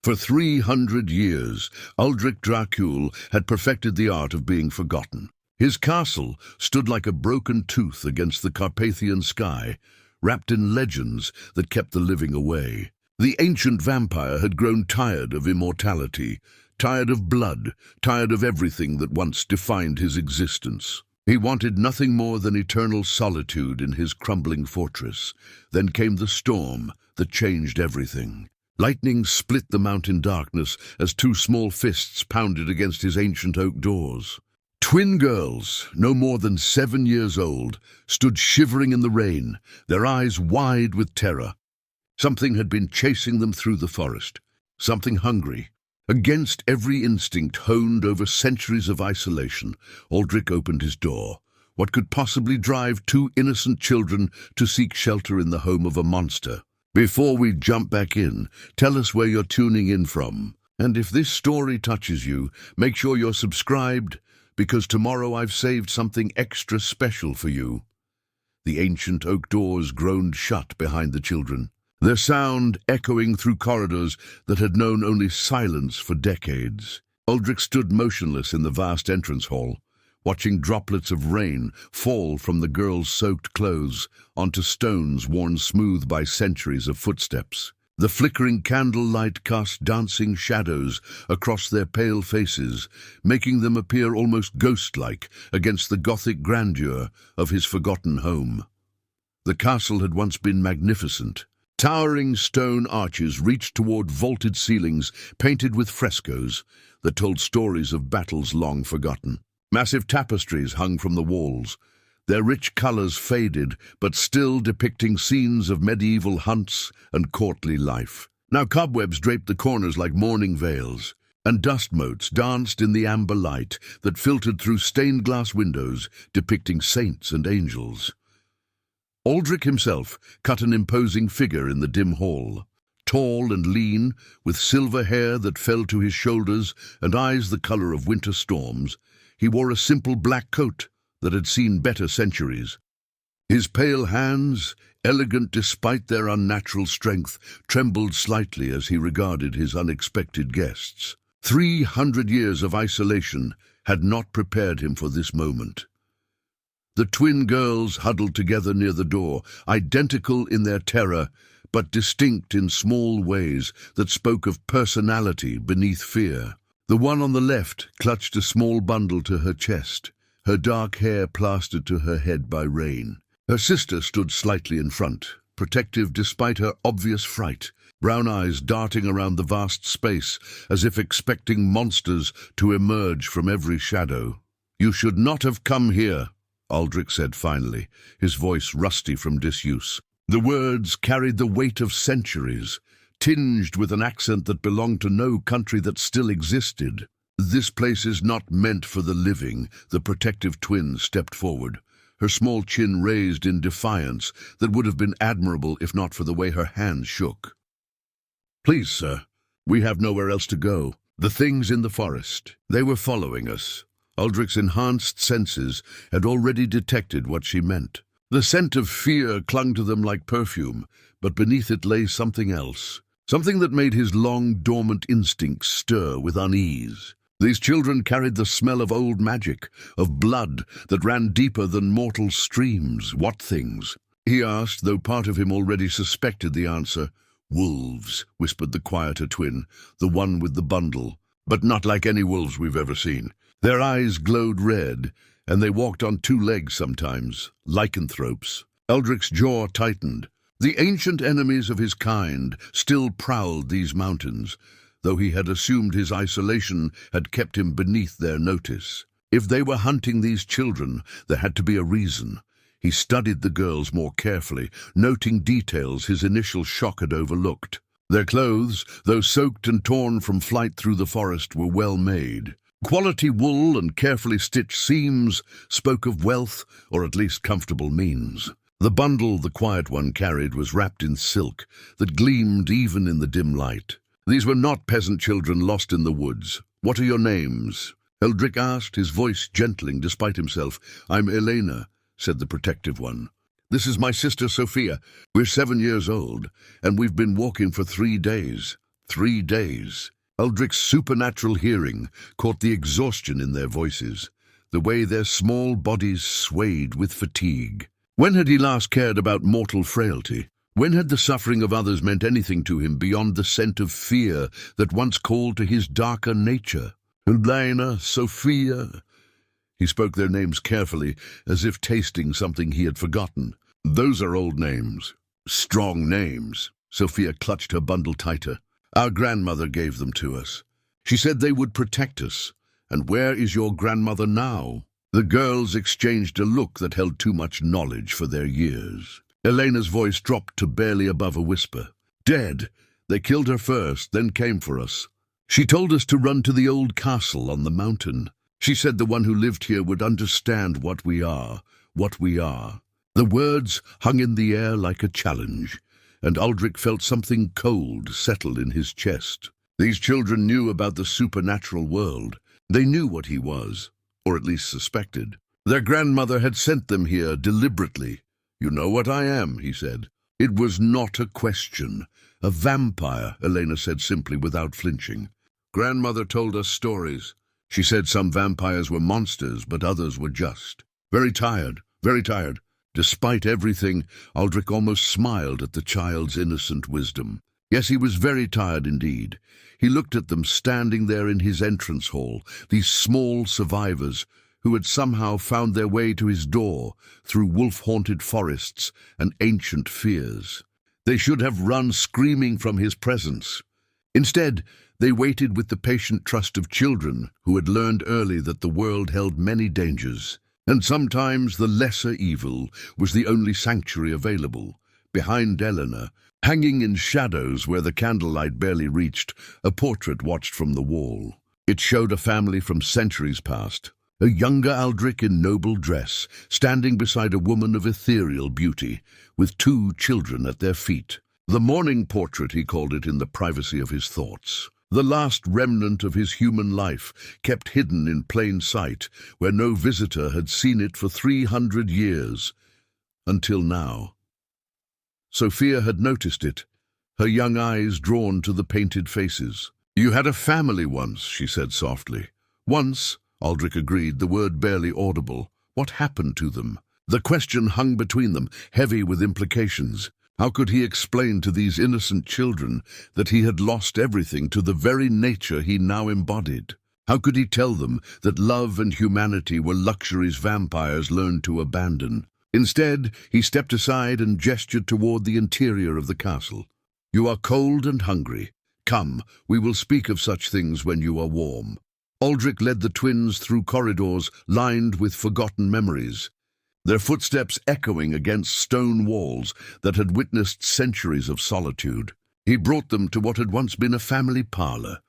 For 300 years, Aldric Dracul had perfected the art of being forgotten. His castle stood like a broken tooth against the Carpathian sky, wrapped in legends that kept the living away. The ancient vampire had grown tired of immortality, tired of blood, tired of everything that once defined his existence. He wanted nothing more than eternal solitude in his crumbling fortress. Then came the storm that changed everything. Lightning split the mountain darkness as two small fists pounded against his ancient oak doors. Twin girls, no more than 7 years old, stood shivering in the rain, their eyes wide with terror. Something had been chasing them through the forest, something hungry. Against every instinct honed over centuries of isolation, Aldric opened his door. What could possibly drive two innocent children to seek shelter in the home of a monster? Before we jump back in, tell us where you're tuning in from. And if this story touches you, make sure you're subscribed, because tomorrow I've saved something extra special for you. The ancient oak doors groaned shut behind the children, their sound echoing through corridors that had known only silence for decades. Aldric stood motionless in the vast entrance hall, watching droplets of rain fall from the girls' soaked clothes onto stones worn smooth by centuries of footsteps. The flickering candlelight cast dancing shadows across their pale faces, making them appear almost ghost-like against the Gothic grandeur of his forgotten home. The castle had once been magnificent. Towering stone arches reached toward vaulted ceilings painted with frescoes that told stories of battles long forgotten. Massive tapestries hung from the walls, their rich colors faded but still depicting scenes of medieval hunts and courtly life. Now cobwebs draped the corners like mourning veils, and dust motes danced in the amber light that filtered through stained glass windows depicting saints and angels. Aldric himself cut an imposing figure in the dim hall. Tall and lean, with silver hair that fell to his shoulders and eyes the color of winter storms, he wore a simple black coat that had seen better centuries. His pale hands, elegant despite their unnatural strength, trembled slightly as he regarded his unexpected guests. 300 years of isolation had not prepared him for this moment. The twin girls huddled together near the door, identical in their terror, but distinct in small ways that spoke of personality beneath fear. The one on the left clutched a small bundle to her chest, her dark hair plastered to her head by rain. Her sister stood slightly in front, protective despite her obvious fright, brown eyes darting around the vast space as if expecting monsters to emerge from every shadow. "You should not have come here," Aldric said finally, his voice rusty from disuse. The words carried the weight of centuries, tinged with an accent that belonged to no country that still existed. "This place is not meant for the living," the protective twin stepped forward, her small chin raised in defiance that would have been admirable if not for the way her hands shook. "Please, sir, we have nowhere else to go. The things in the forest, they were following us." Aldric's enhanced senses had already detected what she meant. The scent of fear clung to them like perfume, but beneath it lay something else, something that made his long-dormant instincts stir with unease. These children carried the smell of old magic, of blood that ran deeper than mortal streams. "What things?" he asked, though part of him already suspected the answer. "Wolves," whispered the quieter twin, the one with the bundle, "but not like any wolves we've ever seen. Their eyes glowed red, and they walked on 2 legs sometimes, lycanthropes." Aldric's jaw tightened. The ancient enemies of his kind still prowled these mountains, though he had assumed his isolation had kept him beneath their notice. If they were hunting these children, there had to be a reason. He studied the girls more carefully, noting details his initial shock had overlooked. Their clothes, though soaked and torn from flight through the forest, were well made. Quality wool and carefully stitched seams spoke of wealth, or at least comfortable means. The bundle the quiet one carried was wrapped in silk that gleamed even in the dim light. These were not peasant children lost in the woods. "What are your names?" Aldric asked, his voice gentling despite himself. "I'm Elena," said the protective one. "This is my sister Sophia. We're 7 years old, and we've been walking for 3 days." 3 days. Aldric's supernatural hearing caught the exhaustion in their voices, the way their small bodies swayed with fatigue. When had he last cared about mortal frailty? When had the suffering of others meant anything to him beyond the scent of fear that once called to his darker nature? Elena, Sophia. He spoke their names carefully, as if tasting something he had forgotten. Those are old names. Strong names. Sophia clutched her bundle tighter. Our grandmother gave them to us. She said they would protect us. And where is your grandmother now? The girls exchanged a look that held too much knowledge for their years. Elena's voice dropped to barely above a whisper. Dead. They killed her first, then came for us. She told us to run to the old castle on the mountain. She said the one who lived here would understand what we are. The words hung in the air like a challenge, and Aldric felt something cold settle in his chest. These children knew about the supernatural world. They knew what he was, or at least suspected. Their grandmother had sent them here deliberately. You know what I am, he said. It was not a question. A vampire, Elena said simply without flinching. Grandmother told us stories. She said some vampires were monsters, but others were just. Very tired, very tired. Despite everything, Aldric almost smiled at the child's innocent wisdom. Yes, he was very tired indeed. He looked at them standing there in his entrance hall, these small survivors who had somehow found their way to his door through wolf-haunted forests and ancient fears. They should have run screaming from his presence. Instead, they waited with the patient trust of children who had learned early that the world held many dangers, and sometimes the lesser evil was the only sanctuary available. Behind Eleanor, hanging in shadows where the candlelight barely reached, a portrait watched from the wall. It showed a family from centuries past. A younger Aldric in noble dress, standing beside a woman of ethereal beauty, with 2 children at their feet. The mourning portrait, he called it in the privacy of his thoughts. The last remnant of his human life, kept hidden in plain sight, where no visitor had seen it for 300 years. Until now. Sophia had noticed it, her young eyes drawn to the painted faces. You had a family once, she said softly. Once, Aldric agreed, the word barely audible. What happened to them? The question hung between them, heavy with implications. How could he explain to these innocent children that he had lost everything to the very nature he now embodied? How could he tell them that love and humanity were luxuries vampires learned to abandon? Instead, he stepped aside and gestured toward the interior of the castle. You are cold and hungry. Come, we will speak of such things when you are warm. Aldric led the twins through corridors lined with forgotten memories, their footsteps echoing against stone walls that had witnessed centuries of solitude. He brought them to what had once been a family parlor,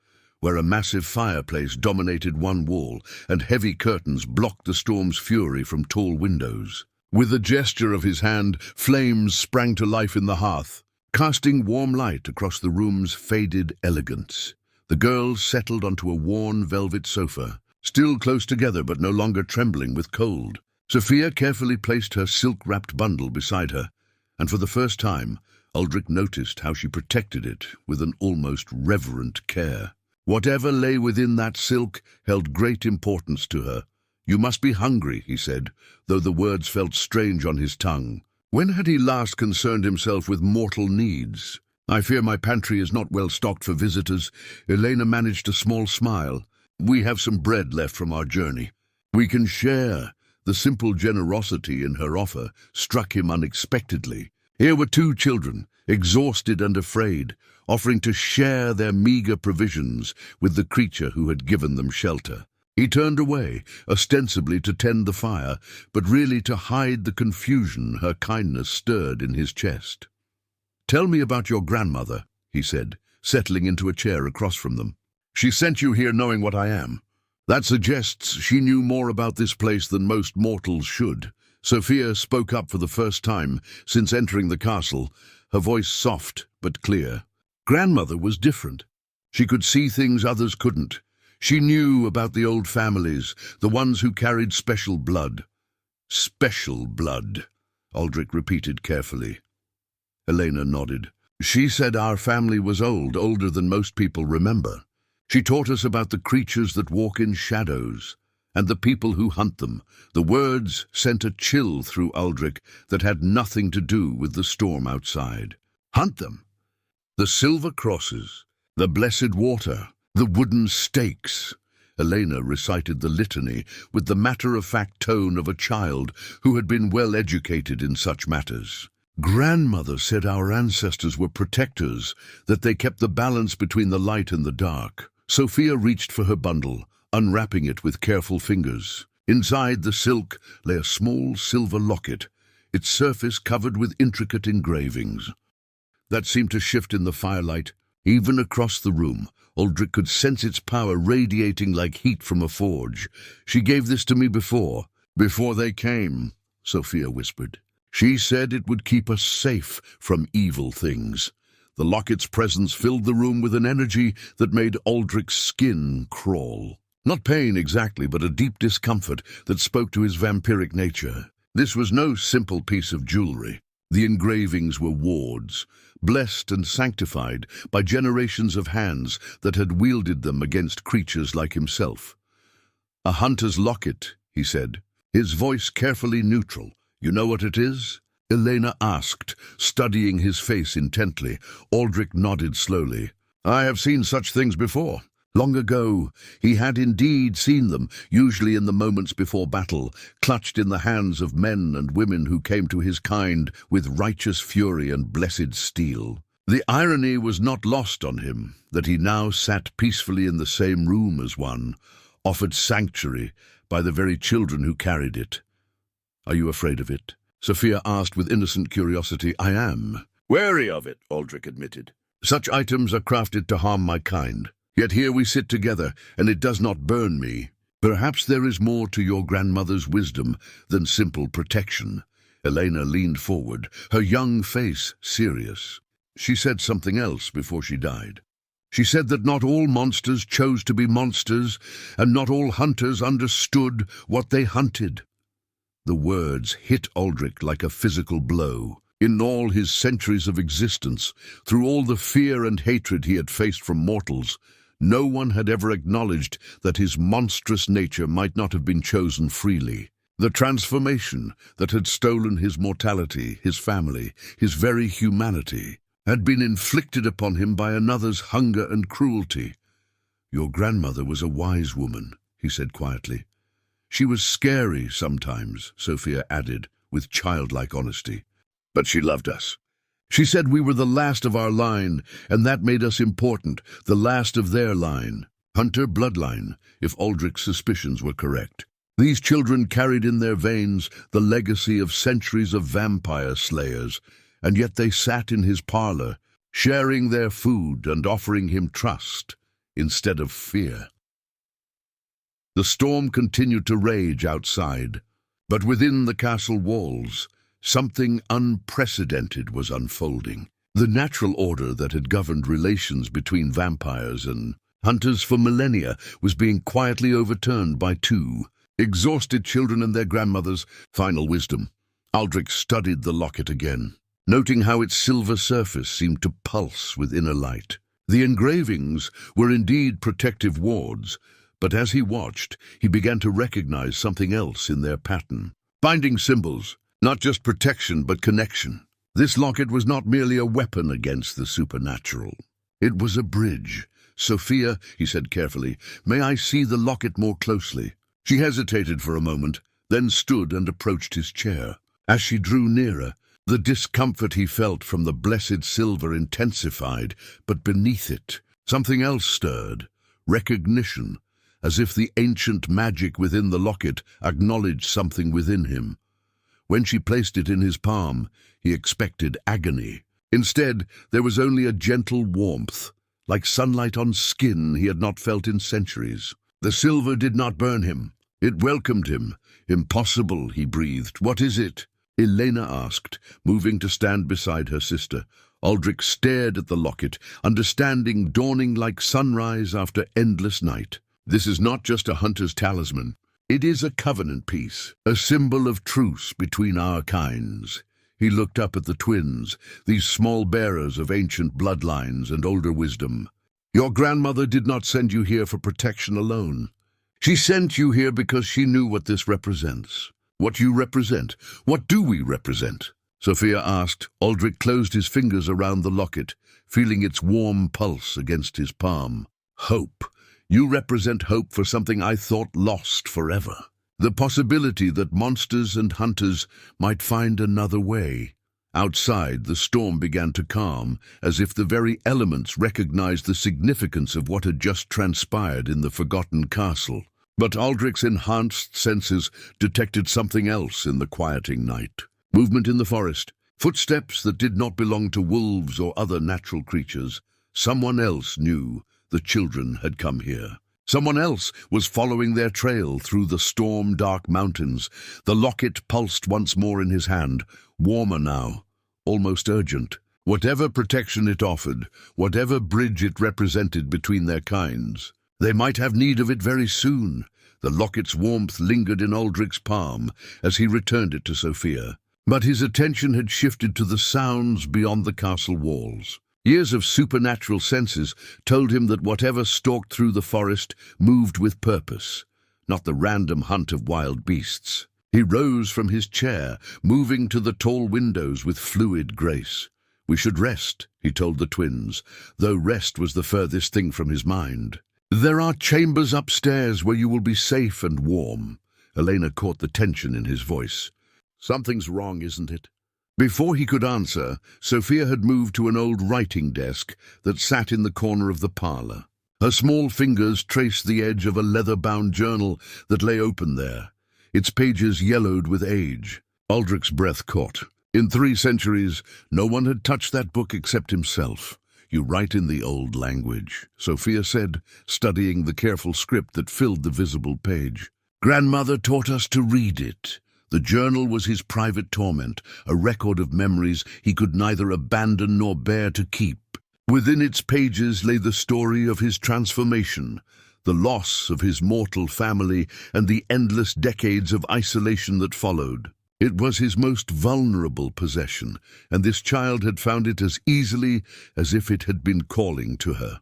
where a massive fireplace dominated one wall and heavy curtains blocked the storm's fury from tall windows. With a gesture of his hand, flames sprang to life in the hearth, casting warm light across the room's faded elegance. The girls settled onto a worn velvet sofa, still close together but no longer trembling with cold. Sophia carefully placed her silk-wrapped bundle beside her, and for the first time, Aldric noticed how she protected it with an almost reverent care. Whatever lay within that silk held great importance to her. You must be hungry, he said, though the words felt strange on his tongue. When had he last concerned himself with mortal needs? I fear my pantry is not well stocked for visitors. Elena managed a small smile. We have some bread left from our journey. We can share. The simple generosity in her offer struck him unexpectedly. Here were 2 children, exhausted and afraid, offering to share their meager provisions with the creature who had given them shelter. He turned away, ostensibly to tend the fire, but really to hide the confusion her kindness stirred in his chest. Tell me about your grandmother, he said, settling into a chair across from them. She sent you here knowing what I am. That suggests she knew more about this place than most mortals should. Sophia spoke up for the first time since entering the castle, her voice soft but clear. Grandmother was different. She could see things others couldn't. She knew about the old families, the ones who carried special blood. Special blood, Aldric repeated carefully. Elena nodded. She said our family was old, older than most people remember. She taught us about the creatures that walk in shadows, and the people who hunt them. The words sent a chill through Aldric that had nothing to do with the storm outside. Hunt them? The silver crosses, the blessed water, the wooden stakes. Elena recited the litany with the matter-of-fact tone of a child who had been well educated in such matters. Grandmother said our ancestors were protectors, that they kept the balance between the light and the dark. Sophia reached for her bundle, unwrapping it with careful fingers. Inside the silk lay a small silver locket, its surface covered with intricate engravings. That seemed to shift in the firelight. Even across the room, Aldric could sense its power radiating like heat from a forge. She gave this to me before they came, Sophia whispered. She said it would keep us safe from evil things. The locket's presence filled the room with an energy that made Aldric's skin crawl. Not pain exactly, but a deep discomfort that spoke to his vampiric nature. This was no simple piece of jewelry. The engravings were wards, blessed and sanctified by generations of hands that had wielded them against creatures like himself. A hunter's locket, he said, his voice carefully neutral. You know what it is? Elena asked, studying his face intently. Aldric nodded slowly. I have seen such things before. Long ago, he had indeed seen them, usually in the moments before battle, clutched in the hands of men and women who came to his kind with righteous fury and blessed steel. The irony was not lost on him, that he now sat peacefully in the same room as one, offered sanctuary by the very children who carried it. Are you afraid of it? Sophia asked with innocent curiosity. I am. Wary of it, Aldric admitted. Such items are crafted to harm my kind. Yet here we sit together, and it does not burn me. Perhaps there is more to your grandmother's wisdom than simple protection. Elena leaned forward, her young face serious. She said something else before she died. She said that not all monsters chose to be monsters, and not all hunters understood what they hunted. The words hit Aldric like a physical blow. In all his centuries of existence, through all the fear and hatred he had faced from mortals, no one had ever acknowledged that his monstrous nature might not have been chosen freely. The transformation that had stolen his mortality, his family, his very humanity, had been inflicted upon him by another's hunger and cruelty. Your grandmother was a wise woman, he said quietly. She was scary sometimes, Sophia added, with childlike honesty. But she loved us. She said we were the last of our line, and that made us important, the last of their line. Hunter bloodline, if Aldric's suspicions were correct. These children carried in their veins the legacy of centuries of vampire slayers, and yet they sat in his parlor, sharing their food and offering him trust instead of fear. The storm continued to rage outside, but within the castle walls, something unprecedented was unfolding. The natural order that had governed relations between vampires and hunters for millennia was being quietly overturned by two exhausted children and their grandmother's final wisdom. Aldric studied the locket again, noting how its silver surface seemed to pulse with inner light. The engravings were indeed protective wards, but as he watched, he began to recognize something else in their pattern. Binding symbols. Not just protection, but connection. This locket was not merely a weapon against the supernatural. It was a bridge. Sophia, he said carefully, may I see the locket more closely? She hesitated for a moment, then stood and approached his chair. As she drew nearer, the discomfort he felt from the blessed silver intensified, but beneath it, something else stirred. Recognition, as if the ancient magic within the locket acknowledged something within him. When she placed it in his palm, he expected agony. Instead, there was only a gentle warmth, like sunlight on skin he had not felt in centuries. The silver did not burn him. It welcomed him. Impossible, he breathed. What is it? Elena asked, moving to stand beside her sister. Aldric stared at the locket, understanding dawning like sunrise after endless night. This is not just a hunter's talisman. It is a covenant piece, a symbol of truce between our kinds. He looked up at the twins, these small bearers of ancient bloodlines and older wisdom. "Your grandmother did not send you here for protection alone. She sent you here because she knew what this represents. What you represent. What do we represent?" Sophia asked. Aldric closed his fingers around the locket, feeling its warm pulse against his palm. "Hope. You represent hope for something I thought lost forever. The possibility that monsters and hunters might find another way." Outside, the storm began to calm, as if the very elements recognized the significance of what had just transpired in the forgotten castle. But Aldric's enhanced senses detected something else in the quieting night. Movement in the forest, footsteps that did not belong to wolves or other natural creatures. Someone else knew the children had come here. Someone else was following their trail through the storm-dark mountains. The locket pulsed once more in his hand, warmer now, almost urgent. Whatever protection it offered, whatever bridge it represented between their kinds, they might have need of it very soon. The locket's warmth lingered in Aldric's palm as he returned it to Sophia. But his attention had shifted to the sounds beyond the castle walls. Years of supernatural senses told him that whatever stalked through the forest moved with purpose, not the random hunt of wild beasts. He rose from his chair, moving to the tall windows with fluid grace. "We should rest," he told the twins, though rest was the furthest thing from his mind. "There are chambers upstairs where you will be safe and warm." Elena caught the tension in his voice. "Something's wrong, isn't it?" Before he could answer, Sophia had moved to an old writing desk that sat in the corner of the parlour. Her small fingers traced the edge of a leather-bound journal that lay open there, its pages yellowed with age. Aldric's breath caught. In 3 centuries, no one had touched that book except himself. "You write in the old language," Sophia said, studying the careful script that filled the visible page. "Grandmother taught us to read it." The journal was his private torment, a record of memories he could neither abandon nor bear to keep. Within its pages lay the story of his transformation, the loss of his mortal family, and the endless decades of isolation that followed. It was his most vulnerable possession, and this child had found it as easily as if it had been calling to her.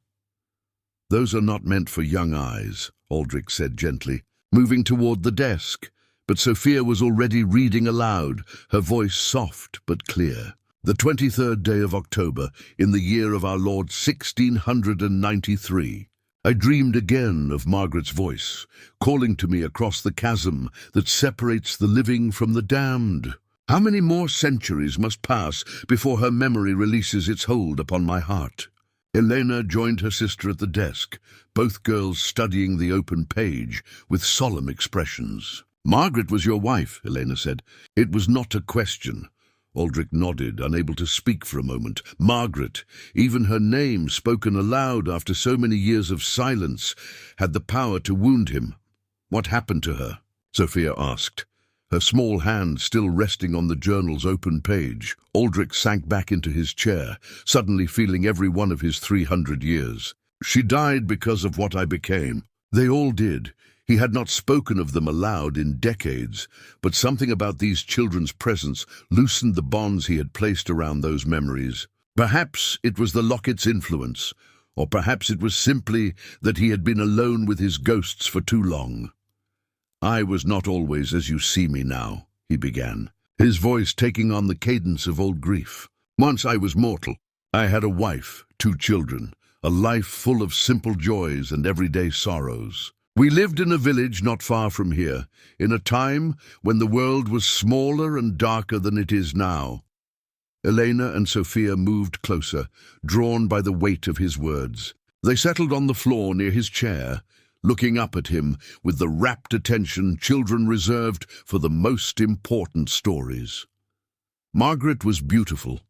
"Those are not meant for young eyes," Aldric said gently, moving toward the desk. But Sophia was already reading aloud, her voice soft but clear. "The 23rd day of October, in the year of our Lord 1693. I dreamed again of Margaret's voice, calling to me across the chasm that separates the living from the damned. How many more centuries must pass before her memory releases its hold upon my heart?" Elena joined her sister at the desk, both girls studying the open page with solemn expressions. "Margaret was your wife," Elena said. "It was not a question." Aldric nodded, unable to speak for a moment. Margaret, even her name spoken aloud after so many years of silence, had the power to wound him. "What happened to her?" Sophia asked, her small hand still resting on the journal's open page. Aldric sank back into his chair, suddenly feeling every one of his 300 years. "She died because of what I became." They all did. He had not spoken of them aloud in decades, but something about these children's presence loosened the bonds he had placed around those memories. Perhaps it was the locket's influence, or perhaps it was simply that he had been alone with his ghosts for too long. "I was not always as you see me now," he began, his voice taking on the cadence of old grief. "Once I was mortal. I had a wife, 2 children, a life full of simple joys and everyday sorrows. We lived in a village not far from here, in a time when the world was smaller and darker than it is now." Elena and Sophia moved closer, drawn by the weight of his words. They settled on the floor near his chair, looking up at him with the rapt attention children reserved for the most important stories. Margaret was beautiful,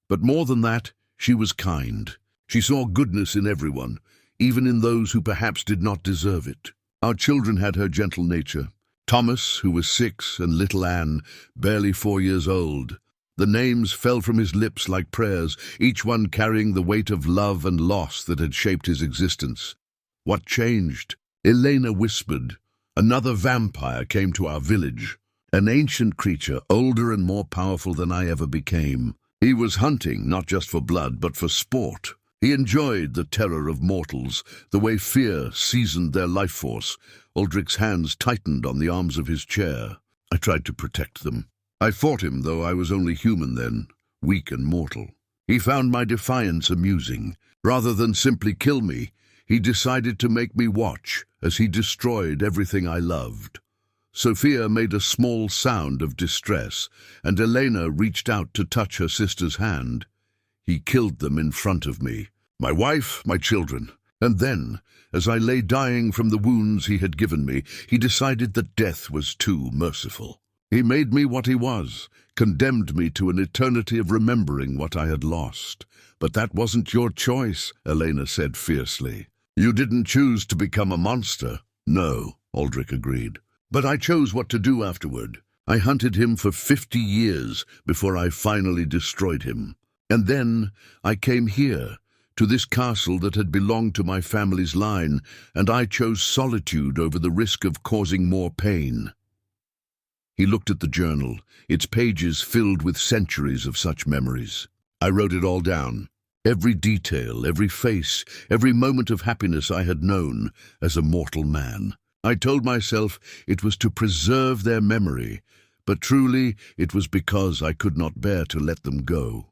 but more than that, she was kind. She saw goodness in everyone, even in those who perhaps did not deserve it. Our children had her gentle nature. Thomas, who was 6, and little Anne, barely 4 years old. The names fell from his lips like prayers, each one carrying the weight of love and loss that had shaped his existence. "What changed?" Elena whispered. "Another vampire came to our village. An ancient creature, older and more powerful than I ever became. He was hunting, not just for blood, but for sport. He enjoyed the terror of mortals, the way fear seasoned their life force. Aldric's hands tightened on the arms of his chair. I tried to protect them. I fought him, though I was only human then, weak and mortal. He found my defiance amusing. Rather than simply kill me, he decided to make me watch as he destroyed everything I loved. Sophia made a small sound of distress, and Elena reached out to touch her sister's hand. He killed them in front of me, my wife, my children. And then, as I lay dying from the wounds he had given me, he decided that death was too merciful. He made me what he was, condemned me to an eternity of remembering what I had lost. But that wasn't your choice, Elena said fiercely. You didn't choose to become a monster. No, Aldric agreed. But I chose what to do afterward. I hunted him for 50 years before I finally destroyed him. And then I came here, to this castle that had belonged to my family's line, and I chose solitude over the risk of causing more pain. He looked at the journal, its pages filled with centuries of such memories. I wrote it all down. Every detail, every face, every moment of happiness I had known as a mortal man. I told myself it was to preserve their memory, but truly it was because I could not bear to let them go.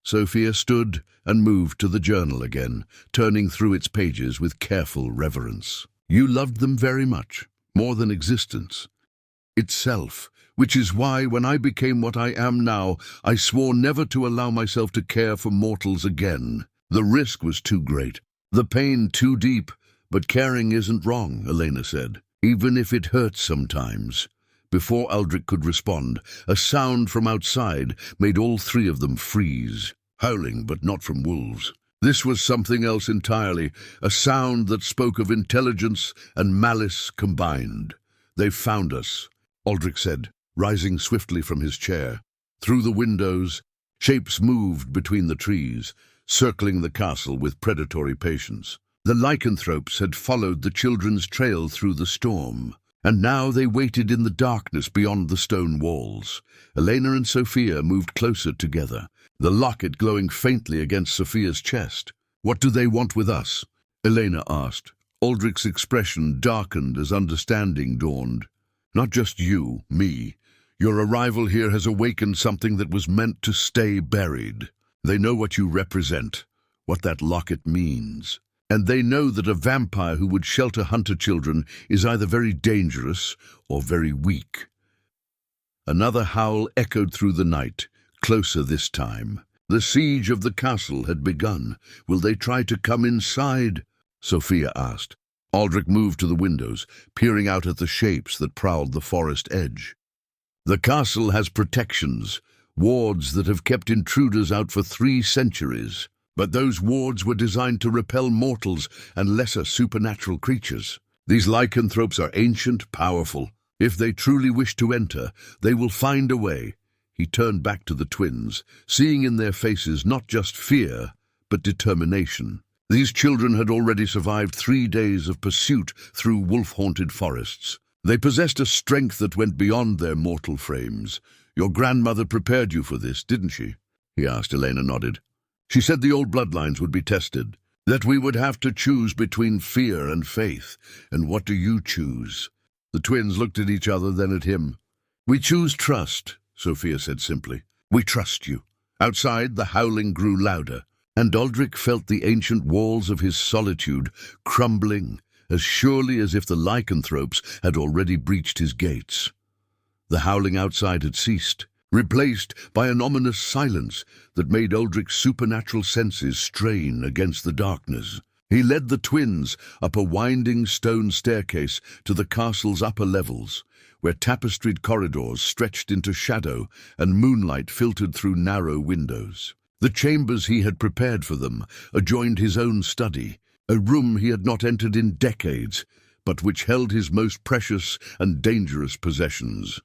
Sophia stood and moved to the journal again, turning through its pages with careful reverence. You loved them very much, more than existence itself, which is why when I became what I am now, I swore never to allow myself to care for mortals again. The risk was too great, the pain too deep, but caring isn't wrong, Elena said, even if it hurts sometimes. Before Aldric could respond, a sound from outside made all three of them freeze, howling but not from wolves. This was something else entirely, a sound that spoke of intelligence and malice combined. They've found us, Aldric said, rising swiftly from his chair. Through the windows, shapes moved between the trees, circling the castle with predatory patience. The lycanthropes had followed the children's trail through the storm, and now they waited in the darkness beyond the stone walls. Elena and Sophia moved closer together, the locket glowing faintly against Sophia's chest. What do they want with us? Elena asked. Aldric's expression darkened as understanding dawned. Not just you, me. Your arrival here has awakened something that was meant to stay buried. They know what you represent, what that locket means. And they know that a vampire who would shelter hunter children is either very dangerous or very weak. Another howl echoed through the night, closer this time. The siege of the castle had begun. Will they try to come inside? Sophia asked. Aldric moved to the windows, peering out at the shapes that prowled the forest edge. The castle has protections, wards that have kept intruders out for 3 centuries. But those wards were designed to repel mortals and lesser supernatural creatures. These lycanthropes are ancient, powerful. If they truly wish to enter, they will find a way. He turned back to the twins, seeing in their faces not just fear, but determination. These children had already survived 3 days of pursuit through wolf-haunted forests. They possessed a strength that went beyond their mortal frames. Your grandmother prepared you for this, didn't she? He asked. Elena nodded. She said the old bloodlines would be tested, that we would have to choose between fear and faith. And what do you choose? The twins looked at each other, then at him. We choose trust, Sophia said simply. We trust you. Outside, the howling grew louder, and Aldric felt the ancient walls of his solitude crumbling as surely as if the lycanthropes had already breached his gates. The howling outside had ceased, replaced by an ominous silence that made Aldric's supernatural senses strain against the darkness. He led the twins up a winding stone staircase to the castle's upper levels, where tapestried corridors stretched into shadow and moonlight filtered through narrow windows. The chambers he had prepared for them adjoined his own study, a room he had not entered in decades, but which held his most precious and dangerous possessions.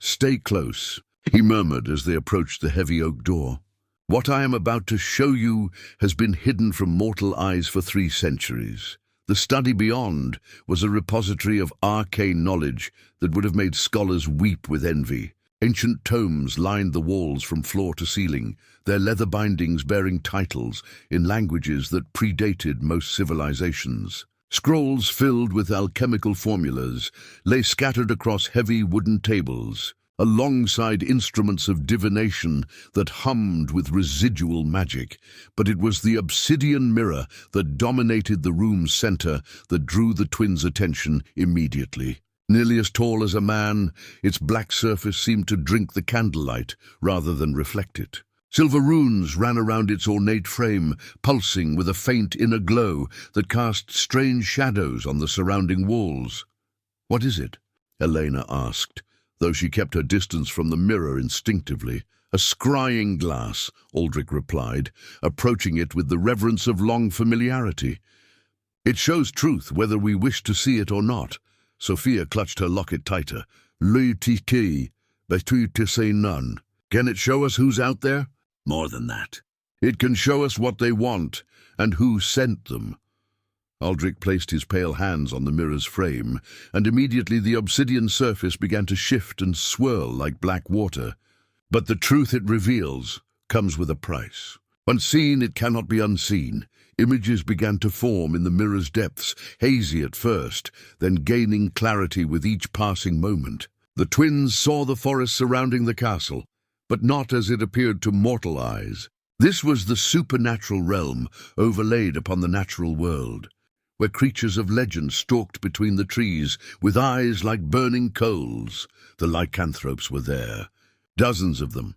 Stay close, he murmured as they approached the heavy oak door. What I am about to show you has been hidden from mortal eyes for 3 centuries. The study beyond was a repository of arcane knowledge that would have made scholars weep with envy. Ancient tomes lined the walls from floor to ceiling, their leather bindings bearing titles in languages that predated most civilizations. Scrolls filled with alchemical formulas lay scattered across heavy wooden tables, alongside instruments of divination that hummed with residual magic. But it was the obsidian mirror that dominated the room's center that drew the twins' attention immediately. Nearly as tall as a man, its black surface seemed to drink the candlelight rather than reflect it. Silver runes ran around its ornate frame, pulsing with a faint inner glow that cast strange shadows on the surrounding walls. "What is it?" Elena asked, though she kept her distance from the mirror instinctively. "A scrying glass," Aldric replied, approaching it with the reverence of long familiarity. "It shows truth whether we wish to see it or not." Sophia clutched her locket tighter. "Lui titi, but tu to say none. Can it show us who's out there?" "More than that. It can show us what they want, and who sent them." Aldric placed his pale hands on the mirror's frame, and immediately the obsidian surface began to shift and swirl like black water. "But the truth it reveals comes with a price. Once seen, it cannot be unseen." Images began to form in the mirror's depths, hazy at first, then gaining clarity with each passing moment. The twins saw the forest surrounding the castle, but not as it appeared to mortal eyes. This was the supernatural realm overlaid upon the natural world, where creatures of legend stalked between the trees with eyes like burning coals. The lycanthropes were there, dozens of them,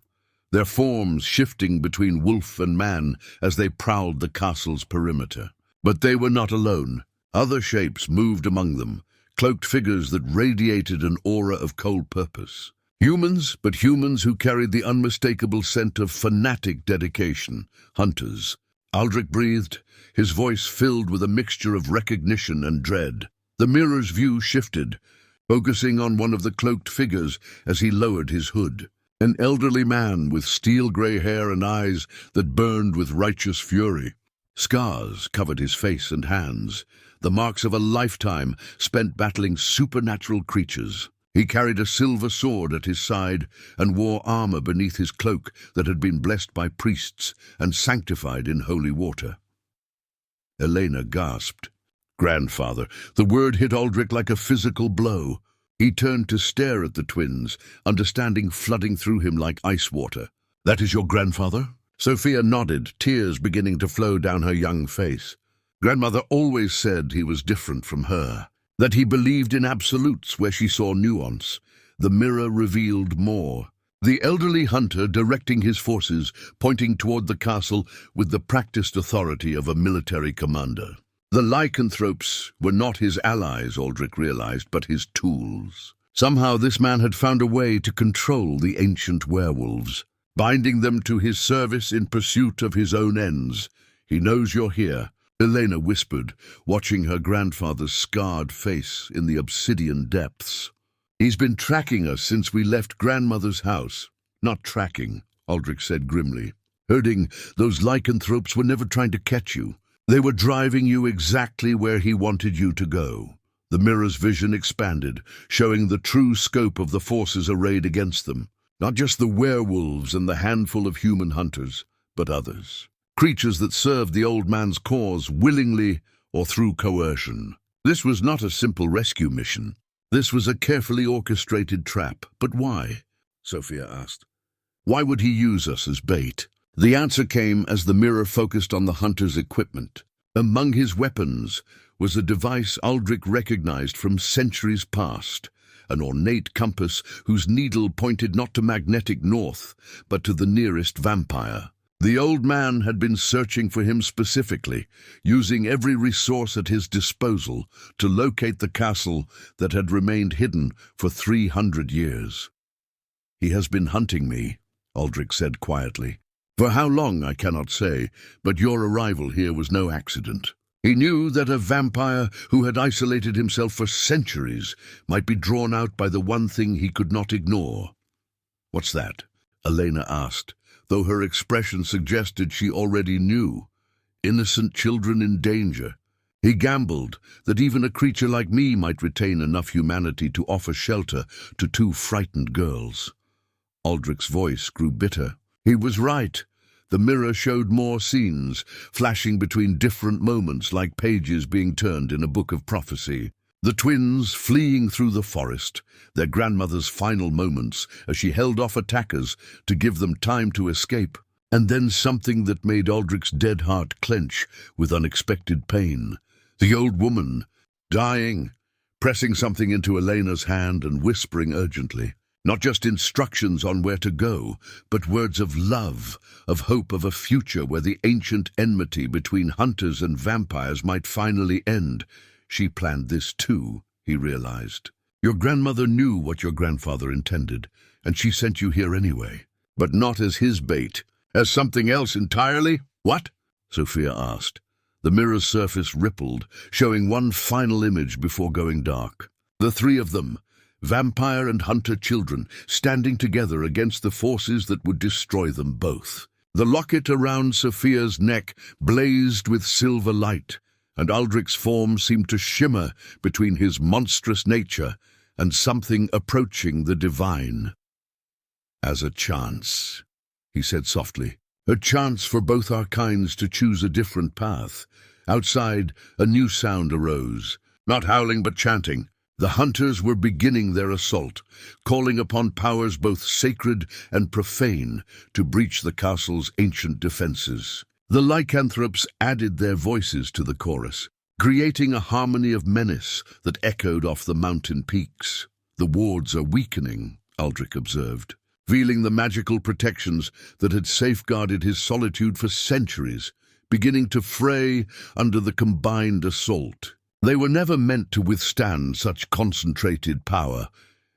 their forms shifting between wolf and man as they prowled the castle's perimeter. But they were not alone. Other shapes moved among them, cloaked figures that radiated an aura of cold purpose. Humans, but humans who carried the unmistakable scent of fanatic dedication. Hunters. Aldric breathed, his voice filled with a mixture of recognition and dread. The mirror's view shifted, focusing on one of the cloaked figures as he lowered his hood. An elderly man with steel-gray hair and eyes that burned with righteous fury. Scars covered his face and hands, the marks of a lifetime spent battling supernatural creatures. He carried a silver sword at his side and wore armor beneath his cloak that had been blessed by priests and sanctified in holy water. Elena gasped. "Grandfather." The word hit Aldric like a physical blow. He turned to stare at the twins, understanding flooding through him like ice water. "That is your grandfather?" Sophia nodded, tears beginning to flow down her young face. Grandmother always said he was different from her, that he believed in absolutes where she saw nuance. The mirror revealed more. The elderly hunter directing his forces, pointing toward the castle with the practiced authority of a military commander. The lycanthropes were not his allies, Aldric realized, but his tools. Somehow this man had found a way to control the ancient werewolves, binding them to his service in pursuit of his own ends. "He knows you're here," Elena whispered, watching her grandfather's scarred face in the obsidian depths. "He's been tracking us since we left grandmother's house." "Not tracking," Aldric said grimly. "Herding, those lycanthropes were never trying to catch you. They were driving you exactly where he wanted you to go." The mirror's vision expanded, showing the true scope of the forces arrayed against them. Not just the werewolves and the handful of human hunters, but others. Creatures that served the old man's cause willingly or through coercion. This was not a simple rescue mission. This was a carefully orchestrated trap. But why? Sophia asked. Why would he use us as bait? The answer came as the mirror focused on the hunter's equipment. Among his weapons was a device Aldric recognized from centuries past, an ornate compass whose needle pointed not to magnetic north, but to the nearest vampire. The old man had been searching for him specifically, using every resource at his disposal to locate the castle that had remained hidden for 300 years. "He has been hunting me," Aldric said quietly. "For how long, I cannot say, but your arrival here was no accident." He knew that a vampire who had isolated himself for centuries might be drawn out by the one thing he could not ignore. "What's that?" Elena asked, though her expression suggested she already knew. "Innocent children in danger." He gambled that even a creature like me might retain enough humanity to offer shelter to two frightened girls. Aldric's voice grew bitter. He was right. The mirror showed more scenes, flashing between different moments like pages being turned in a book of prophecy. The twins fleeing through the forest, their grandmother's final moments as she held off attackers to give them time to escape, and then something that made Aldric's dead heart clench with unexpected pain. The old woman, dying, pressing something into Elena's hand and whispering urgently. Not just instructions on where to go, but words of love, of hope of a future where the ancient enmity between hunters and vampires might finally end. She planned this too, he realized. Your grandmother knew what your grandfather intended, and she sent you here anyway. But not as his bait, as something else entirely? What? Sophia asked. The mirror's surface rippled, showing one final image before going dark. The three of them, vampire and hunter children, standing together against the forces that would destroy them both. The locket around Sophia's neck blazed with silver light, and Aldric's form seemed to shimmer between his monstrous nature and something approaching the divine. As a chance, he said softly, a chance for both our kinds to choose a different path. Outside, a new sound arose, not howling but chanting. The hunters were beginning their assault, calling upon powers both sacred and profane to breach the castle's ancient defenses. The lycanthropes added their voices to the chorus, creating a harmony of menace that echoed off the mountain peaks. The wards are weakening, Aldric observed, feeling the magical protections that had safeguarded his solitude for centuries, beginning to fray under the combined assault. They were never meant to withstand such concentrated power.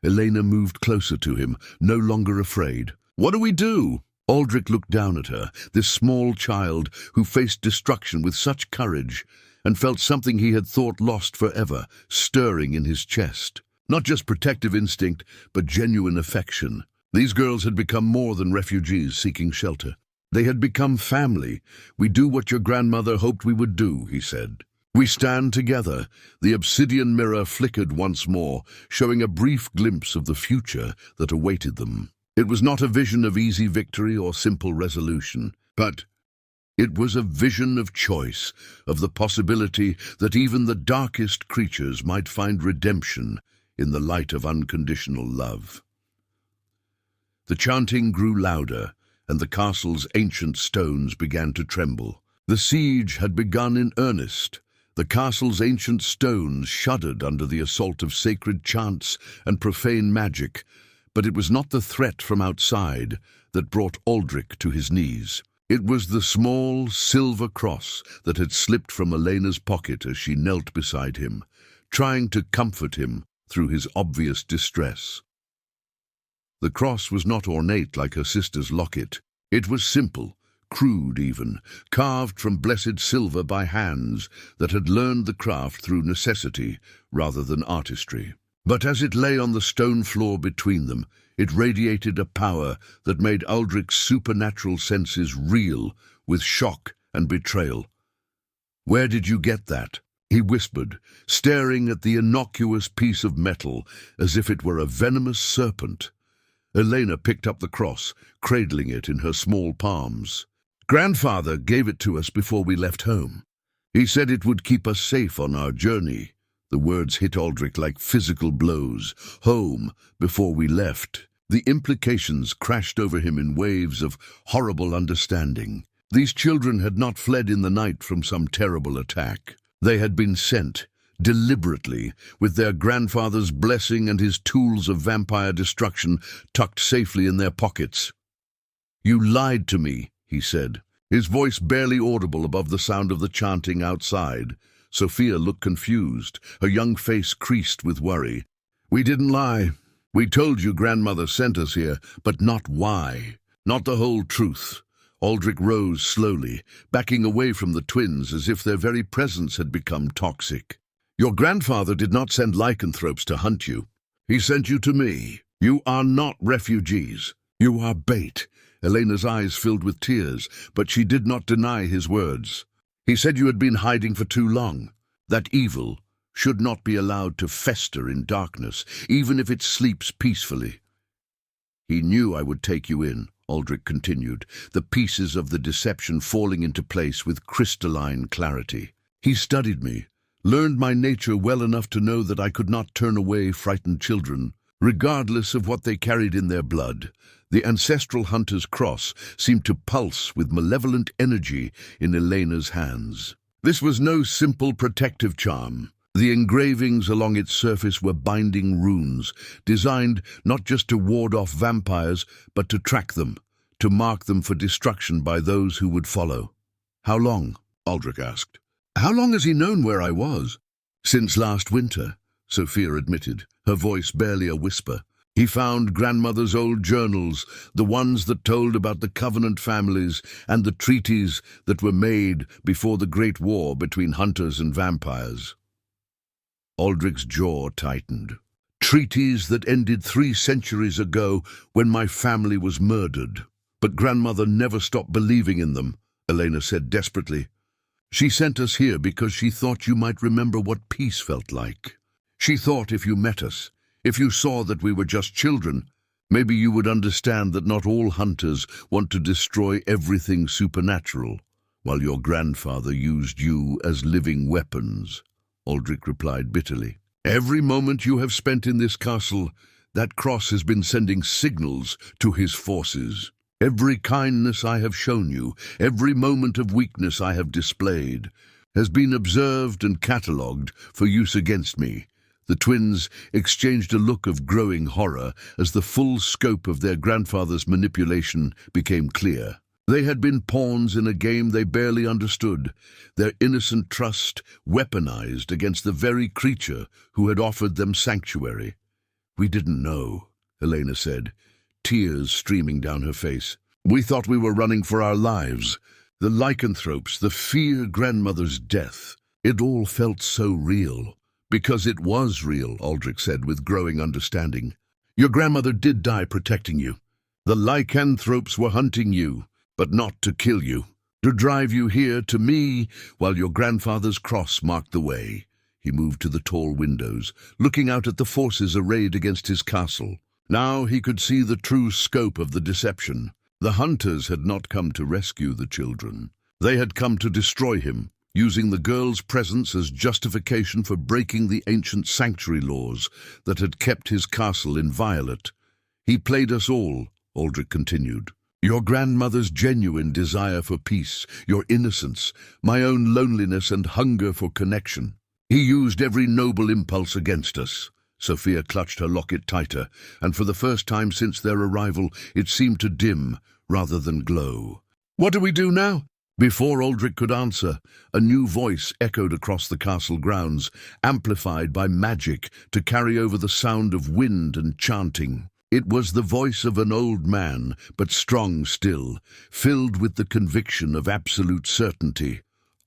Elena moved closer to him, no longer afraid. What do we do? Aldric looked down at her, this small child who faced destruction with such courage, and felt something he had thought lost forever, stirring in his chest. Not just protective instinct, but genuine affection. These girls had become more than refugees seeking shelter. They had become family. We do what your grandmother hoped we would do, he said. We stand together. The obsidian mirror flickered once more, showing a brief glimpse of the future that awaited them. It was not a vision of easy victory or simple resolution, but it was a vision of choice, of the possibility that even the darkest creatures might find redemption in the light of unconditional love. The chanting grew louder, and the castle's ancient stones began to tremble. The siege had begun in earnest. The castle's ancient stones shuddered under the assault of sacred chants and profane magic, but it was not the threat from outside that brought Aldric to his knees. It was the small silver cross that had slipped from Elena's pocket as she knelt beside him, trying to comfort him through his obvious distress. The cross was not ornate like her sister's locket. It was simple, crude even, carved from blessed silver by hands that had learned the craft through necessity rather than artistry. But as it lay on the stone floor between them, it radiated a power that made Aldric's supernatural senses reel with shock and betrayal. "Where did you get that?" he whispered, staring at the innocuous piece of metal as if it were a venomous serpent. Elena picked up the cross, cradling it in her small palms. "Grandfather gave it to us before we left home. He said it would keep us safe on our journey." The words hit Aldric like physical blows. Home, before we left. The implications crashed over him in waves of horrible understanding. These children had not fled in the night from some terrible attack. They had been sent, deliberately, with their grandfather's blessing and his tools of vampire destruction tucked safely in their pockets. "You lied to me," he said, his voice barely audible above the sound of the chanting outside. Sophia looked confused, her young face creased with worry. "We didn't lie. We told you grandmother sent us here, but not why. Not the whole truth." Aldric rose slowly, backing away from the twins as if their very presence had become toxic. "Your grandfather did not send lycanthropes to hunt you. He sent you to me. You are not refugees. You are bait." Elena's eyes filled with tears, but she did not deny his words. "He said you had been hiding for too long. That evil should not be allowed to fester in darkness, even if it sleeps peacefully. He knew I would take you in, Aldric continued, the pieces of the deception falling into place with crystalline clarity. He studied me, learned my nature well enough to know that I could not turn away frightened children, regardless of what they carried in their blood. The ancestral hunter's cross seemed to pulse with malevolent energy in Elena's hands. This was no simple protective charm. The engravings along its surface were binding runes, designed not just to ward off vampires, but to track them, to mark them for destruction by those who would follow. "How long?" Aldric asked. "How long has he known where I was?" "Since last winter," Sophia admitted, her voice barely a whisper. "He found grandmother's old journals, the ones that told about the Covenant families and the treaties that were made before the Great War between hunters and vampires." Aldric's jaw tightened. "Treaties that ended 3 centuries ago when my family was murdered. But grandmother never stopped believing in them," Elena said desperately. "She sent us here because she thought you might remember what peace felt like. She thought if you met us, if you saw that we were just children, maybe you would understand that not all hunters want to destroy everything supernatural, while your grandfather used you as living weapons," Aldric replied bitterly. "Every moment you have spent in this castle, that cross has been sending signals to his forces. Every kindness I have shown you, every moment of weakness I have displayed, has been observed and catalogued for use against me." The twins exchanged a look of growing horror as the full scope of their grandfather's manipulation became clear. They had been pawns in a game they barely understood, their innocent trust weaponized against the very creature who had offered them sanctuary. "We didn't know," Elena said, tears streaming down her face. "We thought we were running for our lives. The lycanthropes, the fear grandmother's death. It all felt so real." "Because it was real," Aldric said with growing understanding. "Your grandmother did die protecting you. The lycanthropes were hunting you, but not to kill you. To drive you here to me, while your grandfather's cross marked the way." He moved to the tall windows, looking out at the forces arrayed against his castle. Now he could see the true scope of the deception. The hunters had not come to rescue the children. They had come to destroy him, using the girl's presence as justification for breaking the ancient sanctuary laws that had kept his castle inviolate. "He played us all," Aldric continued. "Your grandmother's genuine desire for peace, your innocence, my own loneliness and hunger for connection. He used every noble impulse against us." Sophia clutched her locket tighter, and for the first time since their arrival, it seemed to dim rather than glow. "What do we do now?" Before Aldric could answer, a new voice echoed across the castle grounds, amplified by magic to carry over the sound of wind and chanting. It was the voice of an old man, but strong still, filled with the conviction of absolute certainty.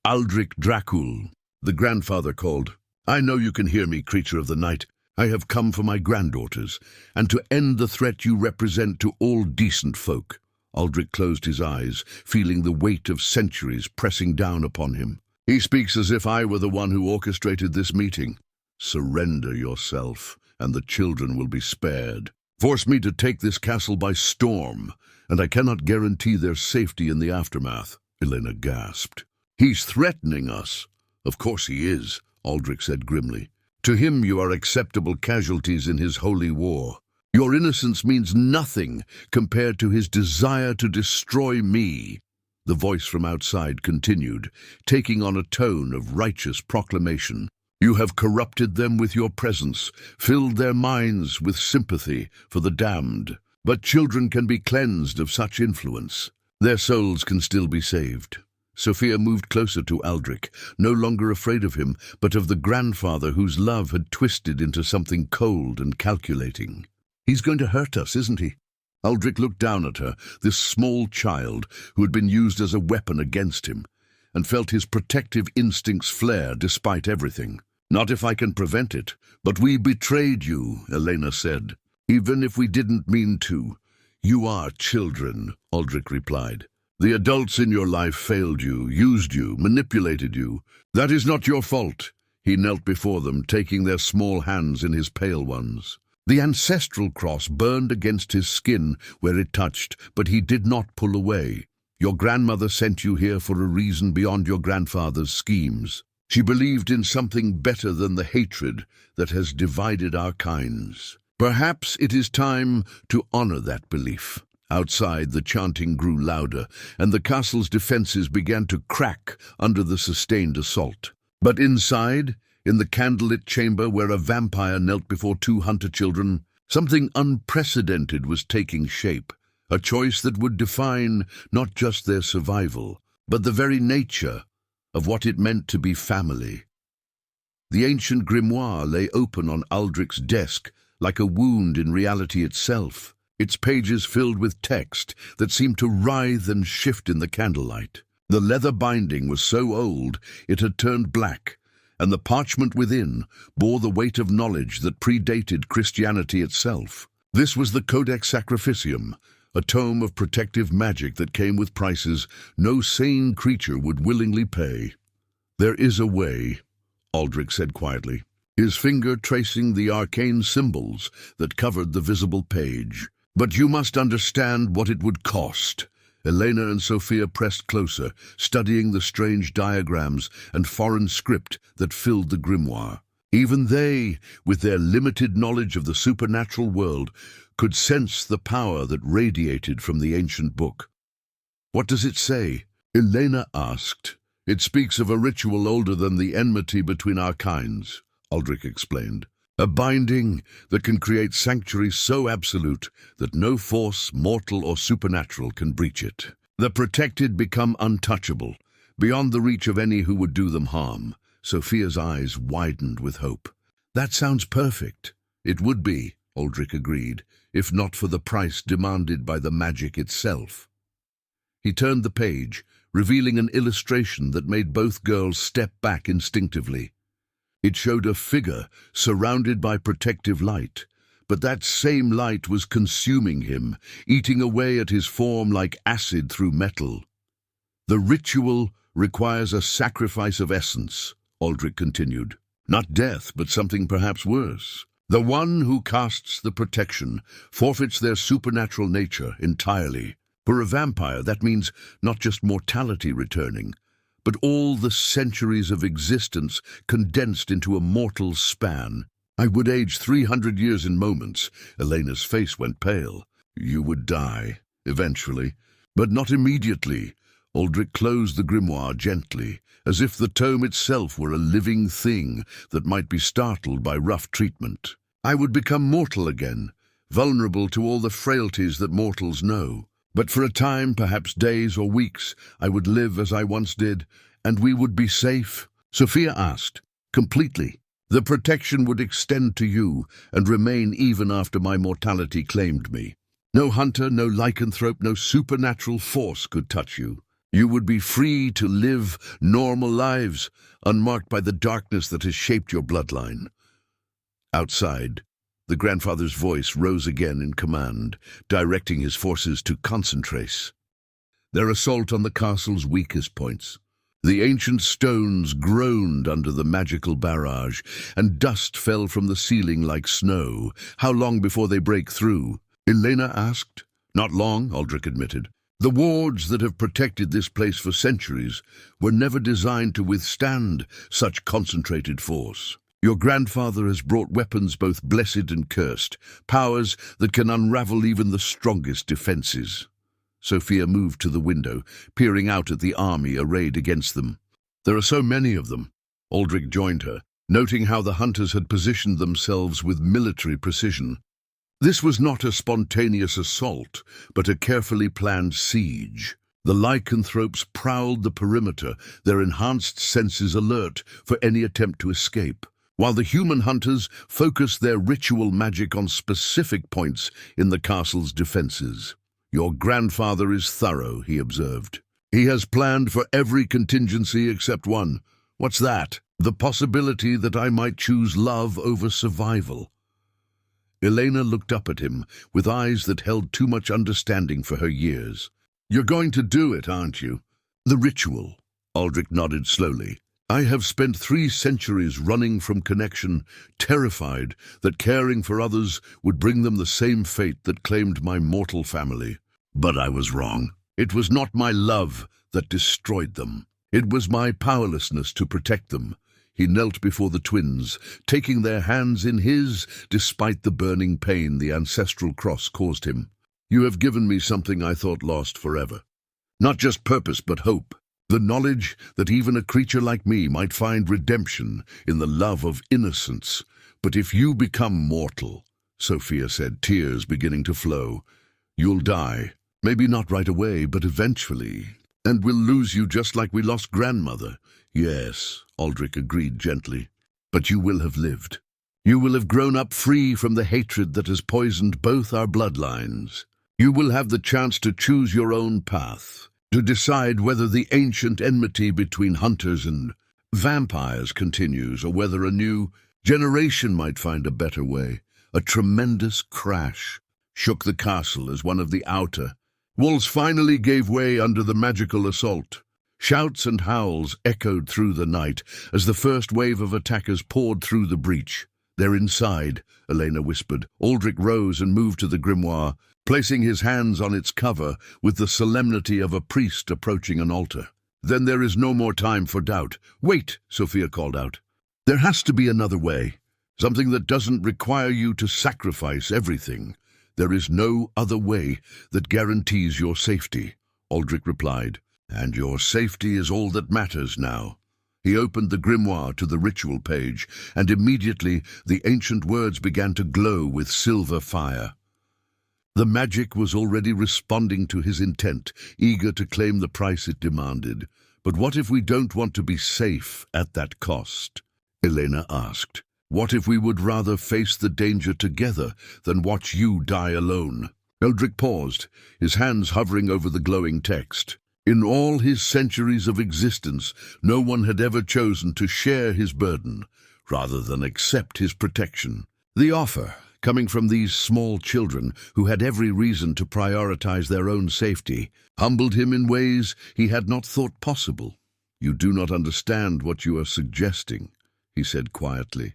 "Aldric Dracul," the grandfather called. "I know you can hear me, creature of the night. I have come for my granddaughters, and to end the threat you represent to all decent folk." Aldric closed his eyes, feeling the weight of centuries pressing down upon him. "He speaks as if I were the one who orchestrated this meeting. Surrender yourself, and the children will be spared. Force me to take this castle by storm, and I cannot guarantee their safety in the aftermath," Elena gasped. "He's threatening us." "Of course he is," Aldric said grimly. "To him you are acceptable casualties in his holy war. Your innocence means nothing compared to his desire to destroy me." The voice from outside continued, taking on a tone of righteous proclamation. "You have corrupted them with your presence, filled their minds with sympathy for the damned. But children can be cleansed of such influence. Their souls can still be saved." Sophia moved closer to Aldric, no longer afraid of him, but of the grandfather whose love had twisted into something cold and calculating. "He's going to hurt us, isn't he?" Aldric looked down at her, this small child who had been used as a weapon against him, and felt his protective instincts flare despite everything. "Not if I can prevent it. But we betrayed you," Elena said. "Even if we didn't mean to. You are children," Aldric replied. "The adults in your life failed you, used you, manipulated you. That is not your fault. He knelt before them, taking their small hands in his pale ones. The ancestral cross burned against his skin where it touched, but he did not pull away. Your grandmother sent you here for a reason beyond your grandfather's schemes. She believed in something better than the hatred that has divided our kinds. Perhaps it is time to honor that belief. Outside, the chanting grew louder, and the castle's defenses began to crack under the sustained assault. But inside, in the candlelit chamber where a vampire knelt before 2 hunter children, something unprecedented was taking shape, a choice that would define not just their survival, but the very nature of what it meant to be family. The ancient grimoire lay open on Aldric's desk, like a wound in reality itself, its pages filled with text that seemed to writhe and shift in the candlelight. The leather binding was so old it had turned black, and the parchment within bore the weight of knowledge that predated Christianity itself. This was the Codex Sacrificium, a tome of protective magic that came with prices no sane creature would willingly pay. "There is a way," Aldric said quietly, his finger tracing the arcane symbols that covered the visible page. "But you must understand what it would cost." Elena and Sophia pressed closer, studying the strange diagrams and foreign script that filled the grimoire. Even they, with their limited knowledge of the supernatural world, could sense the power that radiated from the ancient book. "What does it say?" Elena asked. "It speaks of a ritual older than the enmity between our kinds," Aldric explained. "A binding that can create sanctuary so absolute that no force, mortal or supernatural, can breach it. The protected become untouchable, beyond the reach of any who would do them harm." Sophia's eyes widened with hope. "That sounds perfect." "It would be," Aldric agreed, "if not for the price demanded by the magic itself." He turned the page, revealing an illustration that made both girls step back instinctively. It showed a figure surrounded by protective light, but that same light was consuming him, eating away at his form like acid through metal. "The ritual requires a sacrifice of essence," Aldric continued. "Not death, but something perhaps worse. The one who casts the protection forfeits their supernatural nature entirely. For a vampire, that means not just mortality returning, but all the centuries of existence condensed into a mortal span. I would age 300 years in moments." Elena's face went pale. "You would die, eventually, but not immediately." Aldric closed the grimoire gently, as if the tome itself were a living thing that might be startled by rough treatment. "I would become mortal again, vulnerable to all the frailties that mortals know. But for a time, perhaps days or weeks, I would live as I once did, and we would be safe." Sophia asked. "Completely. The protection would extend to you and remain even after my mortality claimed me. No hunter, no lycanthrope, no supernatural force could touch you. You would be free to live normal lives, unmarked by the darkness that has shaped your bloodline." Outside, the grandfather's voice rose again in command, directing his forces to concentrate their assault on the castle's weakest points. The ancient stones groaned under the magical barrage, and dust fell from the ceiling like snow. "How long before they break through?" Elena asked. "Not long," Aldric admitted. "The wards that have protected this place for centuries were never designed to withstand such concentrated force. Your grandfather has brought weapons both blessed and cursed, powers that can unravel even the strongest defenses." Sophia moved to the window, peering out at the army arrayed against them. "There are so many of them." Aldric joined her, noting how the hunters had positioned themselves with military precision. This was not a spontaneous assault, but a carefully planned siege. The lycanthropes prowled the perimeter, their enhanced senses alert for any attempt to escape, while the human hunters focused their ritual magic on specific points in the castle's defenses. "Your grandfather is thorough," he observed. "He has planned for every contingency except one." "What's that?" "The possibility that I might choose love over survival." Elena looked up at him with eyes that held too much understanding for her years. "You're going to do it, aren't you?" "The ritual," Aldric nodded slowly. I have spent 3 centuries running from connection, terrified that caring for others would bring them the same fate that claimed my mortal family. But I was wrong. It was not my love that destroyed them. It was my powerlessness to protect them. He knelt before the twins, taking their hands in his, despite the burning pain the ancestral cross caused him. You have given me something I thought lost forever. Not just purpose, but hope. The knowledge that even a creature like me might find redemption in the love of innocence. But if you become mortal, Sophia said, tears beginning to flow, you'll die. Maybe not right away, but eventually. And we'll lose you just like we lost grandmother. Yes, Aldric agreed gently. But you will have lived. You will have grown up free from the hatred that has poisoned both our bloodlines. You will have the chance to choose your own path, to decide whether the ancient enmity between hunters and vampires continues, or whether a new generation might find a better way. A tremendous crash shook the castle as one of the outer walls finally gave way under the magical assault. Shouts and howls echoed through the night as the first wave of attackers poured through the breach. They're inside, Elena whispered. Aldric rose and moved to the grimoire, placing his hands on its cover with the solemnity of a priest approaching an altar. Then there is no more time for doubt. Wait, Sophia called out. There has to be another way, something that doesn't require you to sacrifice everything. There is no other way that guarantees your safety, Aldric replied. And your safety is all that matters now. He opened the grimoire to the ritual page, and immediately the ancient words began to glow with silver fire. The magic was already responding to his intent, eager to claim the price it demanded. But what if we don't want to be safe at that cost? Elena asked. What if we would rather face the danger together than watch you die alone? Aldric paused, his hands hovering over the glowing text. In all his centuries of existence, no one had ever chosen to share his burden, rather than accept his protection. The offer, coming from these small children who had every reason to prioritize their own safety, humbled him in ways he had not thought possible. You do not understand what you are suggesting, he said quietly.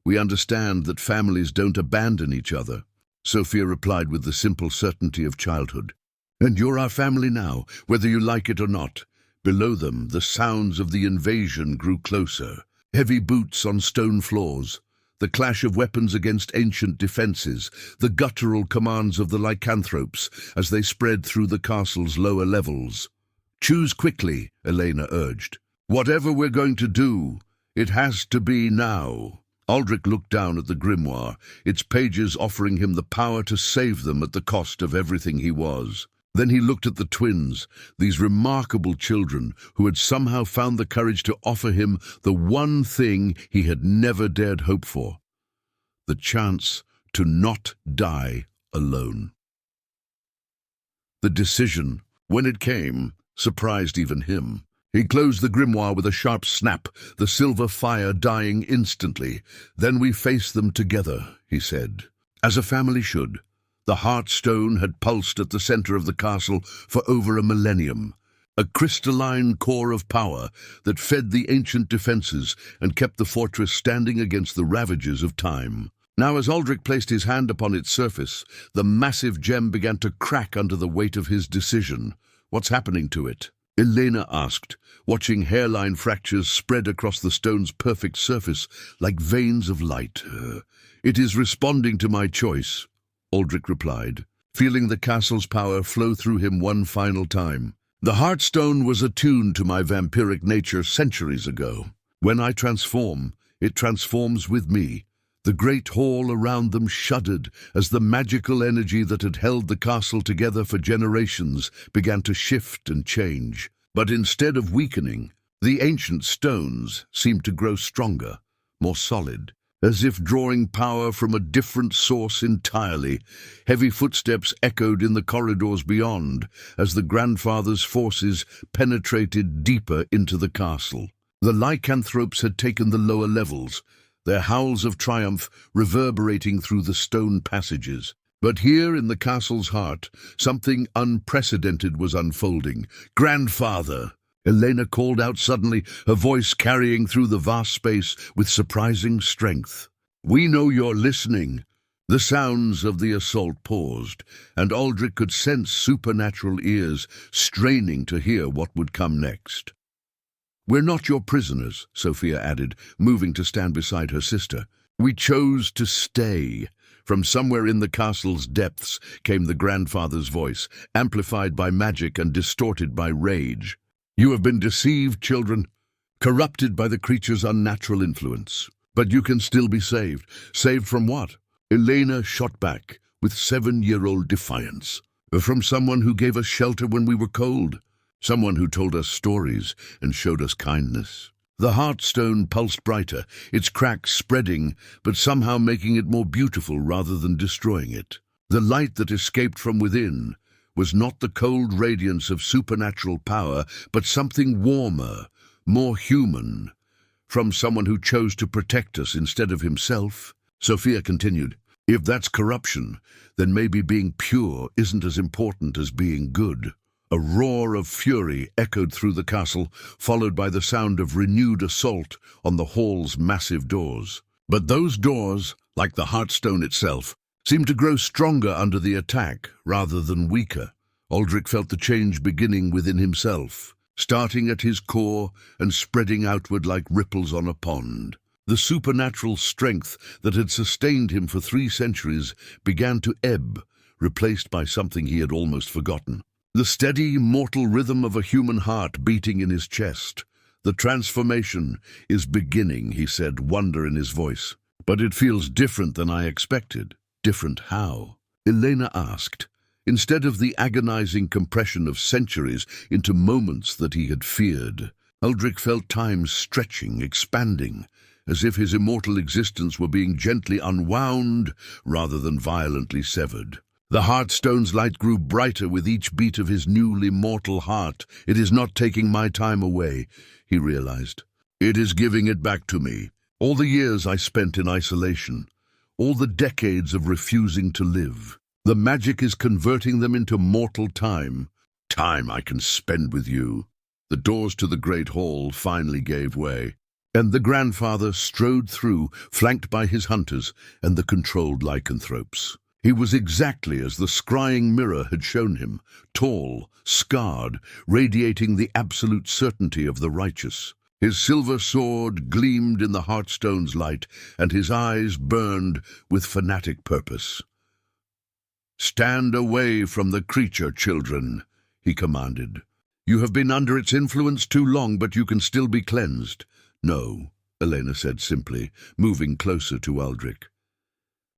We understand that families don't abandon each other, Sophia replied with the simple certainty of childhood. And you're our family now, whether you like it or not. Below them, the sounds of the invasion grew closer. Heavy boots on stone floors, the clash of weapons against ancient defenses, the guttural commands of the lycanthropes as they spread through the castle's lower levels. Choose quickly, Elena urged. Whatever we're going to do, it has to be now. Aldric looked down at the grimoire, its pages offering him the power to save them at the cost of everything he was. Then he looked at the twins, these remarkable children who had somehow found the courage to offer him the one thing he had never dared hope for, the chance to not die alone. The decision, when it came, surprised even him. He closed the grimoire with a sharp snap, the silver fire dying instantly. Then we face them together, he said, as a family should. The Heartstone had pulsed at the center of the castle for over a millennium, a crystalline core of power that fed the ancient defenses and kept the fortress standing against the ravages of time. Now, as Aldric placed his hand upon its surface, the massive gem began to crack under the weight of his decision. What's happening to it? Elena asked, watching hairline fractures spread across the stone's perfect surface like veins of light. It is responding to my choice, Aldric replied, feeling the castle's power flow through him one final time. The Heartstone was attuned to my vampiric nature centuries ago. When I transform, it transforms with me. The great hall around them shuddered as the magical energy that had held the castle together for generations began to shift and change. But instead of weakening, the ancient stones seemed to grow stronger, more solid, as if drawing power from a different source entirely. Heavy footsteps echoed in the corridors beyond as the grandfather's forces penetrated deeper into the castle. The lycanthropes had taken the lower levels, their howls of triumph reverberating through the stone passages. But here in the castle's heart, something unprecedented was unfolding. Grandfather, Elena called out suddenly, her voice carrying through the vast space with surprising strength. "We know you're listening." The sounds of the assault paused, and Aldric could sense supernatural ears straining to hear what would come next. "We're not your prisoners," Sophia added, moving to stand beside her sister. "We chose to stay." From somewhere in the castle's depths came the grandfather's voice, amplified by magic and distorted by rage. "You have been deceived, children, corrupted by the creature's unnatural influence. But you can still be saved. Saved from what?" Elena shot back with 7-year-old defiance. "From someone who gave us shelter when we were cold. Someone who told us stories and showed us kindness." The heartstone pulsed brighter, its cracks spreading, but somehow making it more beautiful rather than destroying it. The light that escaped from within was not the cold radiance of supernatural power, but something warmer, more human, from someone who chose to protect us instead of himself. Sophia continued, "If that's corruption, then maybe being pure isn't as important as being good." A roar of fury echoed through the castle, followed by the sound of renewed assault on the hall's massive doors. But those doors, like the heartstone itself, seemed to grow stronger under the attack rather than weaker. Aldric felt the change beginning within himself, starting at his core and spreading outward like ripples on a pond. The supernatural strength that had sustained him for 3 centuries began to ebb, replaced by something he had almost forgotten. The steady, mortal rhythm of a human heart beating in his chest. "The transformation is beginning," he said, wonder in his voice. "But it feels different than I expected." "Different how?" Elena asked, instead of the agonizing compression of centuries into moments that he had feared. Aldric felt time stretching, expanding, as if his immortal existence were being gently unwound rather than violently severed. The heartstone's light grew brighter with each beat of his newly mortal heart. "It is not taking my time away," he realized. "It is giving it back to me. All the years I spent in isolation, all the decades of refusing to live. The magic is converting them into mortal time. Time I can spend with you." The doors to the great hall finally gave way, and the grandfather strode through, flanked by his hunters and the controlled lycanthropes. He was exactly as the scrying mirror had shown him, tall, scarred, radiating the absolute certainty of the righteous. His silver sword gleamed in the heartstone's light, and his eyes burned with fanatic purpose. "Stand away from the creature, children," he commanded. "You have been under its influence too long, but you can still be cleansed." "No," Elena said simply, moving closer to Aldric.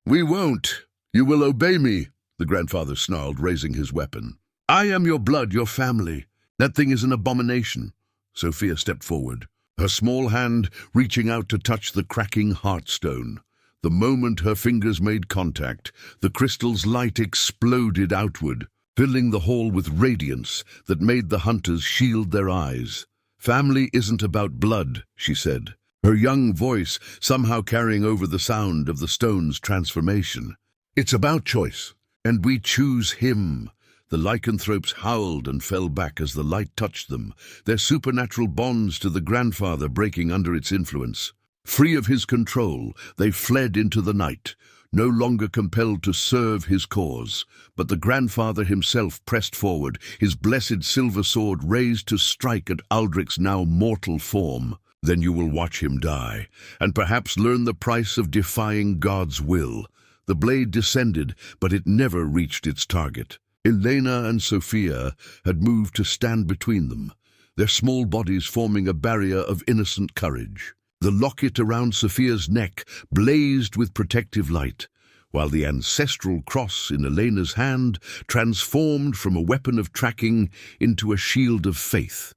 "We won't. You will obey me," the grandfather snarled, raising his weapon. "I am your blood, your family. That thing is an abomination." Sophia stepped forward, her small hand reaching out to touch the cracking heartstone. The moment her fingers made contact, the crystal's light exploded outward, filling the hall with radiance that made the hunters shield their eyes. "Family isn't about blood," she said, her young voice somehow carrying over the sound of the stone's transformation. "It's about choice, and we choose him." The lycanthropes howled and fell back as the light touched them, their supernatural bonds to the grandfather breaking under its influence. Free of his control, they fled into the night, no longer compelled to serve his cause. But the grandfather himself pressed forward, his blessed silver sword raised to strike at Aldric's now mortal form. "Then you will watch him die, and perhaps learn the price of defying God's will." The blade descended, but it never reached its target. Elena and Sophia had moved to stand between them, their small bodies forming a barrier of innocent courage. The locket around Sophia's neck blazed with protective light, while the ancestral cross in Elena's hand transformed from a weapon of tracking into a shield of faith.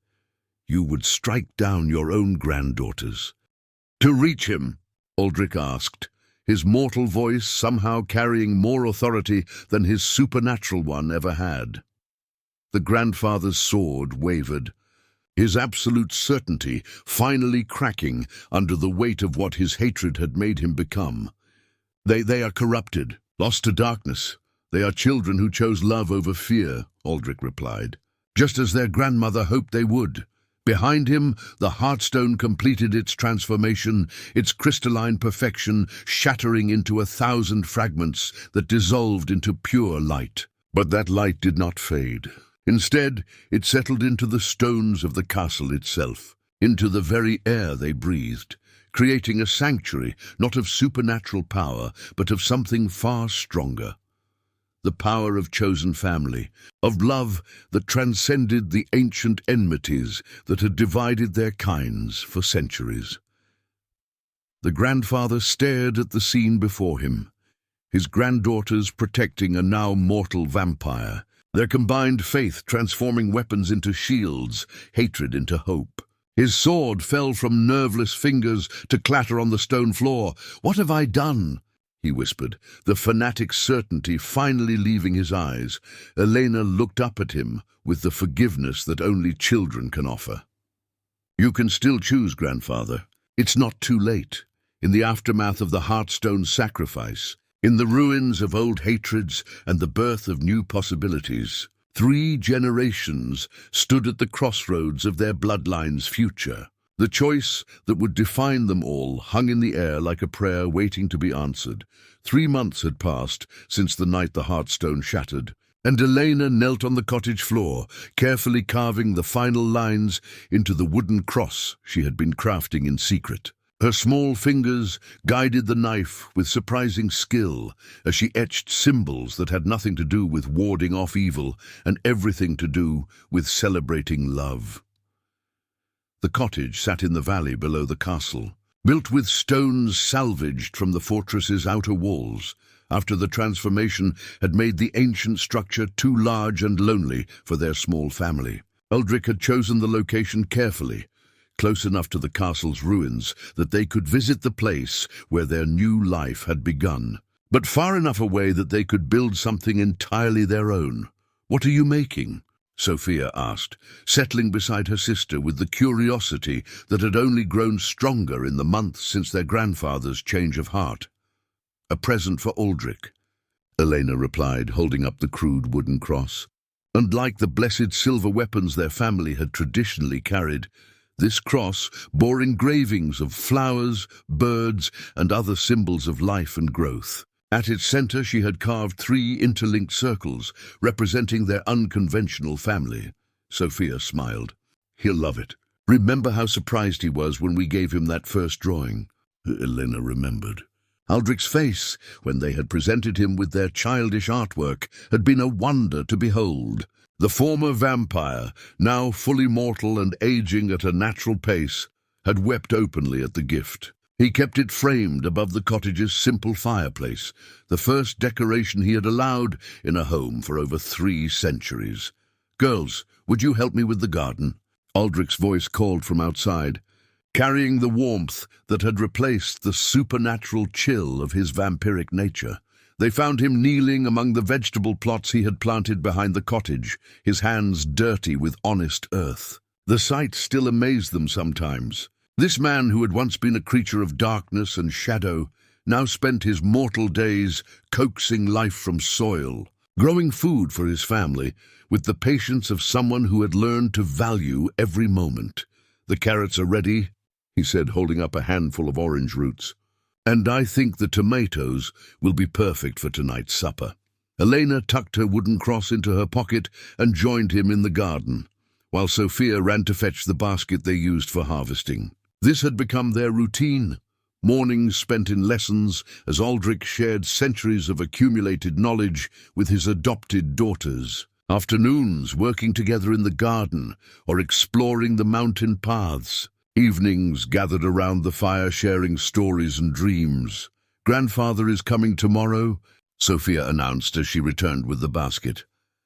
"You would strike down your own granddaughters." "To reach him?" Aldric asked, his mortal voice somehow carrying more authority than his supernatural one ever had. The grandfather's sword wavered, his absolute certainty finally cracking under the weight of what his hatred had made him become. They are corrupted, lost to darkness. They are children who chose love over fear," Aldric replied, "just as their grandmother hoped they would. Behind him, the heartstone completed its transformation, its crystalline perfection shattering into 1,000 fragments that dissolved into pure light. But that light did not fade. Instead, it settled into the stones of the castle itself, into the very air they breathed, creating a sanctuary not of supernatural power, but of something far stronger. The power of chosen family, of love that transcended the ancient enmities that had divided their kinds for centuries. The grandfather stared at the scene before him, his granddaughters protecting a now mortal vampire, their combined faith transforming weapons into shields, hatred into hope. His sword fell from nerveless fingers to clatter on the stone floor. "What have I done?" he whispered, the fanatic certainty finally leaving his eyes. Elena looked up at him with the forgiveness that only children can offer. "You can still choose, grandfather. It's not too late. In the aftermath of the Heartstone sacrifice, in the ruins of old hatreds and the birth of new possibilities, 3 generations stood at the crossroads of their bloodline's future. The choice that would define them all hung in the air like a prayer waiting to be answered. 3 months had passed since the night the Heartstone shattered, and Elena knelt on the cottage floor, carefully carving the final lines into the wooden cross she had been crafting in secret. Her small fingers guided the knife with surprising skill as she etched symbols that had nothing to do with warding off evil and everything to do with celebrating love. The cottage sat in the valley below the castle, built with stones salvaged from the fortress's outer walls, after the transformation had made the ancient structure too large and lonely for their small family. Aldric had chosen the location carefully, close enough to the castle's ruins that they could visit the place where their new life had begun, but far enough away that they could build something entirely their own. "What are you making?" Sophia asked, settling beside her sister with the curiosity that had only grown stronger in the months since their grandfather's change of heart. "A present for Aldric," Elena replied, holding up the crude wooden cross. Unlike the blessed silver weapons their family had traditionally carried, this cross bore engravings of flowers, birds, and other symbols of life and growth. At its center she had carved 3 interlinked circles, representing their unconventional family. Sophia smiled. "He'll love it. Remember how surprised he was when we gave him that first drawing?" Elena remembered. Aldric's face, when they had presented him with their childish artwork, had been a wonder to behold. The former vampire, now fully mortal and aging at a natural pace, had wept openly at the gift. He kept it framed above the cottage's simple fireplace, the first decoration he had allowed in a home for over 3 centuries. "Girls, would you help me with the garden?" Aldric's voice called from outside, carrying the warmth that had replaced the supernatural chill of his vampiric nature. They found him kneeling among the vegetable plots he had planted behind the cottage, his hands dirty with honest earth. The sight still amazed them sometimes. This man, who had once been a creature of darkness and shadow, now spent his mortal days coaxing life from soil, growing food for his family, with the patience of someone who had learned to value every moment. "The carrots are ready," he said, holding up a handful of orange roots. "And I think the tomatoes will be perfect for tonight's supper." Elena tucked her wooden cross into her pocket and joined him in the garden, while Sophia ran to fetch the basket they used for harvesting. This had become their routine, mornings spent in lessons as Aldric shared centuries of accumulated knowledge with his adopted daughters, afternoons working together in the garden or exploring the mountain paths, evenings gathered around the fire sharing stories and dreams. "Grandfather is coming tomorrow," Sophia announced as she returned with the basket.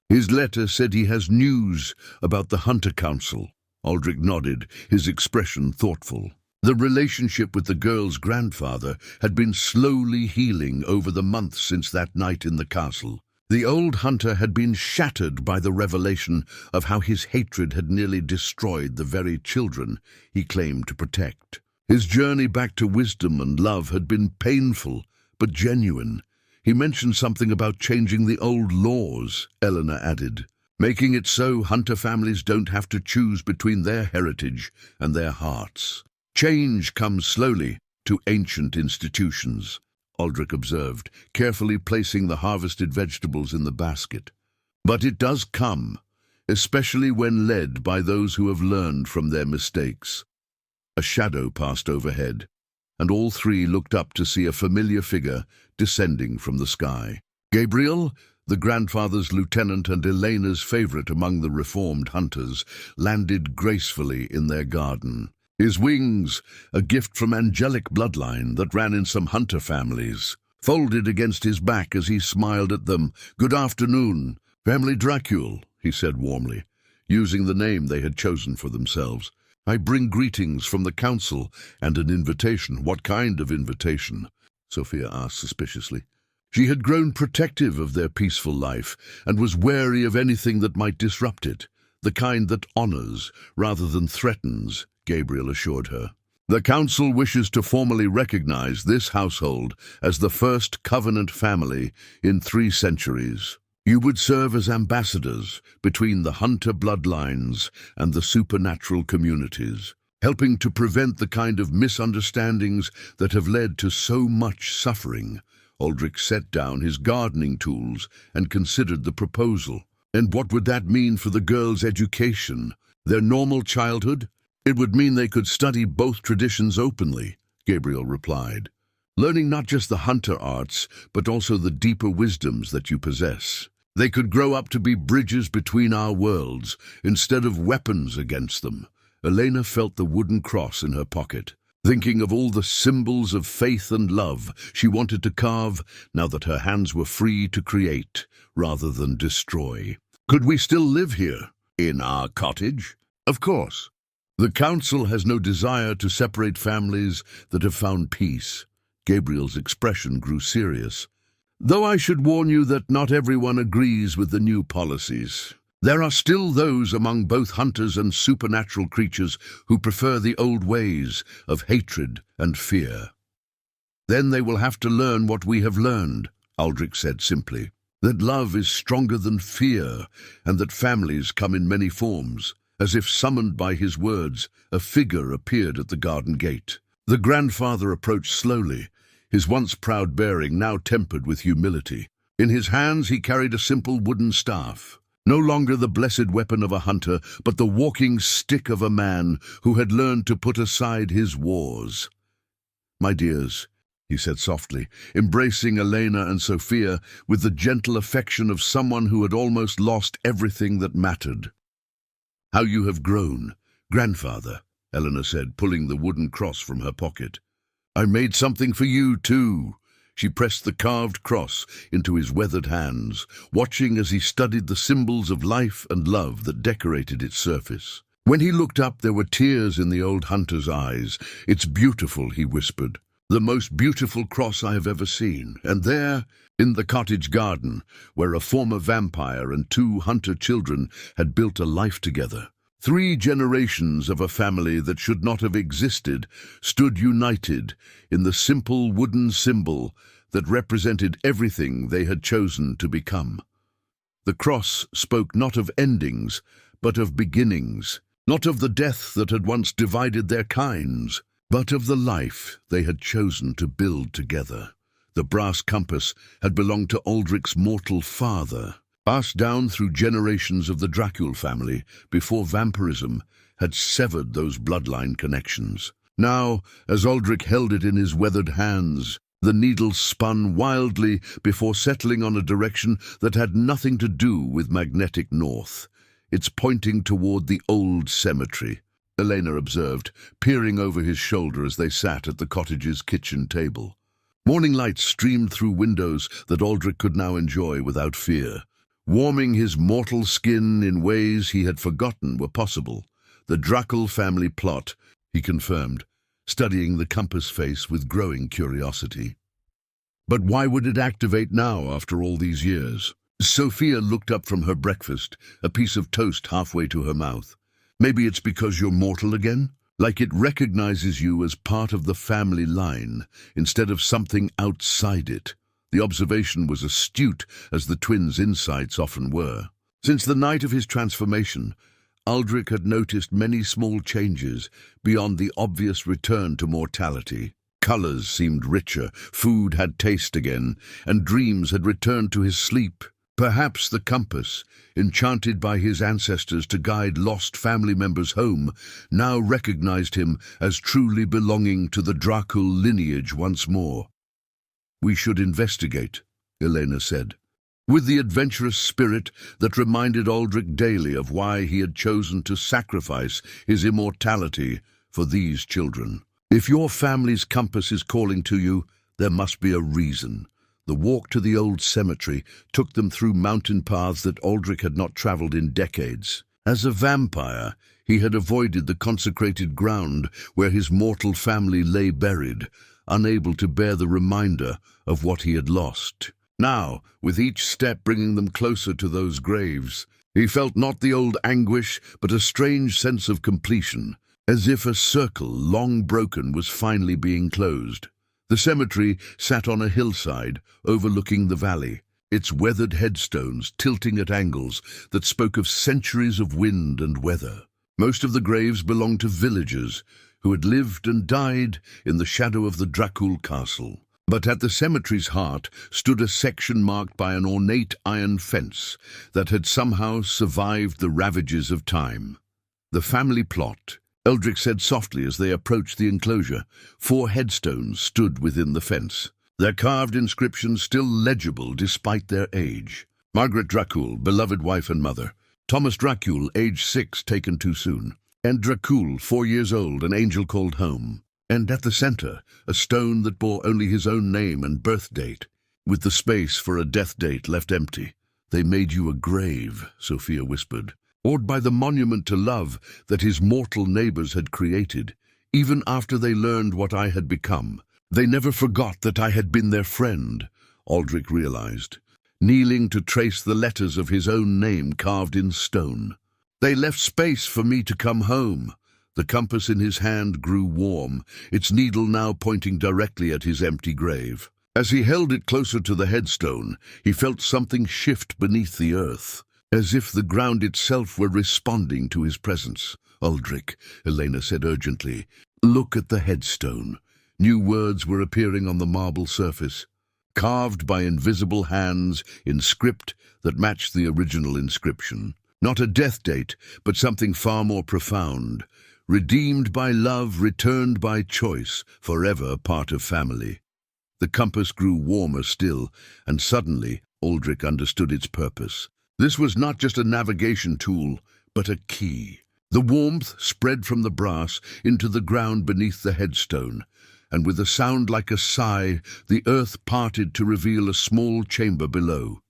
"His letter said he has news about the Hunter Council." Aldric nodded, his expression thoughtful. The relationship with the girl's grandfather had been slowly healing over the months since that night in the castle. The old hunter had been shattered by the revelation of how his hatred had nearly destroyed the very children he claimed to protect. His journey back to wisdom and love had been painful, but genuine. He mentioned something about changing the old laws, Eleanor added. making it so hunter families don't have to choose between their heritage and their hearts. Change comes slowly to ancient institutions, Aldric observed, carefully placing the harvested vegetables in the basket. But it does come, especially when led by those who have learned from their mistakes. A shadow passed overhead, and all three looked up to see a familiar figure descending from the sky. Gabriel, the grandfather's lieutenant and Elena's favorite among the reformed hunters, landed gracefully in their garden. His wings, a gift from angelic bloodline that ran in some hunter families, folded against his back as he smiled at them. "Good afternoon, Family Dracul," he said warmly, using the name they had chosen for themselves. "I bring greetings from the council and an invitation." "What kind of invitation?" Sophia asked suspiciously. She had grown protective of their peaceful life and was wary of anything that might disrupt it. "The kind that honors rather than threatens," Gabriel assured her. "The council wishes to formally recognize this household as the first covenant family in 3 centuries. You would serve as ambassadors between the hunter bloodlines and the supernatural communities, helping to prevent the kind of misunderstandings that have led to so much suffering." Aldric set down his gardening tools and considered the proposal. "And what would that mean for the girls' education? Their normal childhood?" "It would mean they could study both traditions openly," Gabriel replied, "learning not just the hunter arts, but also the deeper wisdoms that you possess. They could grow up to be bridges between our worlds, instead of weapons against them." Elena felt the wooden cross in her pocket, thinking of all the symbols of faith and love she wanted to carve now that her hands were free to create rather than destroy. "Could we still live here? In our cottage?" "Of course. The council has no desire to separate families that have found peace." Gabriel's expression grew serious. "Though I should warn you that not everyone agrees with the new policies. There are still those among both hunters and supernatural creatures who prefer the old ways of hatred and fear." "Then they will have to learn what we have learned," Aldric said simply. "That love is stronger than fear, and that families come in many forms." As if summoned by his words, a figure appeared at the garden gate. The grandfather approached slowly, his once proud bearing now tempered with humility. In his hands he carried a simple wooden staff, no longer the blessed weapon of a hunter, but the walking stick of a man who had learned to put aside his wars. "My dears," he said softly, embracing Elena and Sophia with the gentle affection of someone who had almost lost everything that mattered. "How you have grown, grandfather," Eleanor said, pulling the wooden cross from her pocket. "I made something for you, too." She pressed the carved cross into his weathered hands, watching as he studied the symbols of life and love that decorated its surface. When he looked up, there were tears in the old hunter's eyes. "It's beautiful," he whispered. "The most beautiful cross I have ever seen." And there, in the cottage garden, where a former vampire and 2 hunter children had built a life together, 3 generations of a family that should not have existed stood united in the simple wooden symbol that represented everything they had chosen to become. The cross spoke not of endings, but of beginnings, not of the death that had once divided their kinds, but of the life they had chosen to build together. The brass compass had belonged to Aldric's mortal father, passed down through generations of the Dracul family before vampirism had severed those bloodline connections. Now, as Aldric held it in his weathered hands, the needle spun wildly before settling on a direction that had nothing to do with magnetic north. "It's pointing toward the old cemetery," Elena observed, peering over his shoulder as they sat at the cottage's kitchen table. Morning light streamed through windows that Aldric could now enjoy without fear, warming his mortal skin in ways he had forgotten were possible. "The Dracul family plot," he confirmed, studying the compass face with growing curiosity. "But why would it activate now after all these years?" Sophia looked up from her breakfast, a piece of toast halfway to her mouth. "Maybe it's because you're mortal again? Like it recognizes you as part of the family line, instead of something outside it." The observation was astute, as the twins' insights often were. Since the night of his transformation, Aldric had noticed many small changes beyond the obvious return to mortality. Colors seemed richer, food had taste again, and dreams had returned to his sleep. Perhaps the compass, enchanted by his ancestors to guide lost family members home, now recognized him as truly belonging to the Dracul lineage once more. "We should investigate," Elena said, with the adventurous spirit that reminded Aldric daily of why he had chosen to sacrifice his immortality for these children. "If your family's compass is calling to you, there must be a reason." The walk to the old cemetery took them through mountain paths that Aldric had not traveled in decades. As a vampire, he had avoided the consecrated ground where his mortal family lay buried, unable to bear the reminder of what he had lost. Now, with each step bringing them closer to those graves, he felt not the old anguish, but a strange sense of completion, as if a circle long broken was finally being closed. The cemetery sat on a hillside overlooking the valley, its weathered headstones tilting at angles that spoke of centuries of wind and weather. Most of the graves belonged to villagers who had lived and died in the shadow of the Dracul castle. But at the cemetery's heart stood a section marked by an ornate iron fence that had somehow survived the ravages of time. "The family plot," Aldric said softly as they approached the enclosure. 4 headstones stood within the fence, their carved inscriptions still legible despite their age. Margaret Dracul, beloved wife and mother. Thomas Dracul, age 6, taken too soon. And Dracul, 4 years old, an angel called home. And at the center, a stone that bore only his own name and birth date, with the space for a death date left empty. "They made you a grave," Sophia whispered, awed by the monument to love that his mortal neighbors had created. "Even after they learned what I had become, they never forgot that I had been their friend," Aldric realized, kneeling to trace the letters of his own name carved in stone. "They left space for me to come home." The compass in his hand grew warm, its needle now pointing directly at his empty grave. As he held it closer to the headstone, he felt something shift beneath the earth, as if the ground itself were responding to his presence. "Aldric," Elena said urgently, "look at the headstone." New words were appearing on the marble surface, carved by invisible hands in script that matched the original inscription. Not a death date, but something far more profound. "Redeemed by love, returned by choice, forever part of family." The compass grew warmer still, and suddenly Aldric understood its purpose. This was not just a navigation tool, but a key. The warmth spread from the brass into the ground beneath the headstone, and with a sound like a sigh, the earth parted to reveal a small chamber below.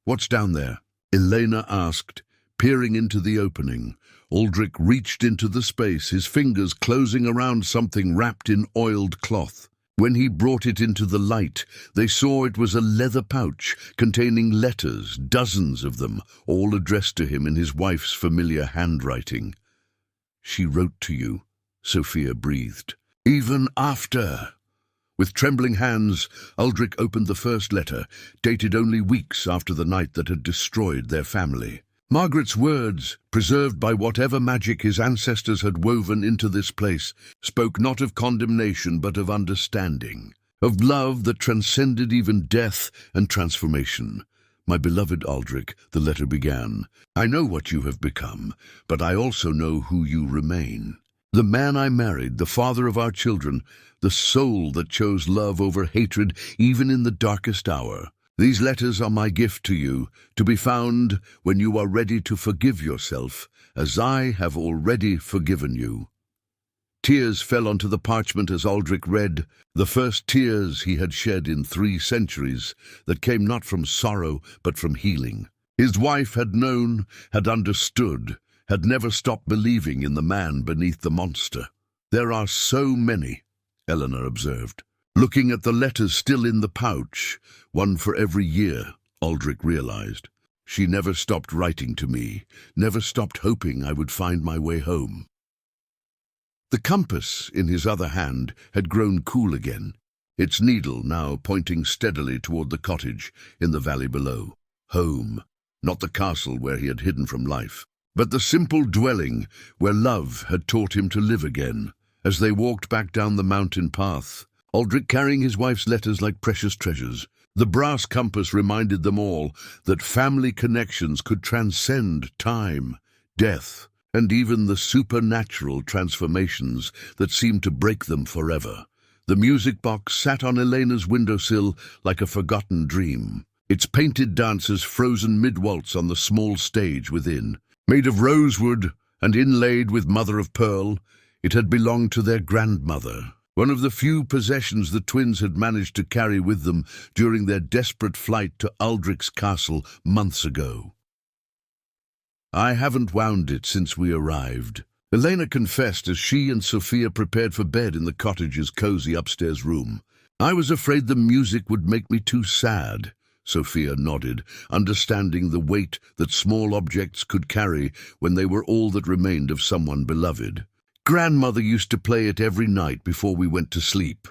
"What's down there?" Elena asked, peering into the opening. Aldric reached into the space, his fingers closing around something wrapped in oiled cloth. When he brought it into the light, they saw it was a leather pouch containing letters, dozens of them, all addressed to him in his wife's familiar handwriting. "She wrote to you," Sophia breathed. "Even after." With trembling hands, Aldric opened the first letter, dated only weeks after the night that had destroyed their family. Margaret's words, preserved by whatever magic his ancestors had woven into this place, spoke not of condemnation but of understanding, of love that transcended even death and transformation. "My beloved Aldric," the letter began, "I know what you have become, but I also know who you remain. The man I married, the father of our children, the soul that chose love over hatred even in the darkest hour. These letters are my gift to you, to be found when you are ready to forgive yourself, as I have already forgiven you." Tears fell onto the parchment as Aldric read, the first tears he had shed in 3 centuries, that came not from sorrow but from healing. His wife had known, had understood, had never stopped believing in the man beneath the monster. "There are so many," Eleanor observed. Looking at the letters still in the pouch, one for every year, Aldric realized. She never stopped writing to me, never stopped hoping I would find my way home. The compass, in his other hand, had grown cool again, its needle now pointing steadily toward the cottage in the valley below. Home. not the castle where he had hidden from life, but the simple dwelling where love had taught him to live again. As they walked back down the mountain path, Aldric carrying his wife's letters like precious treasures, the brass compass reminded them all that family connections could transcend time, death, and even the supernatural transformations that seemed to break them forever. The music box sat on Elena's windowsill like a forgotten dream, its painted dancers frozen mid-waltz on the small stage within. Made of rosewood and inlaid with mother-of-pearl, it had belonged to their grandmother, one of the few possessions the twins had managed to carry with them during their desperate flight to Aldric's castle months ago. "I haven't wound it since we arrived," Elena confessed as she and Sophia prepared for bed in the cottage's cozy upstairs room. "I was afraid the music would make me too sad." Sophia nodded, understanding the weight that small objects could carry when they were all that remained of someone beloved. "Grandmother used to play it every night before we went to sleep.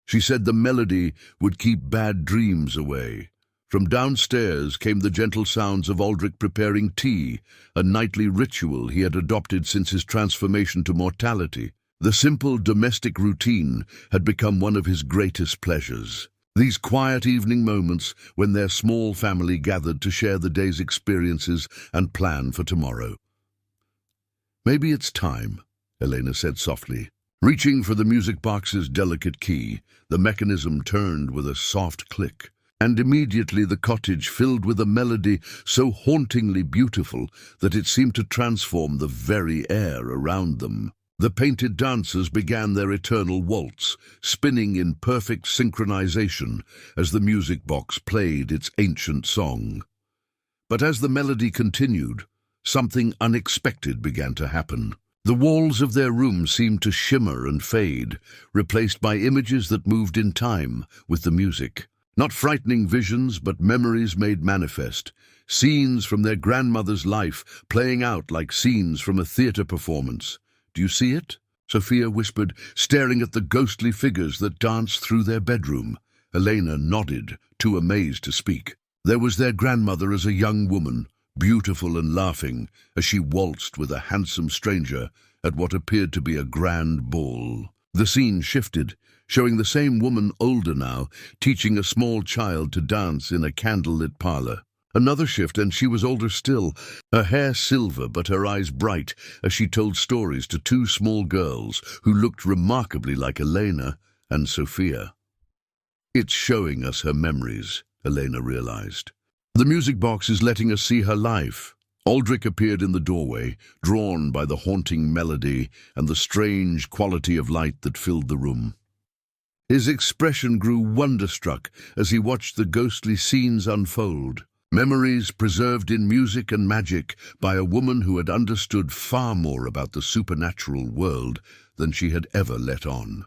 She said the melody would keep bad dreams away." From downstairs came the gentle sounds of Aldric preparing tea, a nightly ritual he had adopted since his transformation to mortality. The simple domestic routine had become one of his greatest pleasures. These quiet evening moments when their small family gathered to share the day's experiences and plan for tomorrow. "Maybe it's time," Elena said softly. Reaching for the music box's delicate key, the mechanism turned with a soft click, and immediately the cottage filled with a melody so hauntingly beautiful that it seemed to transform the very air around them. The painted dancers began their eternal waltz, spinning in perfect synchronization as the music box played its ancient song. But as the melody continued, something unexpected began to happen. The walls of their room seemed to shimmer and fade, replaced by images that moved in time with the music. Not frightening visions, but memories made manifest. Scenes from their grandmother's life playing out like scenes from a theater performance. "Do you see it?" Sophia whispered, staring at the ghostly figures that danced through their bedroom. Elena nodded, too amazed to speak. There was their grandmother as a young woman, beautiful and laughing, as she waltzed with a handsome stranger at what appeared to be a grand ball. The scene shifted, showing the same woman older now, teaching a small child to dance in a candlelit parlor. Another shift, and she was older still, her hair silver but her eyes bright as she told stories to two small girls who looked remarkably like Elena and Sophia. "It's showing us her memories," Elena realized. "The music box is letting us see her life." Aldric appeared in the doorway, drawn by the haunting melody and the strange quality of light that filled the room. His expression grew wonderstruck as he watched the ghostly scenes unfold. Memories preserved in music and magic by a woman who had understood far more about the supernatural world than she had ever let on.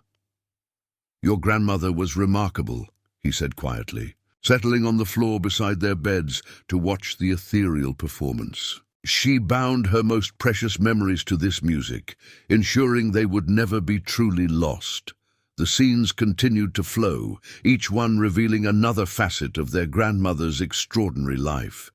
"Your grandmother was remarkable," he said quietly, settling on the floor beside their beds to watch the ethereal performance. "She bound her most precious memories to this music, ensuring they would never be truly lost." The scenes continued to flow, each one revealing another facet of their grandmother's extraordinary life.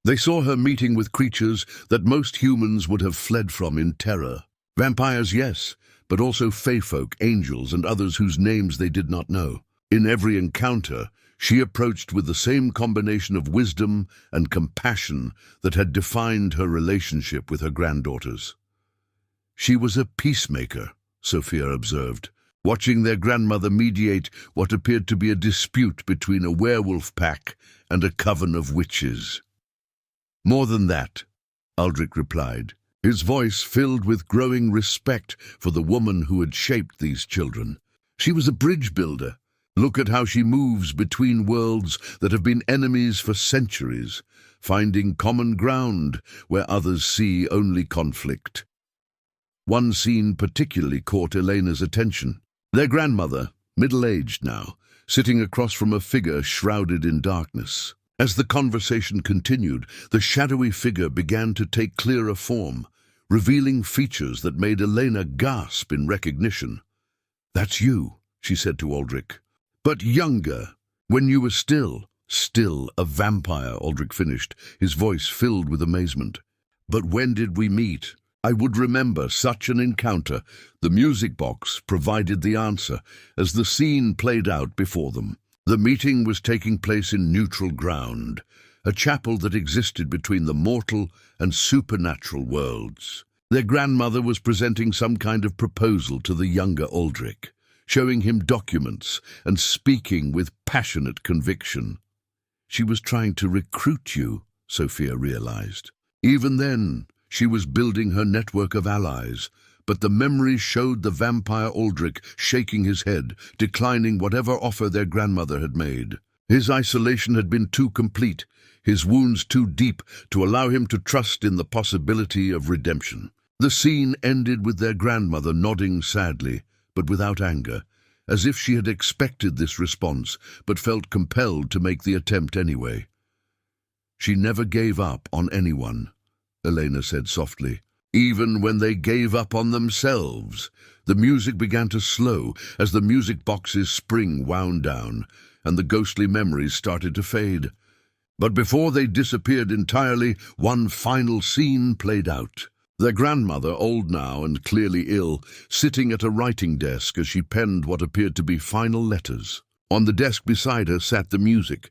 They saw her meeting with creatures that most humans would have fled from in terror. Vampires, yes, but also fae-folk, angels, and others whose names they did not know. In every encounter, she approached with the same combination of wisdom and compassion that had defined her relationship with her granddaughters. "She was a peacemaker," Sophia observed, watching their grandmother mediate what appeared to be a dispute between a werewolf pack and a coven of witches. "More than that," Aldric replied, his voice filled with growing respect for the woman who had shaped these children. "She was a bridge builder. Look at how she moves between worlds that have been enemies for centuries, finding common ground where others see only conflict." One scene particularly caught Elena's attention. Their grandmother, middle-aged now, sitting across from a figure shrouded in darkness. As the conversation continued, the shadowy figure began to take clearer form, revealing features that made Elena gasp in recognition. "That's you," she said to Aldric. "But younger, when you were still." Still a vampire, Aldric finished, his voice filled with amazement. But when did we meet? I would remember such an encounter. The music box provided the answer as the scene played out before them. The meeting was taking place in neutral ground, a chapel that existed between the mortal and supernatural worlds. Their grandmother was presenting some kind of proposal to the younger Aldric, showing him documents and speaking with passionate conviction. She was trying to recruit you, Sophia realized. Even then, she was building her network of allies, but the memories showed the vampire Aldric shaking his head, declining whatever offer their grandmother had made. His isolation had been too complete, his wounds too deep to allow him to trust in the possibility of redemption. The scene ended with their grandmother nodding sadly, but without anger, as if she had expected this response, but felt compelled to make the attempt anyway. She never gave up on anyone, Elena said softly, even when they gave up on themselves. The music began to slow as the music box's spring wound down, and the ghostly memories started to fade. But before they disappeared entirely, one final scene played out. Their grandmother, old now and clearly ill, sitting at a writing desk as she penned what appeared to be final letters. On the desk beside her sat the music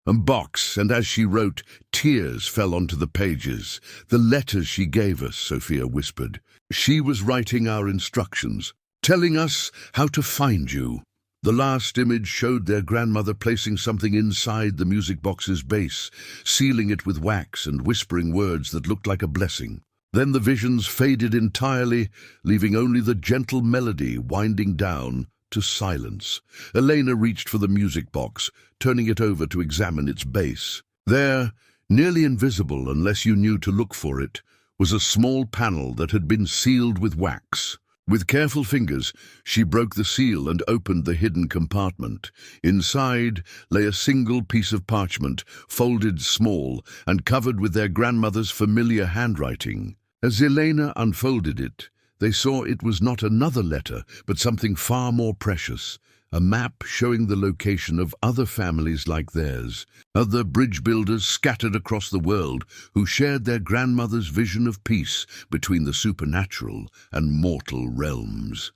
box, and as she wrote, tears fell onto the pages. The letters she gave us, Sophia whispered. She was writing our instructions, telling us how to find you. The last image showed their grandmother placing something inside the music box's base, sealing it with wax and whispering words that looked like a blessing. Then the visions faded entirely, leaving only the gentle melody winding down to silence. Elena reached for the music box, turning it over to examine its base. There, nearly invisible unless you knew to look for it, was a small panel that had been sealed with wax. With careful fingers, she broke the seal and opened the hidden compartment. Inside lay a single piece of parchment, folded small and covered with their grandmother's familiar handwriting. As Elena unfolded it, they saw it was not another letter, but something far more precious, a map showing the location of other families like theirs, other bridge builders scattered across the world who shared their grandmother's vision of peace between the supernatural and mortal realms.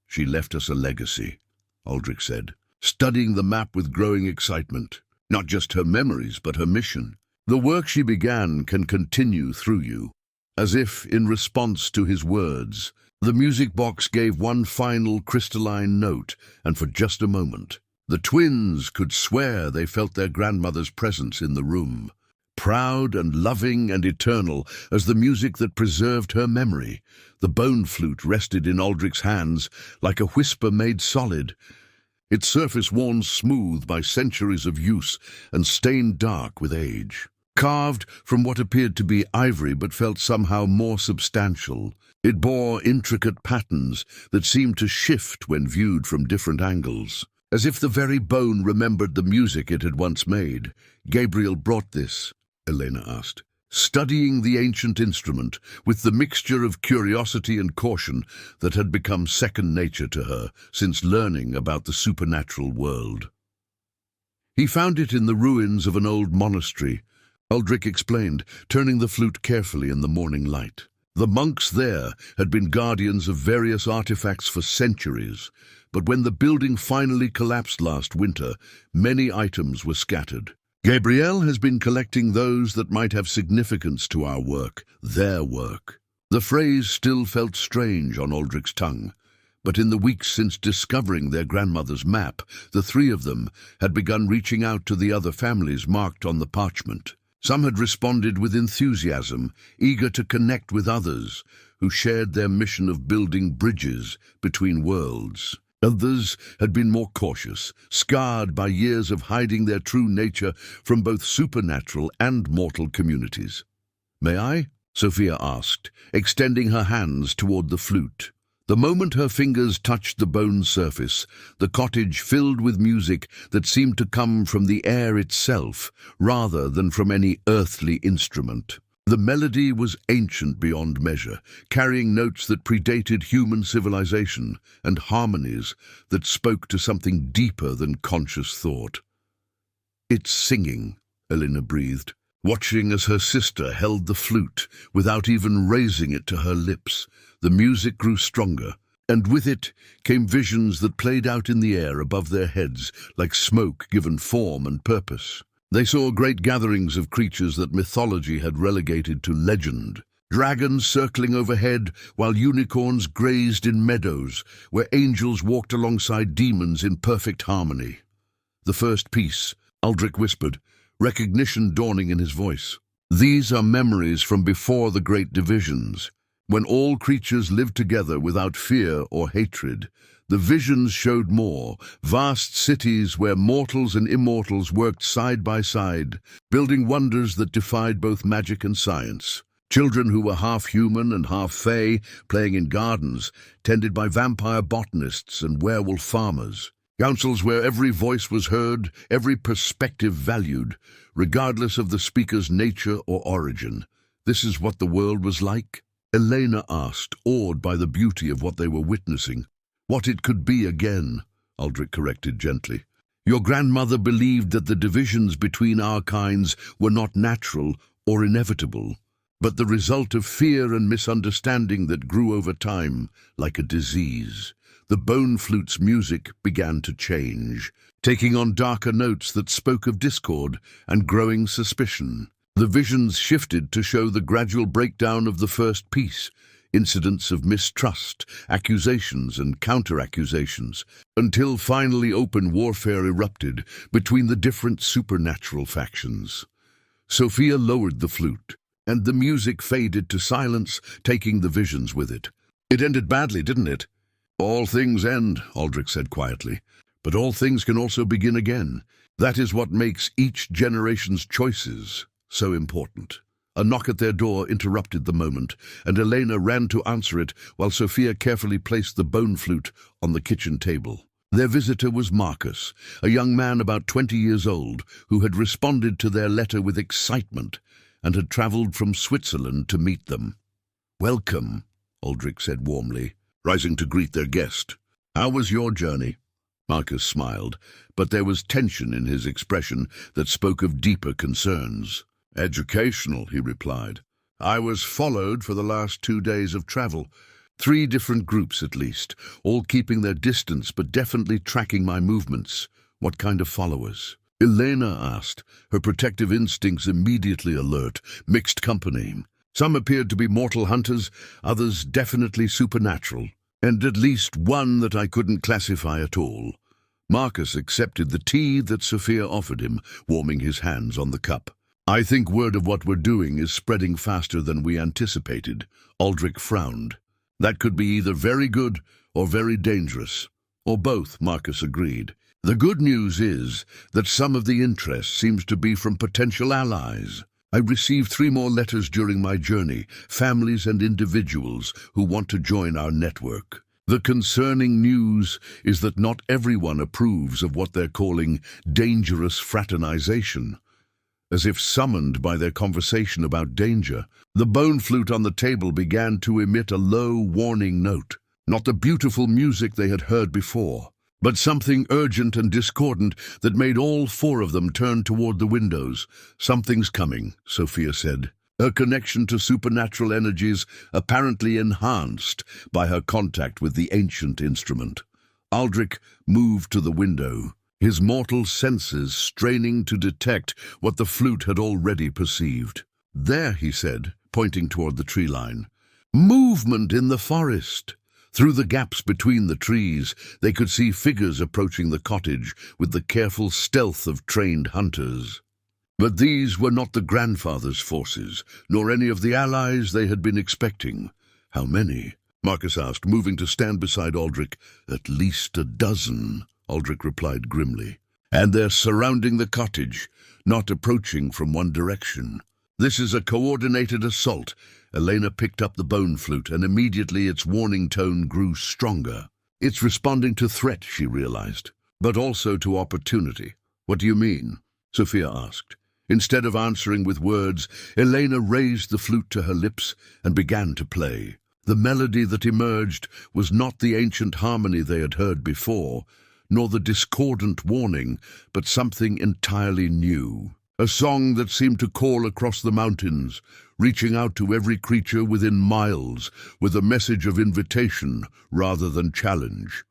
She left us a legacy, Aldric said, studying the map with growing excitement. Not just her memories, but her mission. The work she began can continue through you. As if in response to his words, the music box gave one final crystalline note, and for just a moment, the twins could swear they felt their grandmother's presence in the room, proud and loving and eternal as the music that preserved her memory. The bone flute rested in Aldric's hands like a whisper made solid, its surface worn smooth by centuries of use and stained dark with age. Carved from what appeared to be ivory but felt somehow more substantial, it bore intricate patterns that seemed to shift when viewed from different angles. As if the very bone remembered the music it had once made. Gabriel brought this, Elena asked, studying the ancient instrument with the mixture of curiosity and caution that had become second nature to her since learning about the supernatural world. He found it in the ruins of an old monastery, Aldric explained, turning the flute carefully in the morning light. The monks there had been guardians of various artifacts for centuries, but when the building finally collapsed last winter, many items were scattered. Gabriel has been collecting those that might have significance to our work, their work. The phrase still felt strange on Aldric's tongue, but in the weeks since discovering their grandmother's map, the three of them had begun reaching out to the other families marked on the parchment. Some had responded with enthusiasm, eager to connect with others who shared their mission of building bridges between worlds. Others had been more cautious, scarred by years of hiding their true nature from both supernatural and mortal communities. "May I?" Sophia asked, extending her hands toward the flute. The moment her fingers touched the bone surface, the cottage filled with music that seemed to come from the air itself, rather than from any earthly instrument. The melody was ancient beyond measure, carrying notes that predated human civilization and harmonies that spoke to something deeper than conscious thought. "It's singing," Elena breathed, watching as her sister held the flute without even raising it to her lips. The music grew stronger, and with it came visions that played out in the air above their heads like smoke given form and purpose. They saw great gatherings of creatures that mythology had relegated to legend. Dragons circling overhead, while unicorns grazed in meadows, where angels walked alongside demons in perfect harmony. "The first piece," Aldric whispered, recognition dawning in his voice. "These are memories from before the great divisions, when all creatures lived together without fear or hatred. The visions showed more, vast cities where mortals and immortals worked side by side, building wonders that defied both magic and science. Children who were half human and half fae, playing in gardens, tended by vampire botanists and werewolf farmers. Councils where every voice was heard, every perspective valued, regardless of the speaker's nature or origin. This is what the world was like?" Elena asked, awed by the beauty of what they were witnessing. "What it could be again," Aldric corrected gently. "Your grandmother believed that the divisions between our kinds were not natural or inevitable, but the result of fear and misunderstanding that grew over time, like a disease. The bone flute's music began to change, taking on darker notes that spoke of discord and growing suspicion. The visions shifted to show the gradual breakdown of the first piece, incidents of mistrust, accusations and counter-accusations, until finally open warfare erupted between the different supernatural factions. Sophia lowered the flute, and the music faded to silence, taking the visions with it. "It ended badly, didn't it?" "All things end," Aldric said quietly, "but all things can also begin again. That is what makes each generation's choices so important." A knock at their door interrupted the moment, and Elena ran to answer it while Sophia carefully placed the bone flute on the kitchen table. Their visitor was Marcus, a young man about 20 years old, who had responded to their letter with excitement and had travelled from Switzerland to meet them. "Welcome," Aldric said warmly, rising to greet their guest. "How was your journey?" Marcus smiled, but there was tension in his expression that spoke of deeper concerns. "Educational," he replied. "I was followed for the last 2 days of travel. 3 different groups at least, all keeping their distance but definitely tracking my movements." "What kind of followers?" Elena asked, her protective instincts immediately alert. "Mixed company. Some appeared to be mortal hunters, others definitely supernatural, and at least one that I couldn't classify at all." Marcus accepted the tea that Sophia offered him, warming his hands on the cup. "I think word of what we're doing is spreading faster than we anticipated." Aldric frowned. "That could be either very good or very dangerous." "Or both," Marcus agreed. "The good news is that some of the interest seems to be from potential allies. I received 3 more letters during my journey, families and individuals who want to join our network. The concerning news is that not everyone approves of what they're calling dangerous fraternization." As if summoned by their conversation about danger, the bone flute on the table began to emit a low, warning note. Not the beautiful music they had heard before, but something urgent and discordant that made all 4 of them turn toward the windows. "Something's coming," Sophia said, her connection to supernatural energies apparently enhanced by her contact with the ancient instrument. Aldric moved to the window, his mortal senses straining to detect what the flute had already perceived. "There," he said, pointing toward the tree line. "Movement in the forest." Through the gaps between the trees, they could see figures approaching the cottage with the careful stealth of trained hunters. But these were not the grandfather's forces, nor any of the allies they had been expecting. "How many?" Marcus asked, moving to stand beside Aldric. "At least a dozen," Aldric replied grimly. "And they're surrounding the cottage, not approaching from one direction. This is a coordinated assault." Elena picked up the bone flute, and immediately its warning tone grew stronger. "It's responding to threat," she realized, "but also to opportunity." "What do you mean?" Sophia asked. Instead of answering with words, Elena raised the flute to her lips and began to play. The melody that emerged was not the ancient harmony they had heard before, nor the discordant warning, but something entirely new. A song that seemed to call across the mountains, reaching out to every creature within miles, with a message of invitation rather than challenge.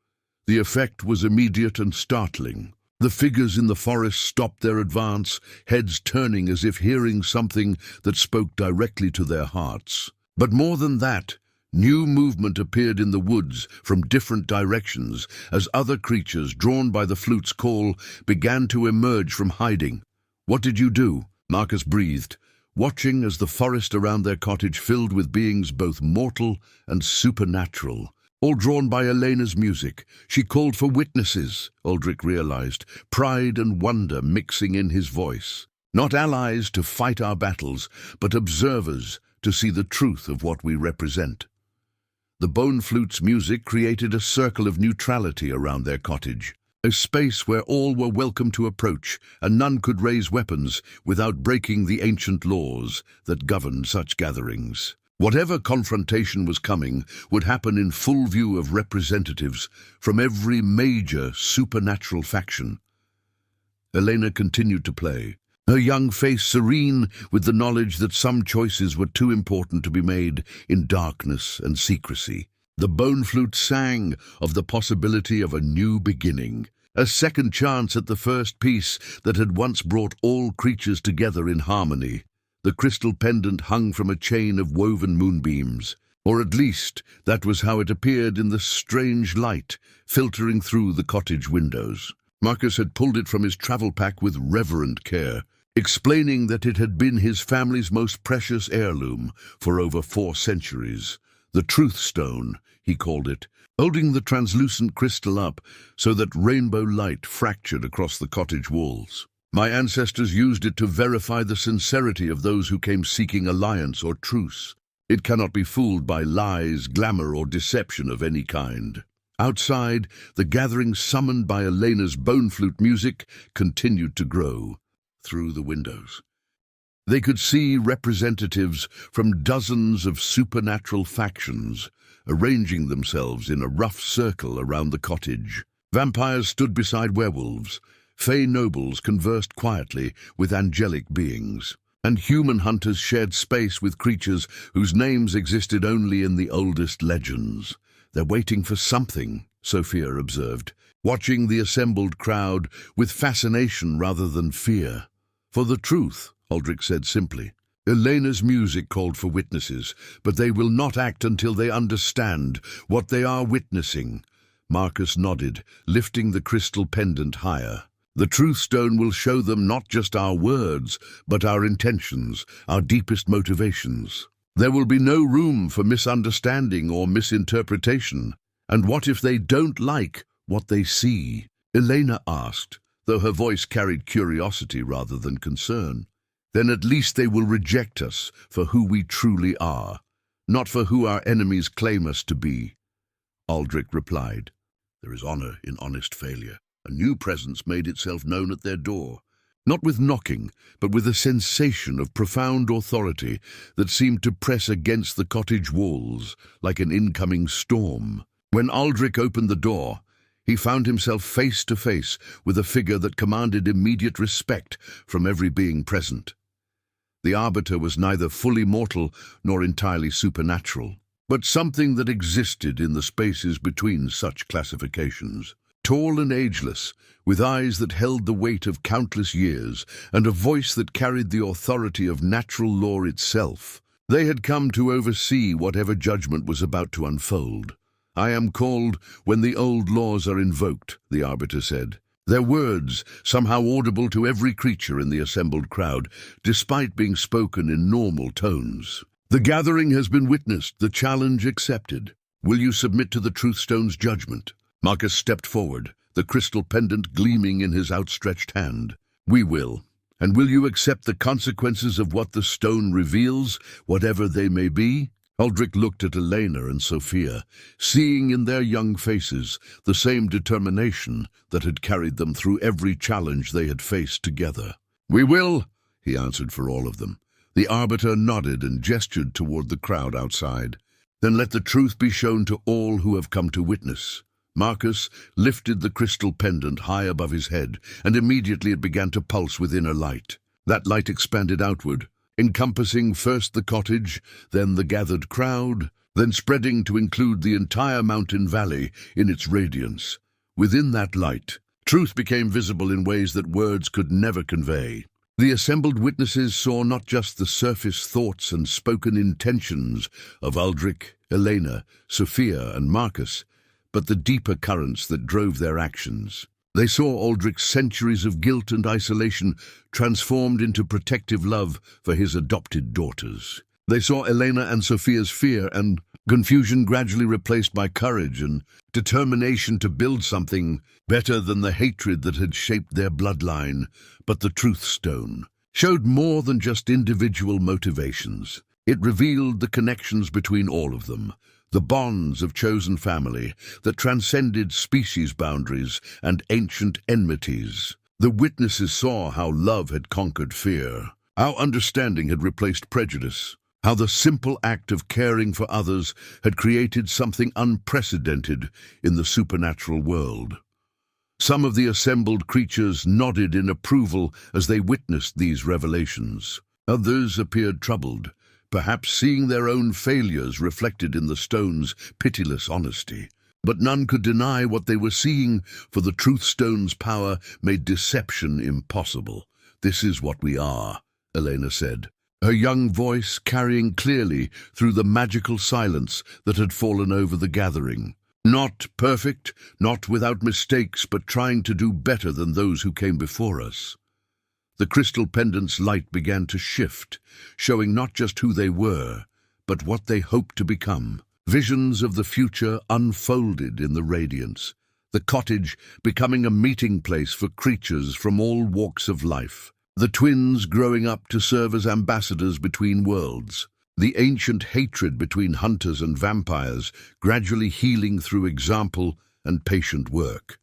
The effect was immediate and startling. The figures in the forest stopped their advance, heads turning as if hearing something that spoke directly to their hearts. But more than that, new movement appeared in the woods from different directions as other creatures, drawn by the flute's call, began to emerge from hiding. "What did you do?" Marcus breathed, watching as the forest around their cottage filled with beings both mortal and supernatural. All drawn by Elena's music, she called for witnesses, Aldric realized, pride and wonder mixing in his voice. Not allies to fight our battles, but observers to see the truth of what we represent. The bone flute's music created a circle of neutrality around their cottage, a space where all were welcome to approach, and none could raise weapons without breaking the ancient laws that governed such gatherings. Whatever confrontation was coming would happen in full view of representatives from every major supernatural faction. Elena continued to play, her young face serene with the knowledge that some choices were too important to be made in darkness and secrecy. The bone flute sang of the possibility of a new beginning, a second chance at the first piece that had once brought all creatures together in harmony. The crystal pendant hung from a chain of woven moonbeams, or at least that was how it appeared in the strange light filtering through the cottage windows. Marcus had pulled it from his travel pack with reverent care, explaining that it had been his family's most precious heirloom for over 4 centuries. The Truth Stone, he called it, holding the translucent crystal up so that rainbow light fractured across the cottage walls. My ancestors used it to verify the sincerity of those who came seeking alliance or truce. It cannot be fooled by lies, glamour, or deception of any kind. Outside, the gathering summoned by Elena's bone flute music continued to grow through the windows. They could see representatives from dozens of supernatural factions arranging themselves in a rough circle around the cottage. Vampires stood beside werewolves, fey nobles conversed quietly with angelic beings, and human hunters shared space with creatures whose names existed only in the oldest legends. "They're waiting for something," Sophia observed, watching the assembled crowd with fascination rather than fear. "For the truth," Aldric said simply. "Elena's music called for witnesses, but they will not act until they understand what they are witnessing." Marcus nodded, lifting the crystal pendant higher. "The Truth Stone will show them not just our words, but our intentions, our deepest motivations. There will be no room for misunderstanding or misinterpretation. And what if they don't like what they see?" Elena asked, though her voice carried curiosity rather than concern. "Then at least they will reject us for who we truly are, not for who our enemies claim us to be." Aldric replied, "There is honor in honest failure." A new presence made itself known at their door, not with knocking, but with a sensation of profound authority that seemed to press against the cottage walls like an incoming storm. When Aldric opened the door, he found himself face to face with a figure that commanded immediate respect from every being present. The Arbiter was neither fully mortal nor entirely supernatural, but something that existed in the spaces between such classifications. Tall and ageless, with eyes that held the weight of countless years, and a voice that carried the authority of natural law itself, they had come to oversee whatever judgment was about to unfold. "I am called when the old laws are invoked," the Arbiter said, their words somehow audible to every creature in the assembled crowd, despite being spoken in normal tones. "The gathering has been witnessed, the challenge accepted. Will you submit to the Truthstone's judgment?" Marcus stepped forward, the crystal pendant gleaming in his outstretched hand. "We will. And will you accept the consequences of what the stone reveals, whatever they may be?" Aldric looked at Elena and Sophia, seeing in their young faces the same determination that had carried them through every challenge they had faced together. "We will," he answered for all of them. The Arbiter nodded and gestured toward the crowd outside. "Then let the truth be shown to all who have come to witness. Marcus lifted the crystal pendant high above his head, and immediately it began to pulse with inner light. That light expanded outward, encompassing first the cottage, then the gathered crowd, then spreading to include the entire mountain valley in its radiance. Within that light, truth became visible in ways that words could never convey. The assembled witnesses saw not just the surface thoughts and spoken intentions of Aldric, Elena, Sophia, and Marcus, but the deeper currents that drove their actions. They saw Aldric's centuries of guilt and isolation transformed into protective love for his adopted daughters. They saw Elena and Sophia's fear and confusion gradually replaced by courage and determination to build something better than the hatred that had shaped their bloodline. But the Truth Stone showed more than just individual motivations. It revealed the connections between all of them, the bonds of chosen family that transcended species boundaries and ancient enmities. The witnesses saw how love had conquered fear, how understanding had replaced prejudice, how the simple act of caring for others had created something unprecedented in the supernatural world. Some of the assembled creatures nodded in approval as they witnessed these revelations. Others appeared troubled, perhaps seeing their own failures reflected in the stone's pitiless honesty. But none could deny what they were seeing, for the Truth Stone's power made deception impossible. "This is what we are," Elena said, her young voice carrying clearly through the magical silence that had fallen over the gathering. "Not perfect, not without mistakes, but trying to do better than those who came before us." The crystal pendant's light began to shift, showing not just who they were, but what they hoped to become. Visions of the future unfolded in the radiance, the cottage becoming a meeting place for creatures from all walks of life, the twins growing up to serve as ambassadors between worlds, the ancient hatred between hunters and vampires gradually healing through example and patient work.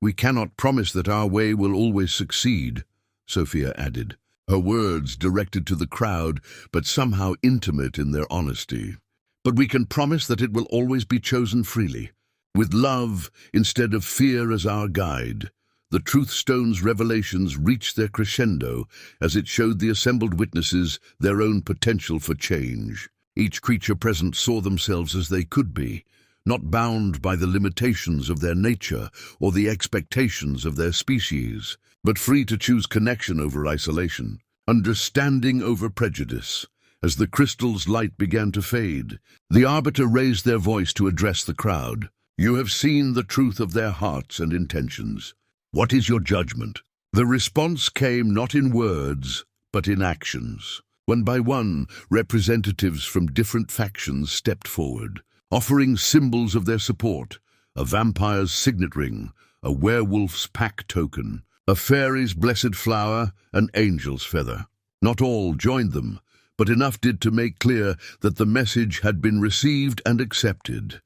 "We cannot promise that our way will always succeed," Sophia added, her words directed to the crowd but somehow intimate in their honesty. "But we can promise that it will always be chosen freely, with love instead of fear as our guide." The Truth Stone's revelations reached their crescendo as it showed the assembled witnesses their own potential for change. Each creature present saw themselves as they could be, not bound by the limitations of their nature or the expectations of their species, but free to choose connection over isolation, understanding over prejudice. As the crystal's light began to fade, the arbiter raised their voice to address the crowd. "You have seen the truth of their hearts and intentions. What is your judgment?" The response came not in words, but in actions. One by one, representatives from different factions stepped forward, offering symbols of their support: a vampire's signet ring, a werewolf's pack token, a fairy's blessed flower, an angel's feather. Not all joined them, but enough did to make clear that the message had been received and accepted.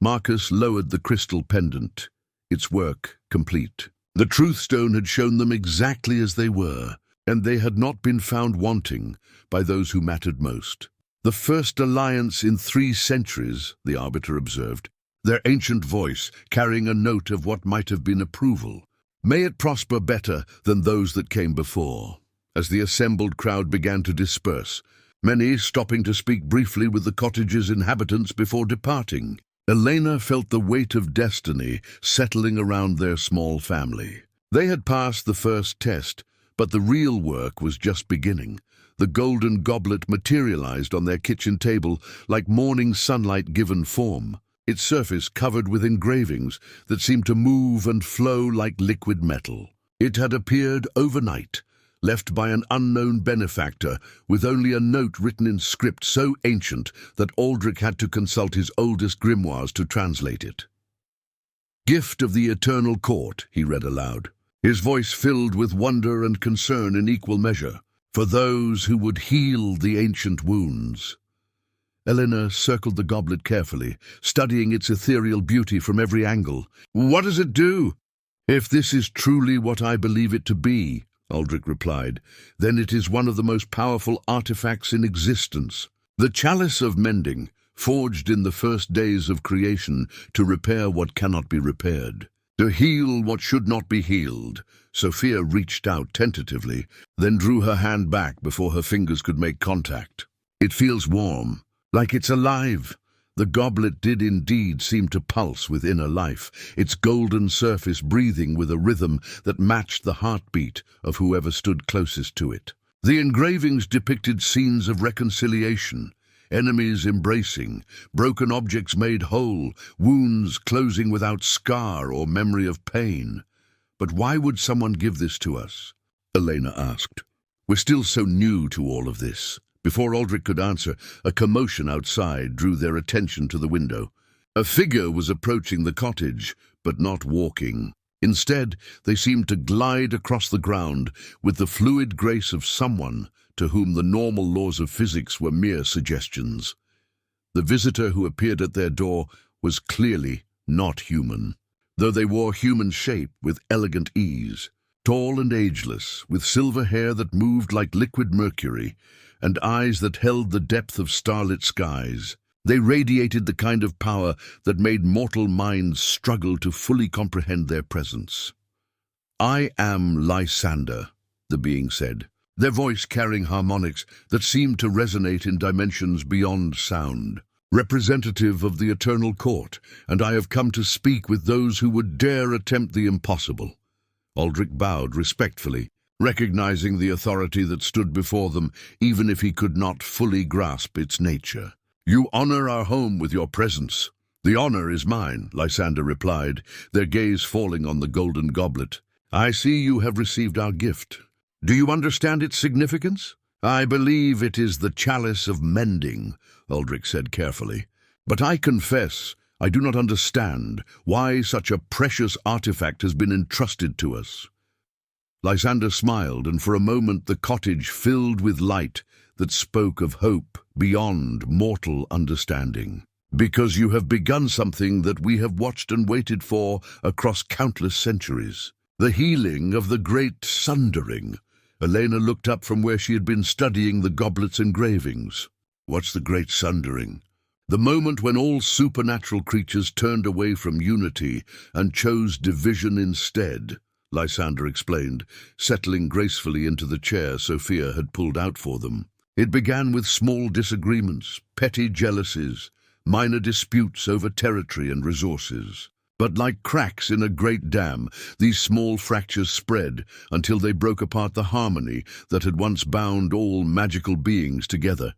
Marcus lowered the crystal pendant, its work complete. The Truth Stone had shown them exactly as they were, and they had not been found wanting by those who mattered most. "The first alliance in 3 centuries, the arbiter observed, their ancient voice carrying a note of what might have been approval. May it prosper better than those that came before." As the assembled crowd began to disperse, many stopping to speak briefly with the cottage's inhabitants before departing, Elena felt the weight of destiny settling around their small family. They had passed the first test, but the real work was just beginning. The golden goblet materialized on their kitchen table like morning sunlight given form, its surface covered with engravings that seemed to move and flow like liquid metal. It had appeared overnight, left by an unknown benefactor, with only a note written in script so ancient that Aldric had to consult his oldest grimoires to translate it. "Gift of the Eternal Court," he read aloud, his voice filled with wonder and concern in equal measure, "for those who would heal the ancient wounds." Elena circled the goblet carefully, studying its ethereal beauty from every angle. "What does it do?" "If this is truly what I believe it to be," Aldric replied, "then it is one of the most powerful artifacts in existence. The chalice of mending, forged in the first days of creation to repair what cannot be repaired, to heal what should not be healed. Sophia reached out tentatively, then drew her hand back before her fingers could make contact. It feels warm, like it's alive. The goblet did indeed seem to pulse with inner life, its golden surface breathing with a rhythm that matched the heartbeat of whoever stood closest to it. The engravings depicted scenes of reconciliation, enemies embracing, broken objects made whole, wounds closing without scar or memory of pain. But why would someone give this to us? Elena asked. We're still so new to all of this. Before Aldric could answer, a commotion outside drew their attention to the window. A figure was approaching the cottage, but not walking. Instead, they seemed to glide across the ground with the fluid grace of someone to whom the normal laws of physics were mere suggestions. The visitor who appeared at their door was clearly not human, though they wore human shape with elegant ease. Tall and ageless, with silver hair that moved like liquid mercury, and eyes that held the depth of starlit skies. They radiated the kind of power that made mortal minds struggle to fully comprehend their presence. "I am Lysander," the being said, their voice carrying harmonics that seemed to resonate in dimensions beyond sound. "Representative of the Eternal Court, and I have come to speak with those who would dare attempt the impossible." Aldric bowed respectfully, recognizing the authority that stood before them, even if he could not fully grasp its nature. "You honor our home with your presence." "The honor is mine," Lysander replied, their gaze falling on the golden goblet. "I see you have received our gift. Do you understand its significance?" "I believe it is the chalice of mending," Aldric said carefully. "But I confess, I do not understand why such a precious artifact has been entrusted to us." Lysander smiled, and for a moment the cottage filled with light that spoke of hope beyond mortal understanding. "Because you have begun something that we have watched and waited for across countless centuries. The healing of the great sundering." Elena looked up from where she had been studying the goblet's engravings. "What's the great sundering?" "The moment when all supernatural creatures turned away from unity and chose division instead," Lysander explained, settling gracefully into the chair Sophia had pulled out for them. "It began with small disagreements, petty jealousies, minor disputes over territory and resources. But like cracks in a great dam, these small fractures spread until they broke apart the harmony that had once bound all magical beings together."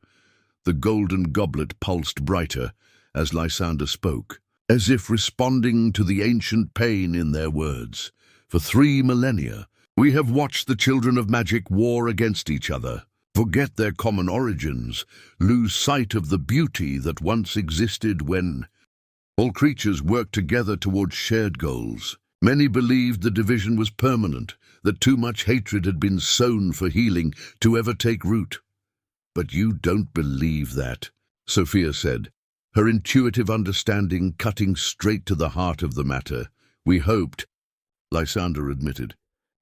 The golden goblet pulsed brighter as Lysander spoke, as if responding to the ancient pain in their words. "For 3 millennia, we have watched the children of magic war against each other, forget their common origins, lose sight of the beauty that once existed when all creatures worked together towards shared goals. Many believed the division was permanent, that too much hatred had been sown for healing to ever take root." "But you don't believe that," Sophia said, her intuitive understanding cutting straight to the heart of the matter. "We hoped," Lysander admitted,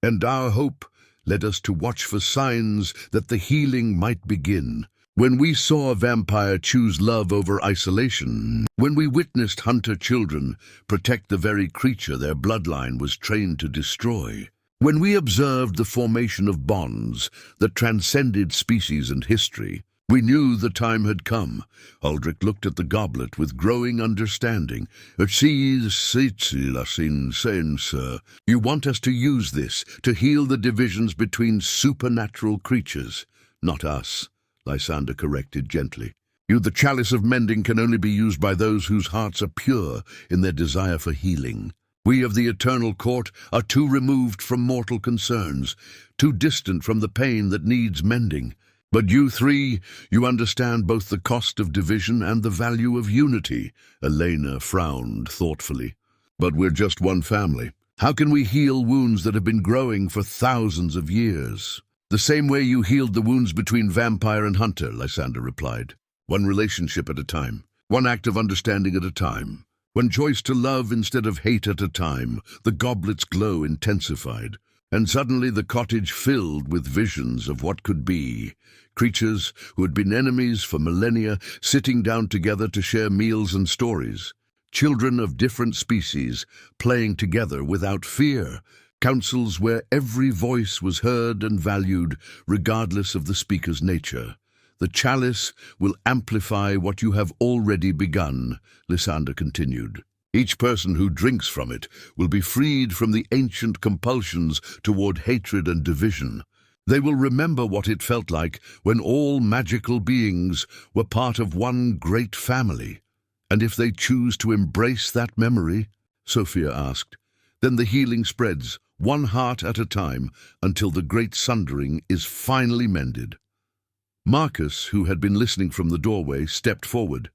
"and our hope led us to watch for signs that the healing might begin. When we saw a vampire choose love over isolation, when we witnessed hunter children protect the very creature their bloodline was trained to destroy, when we observed the formation of bonds that transcended species and history, we knew the time had come." Aldric looked at the goblet with growing understanding. "You want us to use this to heal the divisions between supernatural creatures." "Not us," Lysander corrected gently. "The chalice of mending can only be used by those whose hearts are pure in their desire for healing. We of the Eternal Court are too removed from mortal concerns, too distant from the pain that needs mending. But you 3, you understand both the cost of division and the value of unity." Elena frowned thoughtfully. "But we're just one family. How can we heal wounds that have been growing for thousands of years?" "The same way you healed the wounds between vampire and hunter," Lysander replied. "One relationship at a time, one act of understanding at a time, one choice to love instead of hate at a time." The goblet's glow intensified. And suddenly the cottage filled with visions of what could be. Creatures who had been enemies for millennia sitting down together to share meals and stories. Children of different species playing together without fear. Councils where every voice was heard and valued, regardless of the speaker's nature. The chalice will amplify what you have already begun, Lysander continued. Each person who drinks from it will be freed from the ancient compulsions toward hatred and division. They will remember what it felt like when all magical beings were part of one great family. And if they choose to embrace that memory, Sophia asked, then the healing spreads, one heart at a time, until the great sundering is finally mended. Marcus, who had been listening from the doorway, stepped forward.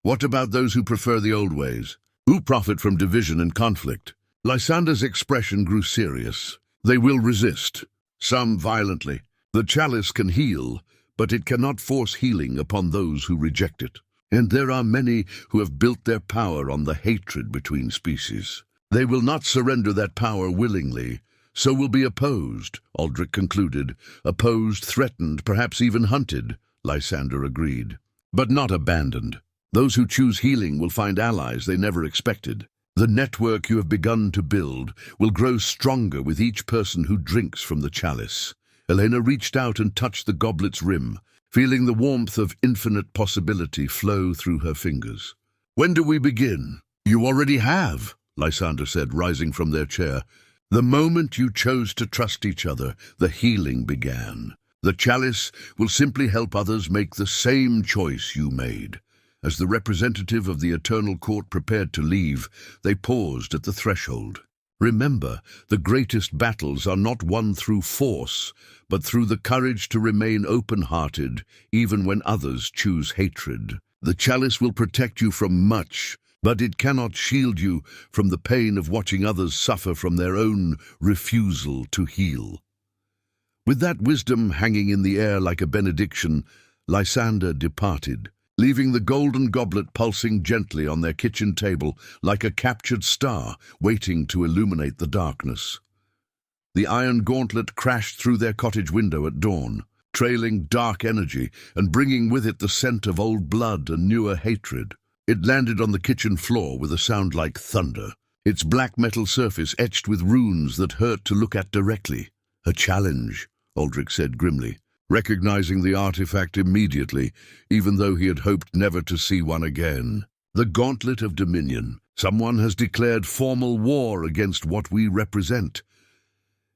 What about those who prefer the old ways? Who profit from division and conflict? Lysander's expression grew serious. They will resist, some violently. The chalice can heal, but it cannot force healing upon those who reject it. And there are many who have built their power on the hatred between species. They will not surrender that power willingly, so will be opposed, Aldric concluded. Opposed, threatened, perhaps even hunted, Lysander agreed. But not abandoned. Those who choose healing will find allies they never expected. The network you have begun to build will grow stronger with each person who drinks from the chalice. Elena reached out and touched the goblet's rim, feeling the warmth of infinite possibility flow through her fingers. When do we begin? You already have, Lysander said, rising from their chair. The moment you chose to trust each other, the healing began. The chalice will simply help others make the same choice you made. As the representative of the Eternal Court prepared to leave, they paused at the threshold. Remember, the greatest battles are not won through force, but through the courage to remain open-hearted, even when others choose hatred. The chalice will protect you from much, but it cannot shield you from the pain of watching others suffer from their own refusal to heal. With that wisdom hanging in the air like a benediction, Lysander departed, leaving the golden goblet pulsing gently on their kitchen table like a captured star waiting to illuminate the darkness. The iron gauntlet crashed through their cottage window at dawn, trailing dark energy and bringing with it the scent of old blood and newer hatred. It landed on the kitchen floor with a sound like thunder, its black metal surface etched with runes that hurt to look at directly. A challenge, Aldric said grimly, recognizing the artifact immediately, even though he had hoped never to see one again. The Gauntlet of Dominion. Someone has declared formal war against what we represent.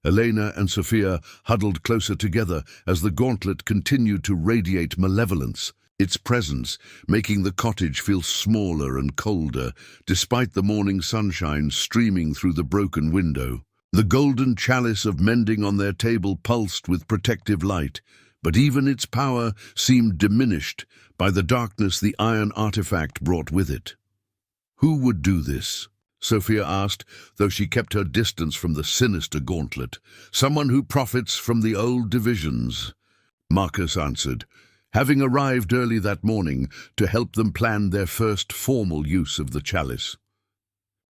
Elena and Sophia huddled closer together as the gauntlet continued to radiate malevolence, its presence making the cottage feel smaller and colder, despite the morning sunshine streaming through the broken window. The golden chalice of mending on their table pulsed with protective light, but even its power seemed diminished by the darkness the iron artifact brought with it. Who would do this? Sophia asked, though she kept her distance from the sinister gauntlet. Someone who profits from the old divisions. Marcus answered, having arrived early that morning to help them plan their first formal use of the chalice.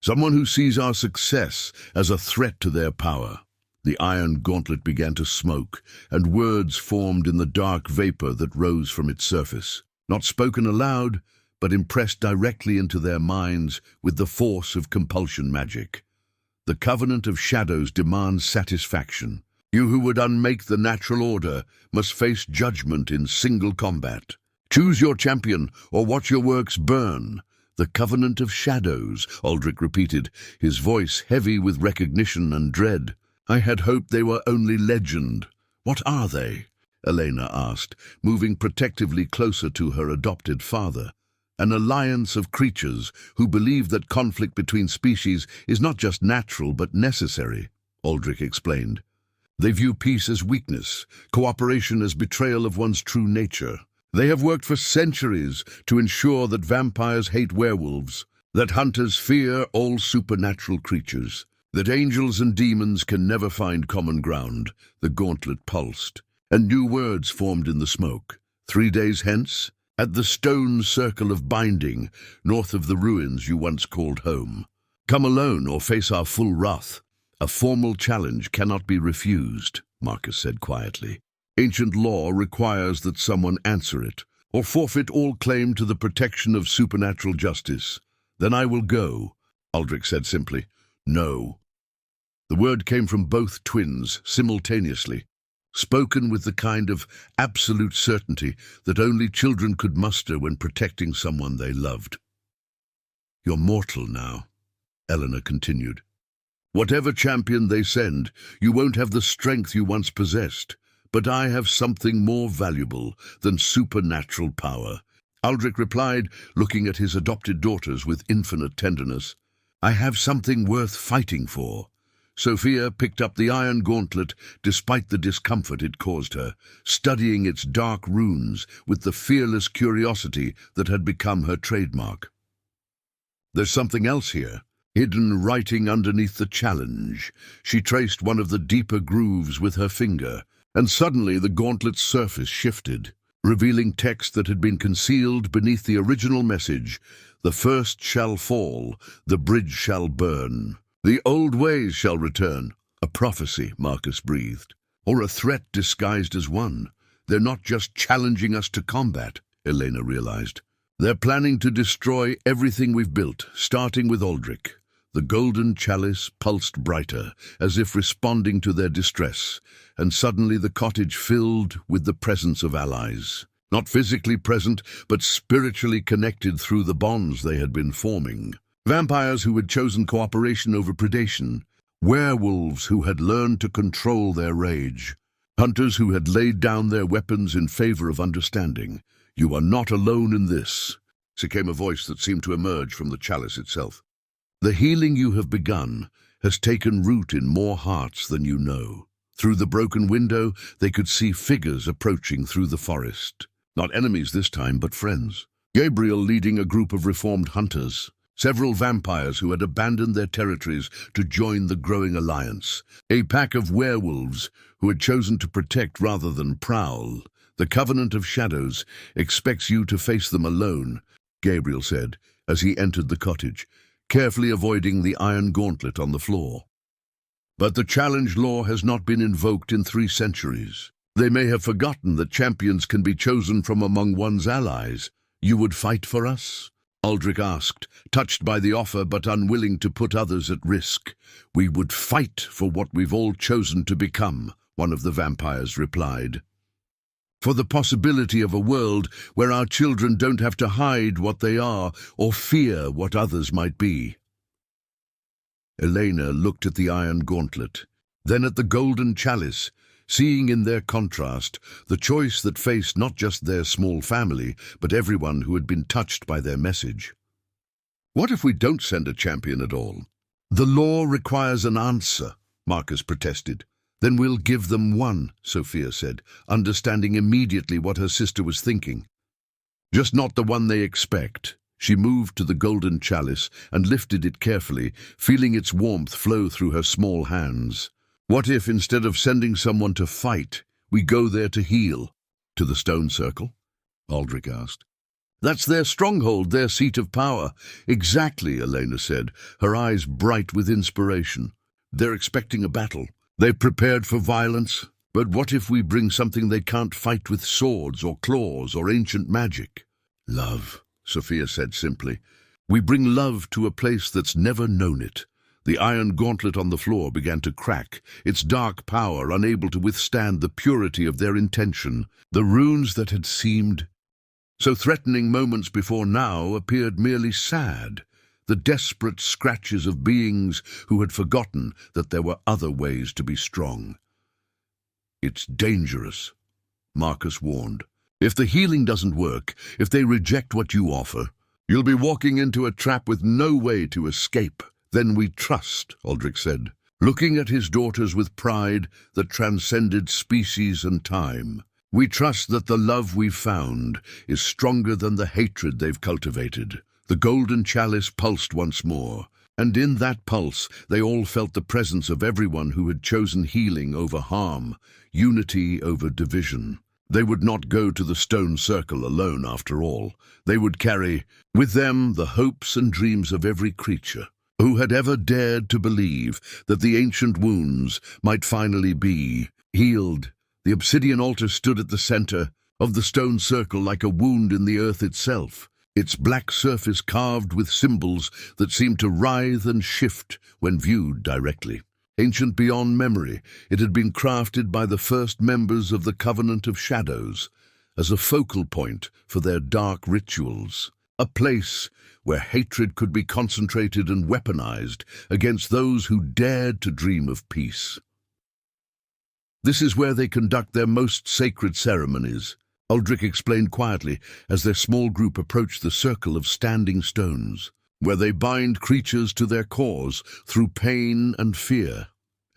Someone who sees our success as a threat to their power. The iron gauntlet began to smoke, and words formed in the dark vapor that rose from its surface, not spoken aloud, but impressed directly into their minds with the force of compulsion magic. The Covenant of Shadows demands satisfaction. You who would unmake the natural order must face judgment in single combat. Choose your champion, or watch your works burn. The Covenant of Shadows, Aldric repeated, his voice heavy with recognition and dread. I had hoped they were only legend. What are they? Elena asked, moving protectively closer to her adopted father. An alliance of creatures who believe that conflict between species is not just natural but necessary, Aldric explained. They view peace as weakness, cooperation as betrayal of one's true nature. They have worked for centuries to ensure that vampires hate werewolves, that hunters fear all supernatural creatures, that angels and demons can never find common ground. The gauntlet pulsed, and new words formed in the smoke. 3 days hence, at the stone circle of binding, north of the ruins you once called home. Come alone or face our full wrath. A formal challenge cannot be refused, Marcus said quietly. Ancient law requires that someone answer it, or forfeit all claim to the protection of supernatural justice. Then I will go, Aldric said simply. No. The word came from both twins simultaneously, spoken with the kind of absolute certainty that only children could muster when protecting someone they loved. You're mortal now, Eleanor continued. Whatever champion they send, you won't have the strength you once possessed, but I have something more valuable than supernatural power. Aldric replied, looking at his adopted daughters with infinite tenderness. I have something worth fighting for. Sophia picked up the iron gauntlet despite the discomfort it caused her, studying its dark runes with the fearless curiosity that had become her trademark. There's something else here. Hidden writing underneath the challenge. She traced one of the deeper grooves with her finger, and suddenly the gauntlet's surface shifted, revealing text that had been concealed beneath the original message. The first shall fall, the bridge shall burn. The old ways shall return. A prophecy, Marcus breathed. Or a threat disguised as one. They're not just challenging us to combat, Elena realized. They're planning to destroy everything we've built, starting with Aldric. The golden chalice pulsed brighter, as if responding to their distress, and suddenly the cottage filled with the presence of allies. Not physically present, but spiritually connected through the bonds they had been forming. Vampires who had chosen cooperation over predation. Werewolves who had learned to control their rage. Hunters who had laid down their weapons in favor of understanding. You are not alone in this, came a voice that seemed to emerge from the chalice itself. The healing you have begun has taken root in more hearts than you know. Through the broken window, they could see figures approaching through the forest. Not enemies this time, but friends. Gabriel leading a group of reformed hunters. Several vampires who had abandoned their territories to join the growing alliance. A pack of werewolves who had chosen to protect rather than prowl. The Covenant of Shadows expects you to face them alone, Gabriel said as he entered the cottage, carefully avoiding the iron gauntlet on the floor. But the challenge law has not been invoked in 3 centuries. They may have forgotten that champions can be chosen from among one's allies. You would fight for us? Aldric asked, touched by the offer but unwilling to put others at risk. We would fight for what we've all chosen to become, one of the vampires replied. For the possibility of a world where our children don't have to hide what they are or fear what others might be. Elena looked at the iron gauntlet, then at the golden chalice, seeing in their contrast the choice that faced not just their small family, but everyone who had been touched by their message. What if we don't send a champion at all? The law requires an answer, Marcus protested. Then we'll give them one, Sophia said, understanding immediately what her sister was thinking. Just not the one they expect. She moved to the golden chalice and lifted it carefully, feeling its warmth flow through her small hands. What if, instead of sending someone to fight, we go there to heal? To the stone circle? Aldric asked. That's their stronghold, their seat of power. Exactly, Elena said, her eyes bright with inspiration. They're expecting a battle. They've prepared for violence, but what if we bring something they can't fight with swords or claws or ancient magic? Love, Sophia said simply. We bring love to a place that's never known it. The iron gauntlet on the floor began to crack, its dark power unable to withstand the purity of their intention. The runes that had seemed so threatening moments before now appeared merely sad. The desperate scratches of beings who had forgotten that there were other ways to be strong. It's dangerous, Marcus warned. If the healing doesn't work, if they reject what you offer, you'll be walking into a trap with no way to escape. Then we trust, Aldric said, looking at his daughters with pride that transcended species and time. We trust that the love we've found is stronger than the hatred they've cultivated. The golden chalice pulsed once more, and in that pulse they all felt the presence of everyone who had chosen healing over harm, unity over division. They would not go to the stone circle alone after all. They would carry with them the hopes and dreams of every creature. Who had ever dared to believe that the ancient wounds might finally be healed? The obsidian altar stood at the center of the stone circle like a wound in the earth itself, its black surface carved with symbols that seemed to writhe and shift when viewed directly. Ancient beyond memory, it had been crafted by the first members of the Covenant of Shadows as a focal point for their dark rituals, a place where hatred could be concentrated and weaponized against those who dared to dream of peace. This is where they conduct their most sacred ceremonies, Aldric explained quietly as their small group approached the circle of standing stones, where they bind creatures to their cause through pain and fear.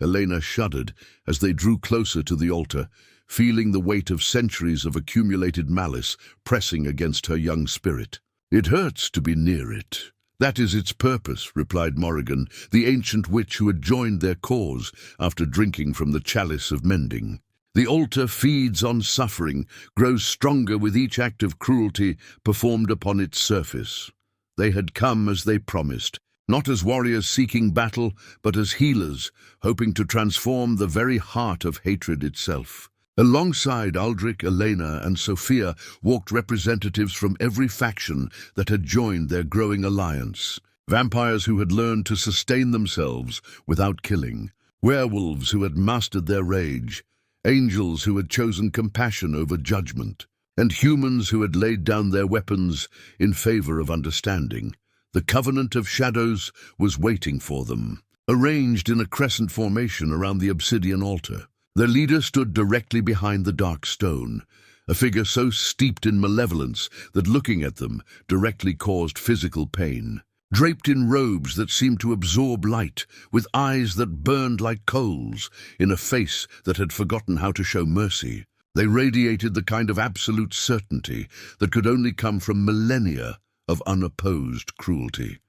Elena shuddered as they drew closer to the altar, feeling the weight of centuries of accumulated malice pressing against her young spirit. "It hurts to be near it. That is its purpose," replied Morrigan, the ancient witch who had joined their cause after drinking from the chalice of mending. "The altar feeds on suffering, grows stronger with each act of cruelty performed upon its surface." They had come as they promised, not as warriors seeking battle, but as healers, hoping to transform the very heart of hatred itself. Alongside Aldric, Elena, and Sophia walked representatives from every faction that had joined their growing alliance. Vampires who had learned to sustain themselves without killing, werewolves who had mastered their rage, angels who had chosen compassion over judgment, and humans who had laid down their weapons in favor of understanding. The Covenant of Shadows was waiting for them, arranged in a crescent formation around the obsidian altar. Their leader stood directly behind the dark stone, a figure so steeped in malevolence that looking at them directly caused physical pain. Draped in robes that seemed to absorb light, with eyes that burned like coals, in a face that had forgotten how to show mercy, they radiated the kind of absolute certainty that could only come from millennia of unopposed cruelty.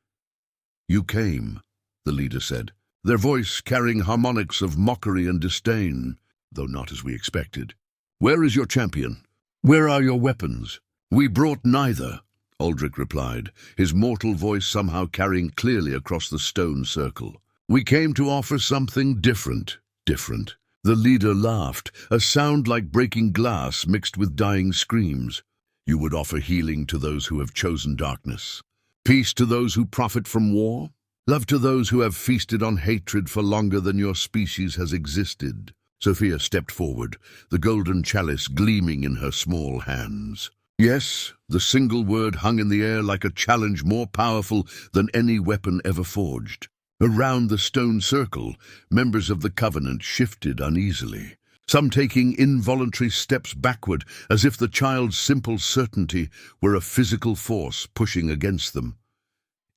"You came," the leader said, their voice carrying harmonics of mockery and disdain, though not as we expected. "Where is your champion? Where are your weapons?" "We brought neither," Aldric replied, his mortal voice somehow carrying clearly across the stone circle. "We came to offer something different." "Different?" The leader laughed, a sound like breaking glass mixed with dying screams. "You would offer healing to those who have chosen darkness, peace to those who profit from war, love to those who have feasted on hatred for longer than your species has existed." Sophia stepped forward, the golden chalice gleaming in her small hands. "Yes," the single word hung in the air like a challenge more powerful than any weapon ever forged. Around the stone circle, members of the Covenant shifted uneasily, some taking involuntary steps backward as if the child's simple certainty were a physical force pushing against them.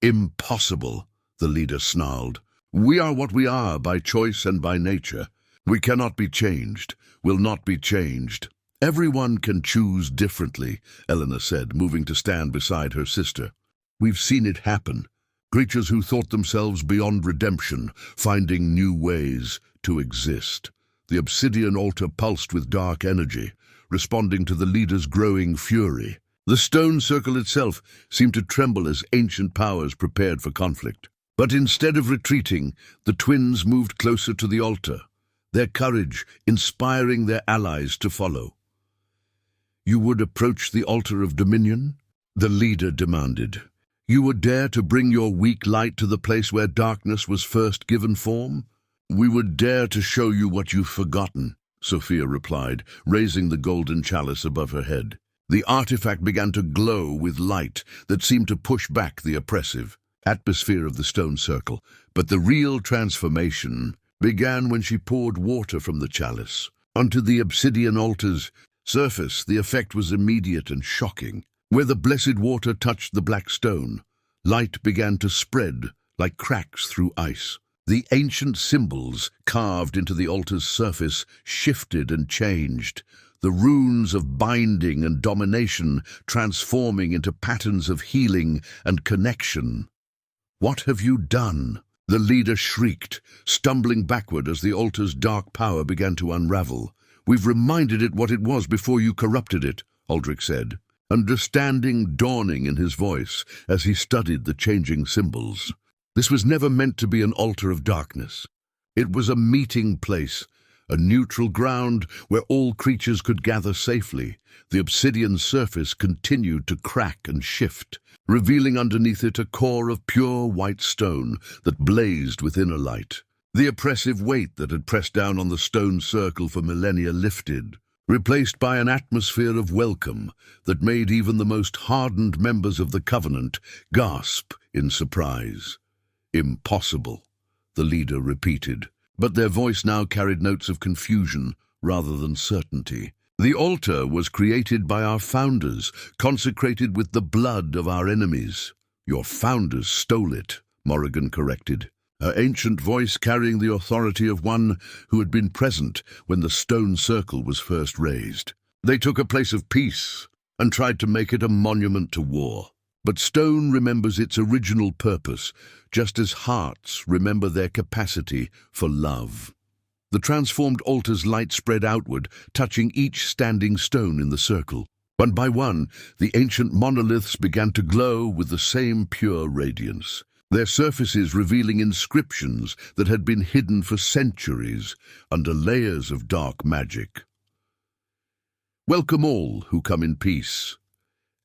"Impossible," the leader snarled. "We are what we are by choice and by nature. We cannot be changed, will not be changed." "Everyone can choose differently," Eleanor said, moving to stand beside her sister. "We've seen it happen. Creatures who thought themselves beyond redemption, finding new ways to exist." The obsidian altar pulsed with dark energy, responding to the leader's growing fury. The stone circle itself seemed to tremble as ancient powers prepared for conflict. But instead of retreating, the twins moved closer to the altar, their courage inspiring their allies to follow. "You would approach the altar of dominion?" the leader demanded. "You would dare to bring your weak light to the place where darkness was first given form?" "We would dare to show you what you've forgotten," Sophia replied, raising the golden chalice above her head. The artifact began to glow with light that seemed to push back the oppressive atmosphere of the stone circle. But the real transformation began when she poured water from the chalice onto the obsidian altar's surface. The effect was immediate and shocking. Where the blessed water touched the black stone, light began to spread like cracks through ice. The ancient symbols carved into the altar's surface shifted and changed, the runes of binding and domination transforming into patterns of healing and connection. "What have you done?" the leader shrieked, stumbling backward as the altar's dark power began to unravel. "We've reminded it what it was before you corrupted it," Aldric said, understanding dawning in his voice as he studied the changing symbols. This was never meant to be an altar of darkness. It was a meeting place, a neutral ground where all creatures could gather safely. The obsidian surface continued to crack and shift, revealing underneath it a core of pure white stone that blazed with inner light. The oppressive weight that had pressed down on the stone circle for millennia lifted, replaced by an atmosphere of welcome that made even the most hardened members of the Covenant gasp in surprise. "Impossible," the leader repeated, but their voice now carried notes of confusion rather than certainty. "The altar was created by our founders, consecrated with the blood of our enemies." "Your founders stole it," Morrigan corrected, her ancient voice carrying the authority of one who had been present when the stone circle was first raised. "They took a place of peace and tried to make it a monument to war. But stone remembers its original purpose, just as hearts remember their capacity for love." The transformed altar's light spread outward, touching each standing stone in the circle. One by one, the ancient monoliths began to glow with the same pure radiance, their surfaces revealing inscriptions that had been hidden for centuries under layers of dark magic. "Welcome all who come in peace,"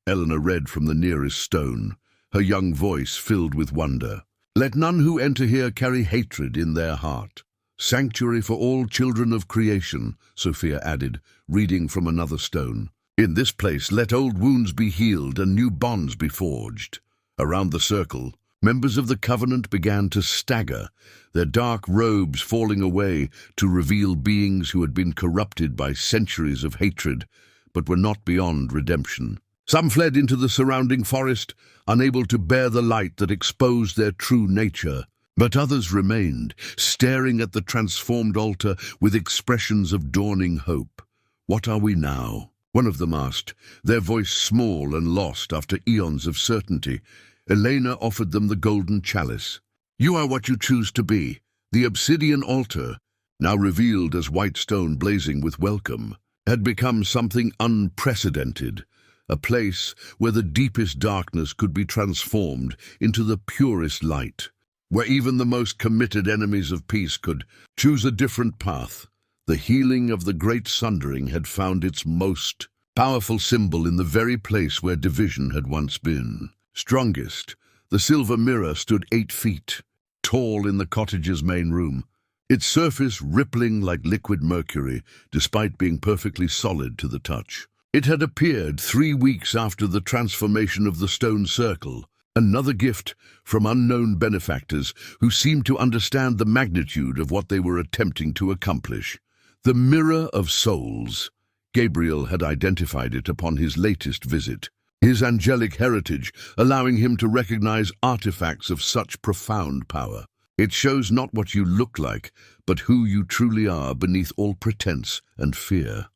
Eleanor read from the nearest stone, her young voice filled with wonder. "Let none who enter here carry hatred in their heart. Sanctuary for all children of creation," Sophia added, reading from another stone. "In this place let old wounds be healed and new bonds be forged." Around the circle, members of the Covenant began to stagger, their dark robes falling away to reveal beings who had been corrupted by centuries of hatred, but were not beyond redemption. Some fled into the surrounding forest, unable to bear the light that exposed their true nature. But others remained, staring at the transformed altar with expressions of dawning hope. "What are we now?" one of them asked, their voice small and lost after eons of certainty. Elena offered them the golden chalice. "You are what you choose to be." The obsidian altar, now revealed as white stone blazing with welcome, had become something unprecedented. A place where the deepest darkness could be transformed into the purest light, where even the most committed enemies of peace could choose a different path. The healing of the Great Sundering had found its most powerful symbol in the very place where division had once been. Strongest, the silver mirror stood 8 feet, tall in the cottage's main room, its surface rippling like liquid mercury, despite being perfectly solid to the touch. It had appeared 3 weeks after the transformation of the stone circle, another gift from unknown benefactors who seemed to understand the magnitude of what they were attempting to accomplish. The Mirror of Souls. Gabriel had identified it upon his latest visit, his angelic heritage allowing him to recognize artifacts of such profound power. It shows not what you look like, but who you truly are beneath all pretense and fear.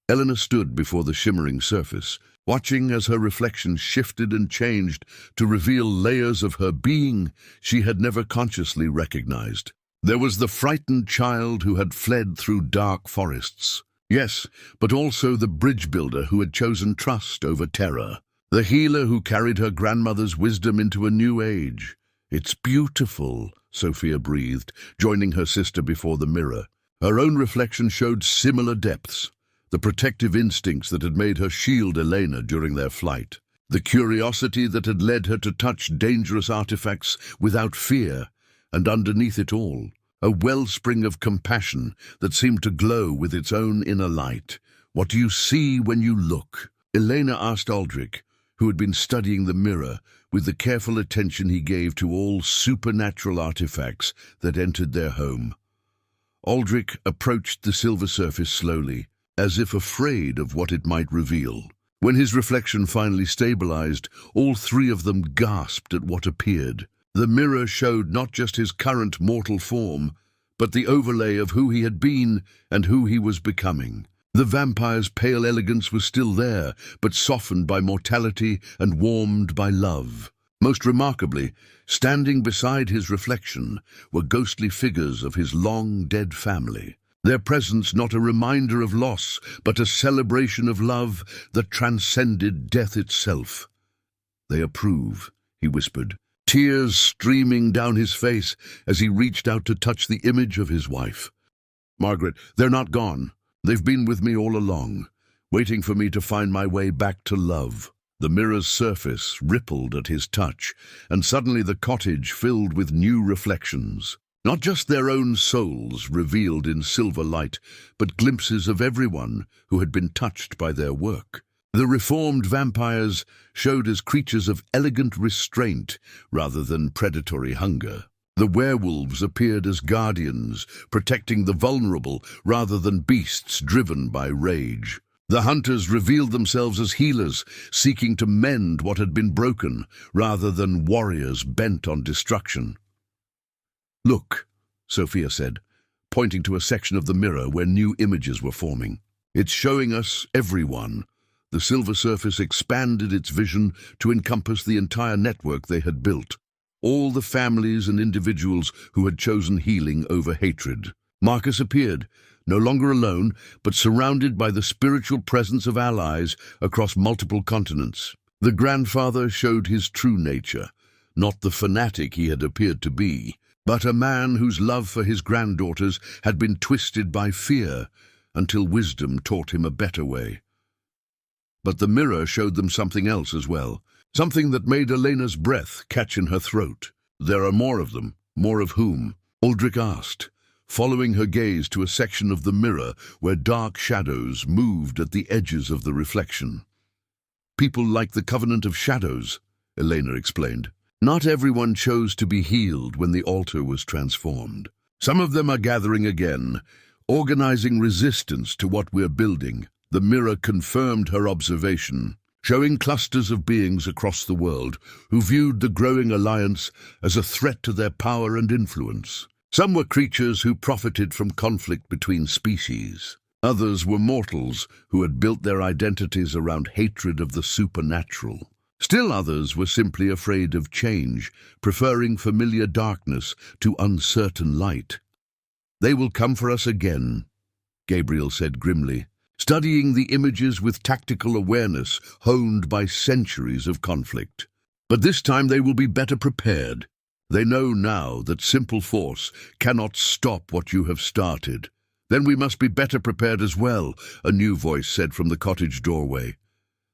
Eleanor stood before the shimmering surface, watching as her reflection shifted and changed to reveal layers of her being she had never consciously recognized. There was the frightened child who had fled through dark forests. Yes, but also the bridge builder who had chosen trust over terror. The healer who carried her grandmother's wisdom into a new age. "It's beautiful," Sophia breathed, joining her sister before the mirror. Her own reflection showed similar depths. The protective instincts that had made her shield Elena during their flight. The curiosity that had led her to touch dangerous artifacts without fear. And underneath it all, a wellspring of compassion that seemed to glow with its own inner light. "What do you see when you look?" Elena asked Aldric, who had been studying the mirror with the careful attention he gave to all supernatural artifacts that entered their home. Aldric approached the silver surface slowly, as if afraid of what it might reveal. When his reflection finally stabilized, all 3 of them gasped at what appeared. The mirror showed not just his current mortal form, but the overlay of who he had been and who he was becoming. The vampire's pale elegance was still there, but softened by mortality and warmed by love. Most remarkably, standing beside his reflection were ghostly figures of his long-dead family. Their presence not a reminder of loss, but a celebration of love that transcended death itself. "They approve," he whispered, tears streaming down his face as he reached out to touch the image of his wife. "Margaret, they're not gone. They've been with me all along, waiting for me to find my way back to love." The mirror's surface rippled at his touch, and suddenly the cottage filled with new reflections. Not just their own souls revealed in silver light, but glimpses of everyone who had been touched by their work. The reformed vampires showed as creatures of elegant restraint rather than predatory hunger. The werewolves appeared as guardians, protecting the vulnerable rather than beasts driven by rage. The hunters revealed themselves as healers, seeking to mend what had been broken, rather than warriors bent on destruction. "Look," Sophia said, pointing to a section of the mirror where new images were forming. "It's showing us everyone." The silver surface expanded its vision to encompass the entire network they had built. All the families and individuals who had chosen healing over hatred. Marcus appeared, no longer alone, but surrounded by the spiritual presence of allies across multiple continents. The grandfather showed his true nature, not the fanatic he had appeared to be, but a man whose love for his granddaughters had been twisted by fear until wisdom taught him a better way. But the mirror showed them something else as well, something that made Elena's breath catch in her throat. "There are more of them. More of whom?" Aldric asked, following her gaze to a section of the mirror where dark shadows moved at the edges of the reflection. "People like the Covenant of Shadows," Elena explained. "Not everyone chose to be healed when the altar was transformed. Some of them are gathering again, organizing resistance to what we're building." The mirror confirmed her observation, showing clusters of beings across the world who viewed the growing alliance as a threat to their power and influence. Some were creatures who profited from conflict between species. Others were mortals who had built their identities around hatred of the supernatural. Still others were simply afraid of change, preferring familiar darkness to uncertain light. "They will come for us again," Gabriel said grimly, studying the images with tactical awareness honed by centuries of conflict. "But this time they will be better prepared. They know now that simple force cannot stop what you have started." "Then we must be better prepared as well," a new voice said from the cottage doorway.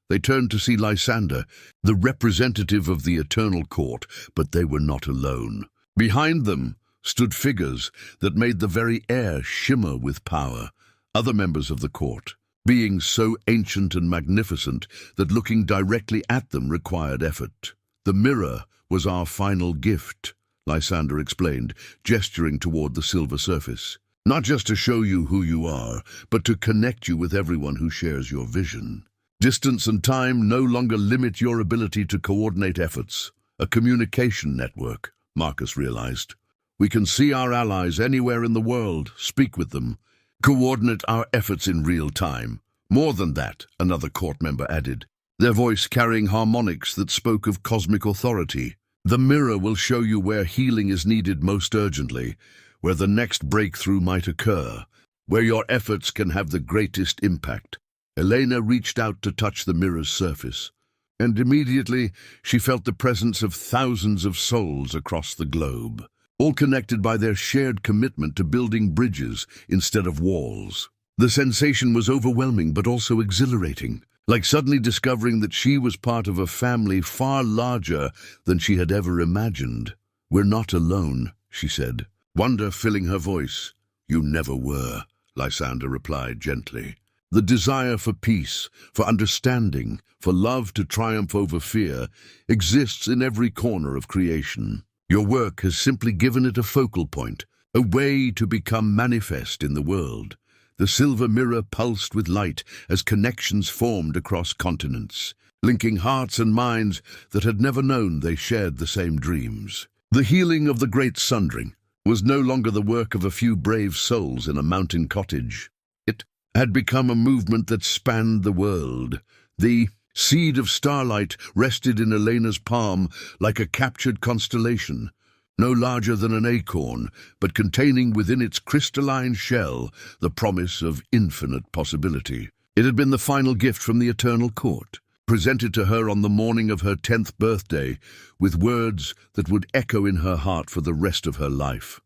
They turned to see Lysander, the representative of the Eternal Court, but they were not alone. Behind them stood figures that made the very air shimmer with power. Other members of the court, beings so ancient and magnificent that looking directly at them required effort. "The mirror was our final gift," Lysander explained, gesturing toward the silver surface. "Not just to show you who you are, but to connect you with everyone who shares your vision. Distance and time no longer limit your ability to coordinate efforts. A communication network," Marcus realized. "We can see our allies anywhere in the world, speak with them, coordinate our efforts in real time. More than that," another court member added, their voice carrying harmonics that spoke of cosmic authority. "The mirror will show you where healing is needed most urgently, where the next breakthrough might occur, where your efforts can have the greatest impact." Elena reached out to touch the mirror's surface, and immediately she felt the presence of thousands of souls across the globe, all connected by their shared commitment to building bridges instead of walls. The sensation was overwhelming but also exhilarating, like suddenly discovering that she was part of a family far larger than she had ever imagined. "We're not alone," she said, wonder filling her voice. "You never were," Lysander replied gently. "The desire for peace, for understanding, for love to triumph over fear exists in every corner of creation. Your work has simply given it a focal point, a way to become manifest in the world." The silver mirror pulsed with light as connections formed across continents, linking hearts and minds that had never known they shared the same dreams. The healing of the Great Sundering was no longer the work of a few brave souls in a mountain cottage. It had become a movement that spanned the world. The seed of starlight rested in Elena's palm like a captured constellation, no larger than an acorn, but containing within its crystalline shell the promise of infinite possibility. It had been the final gift from the Eternal Court, presented to her on the morning of her 10th birthday, with words that would echo in her heart for the rest of her life.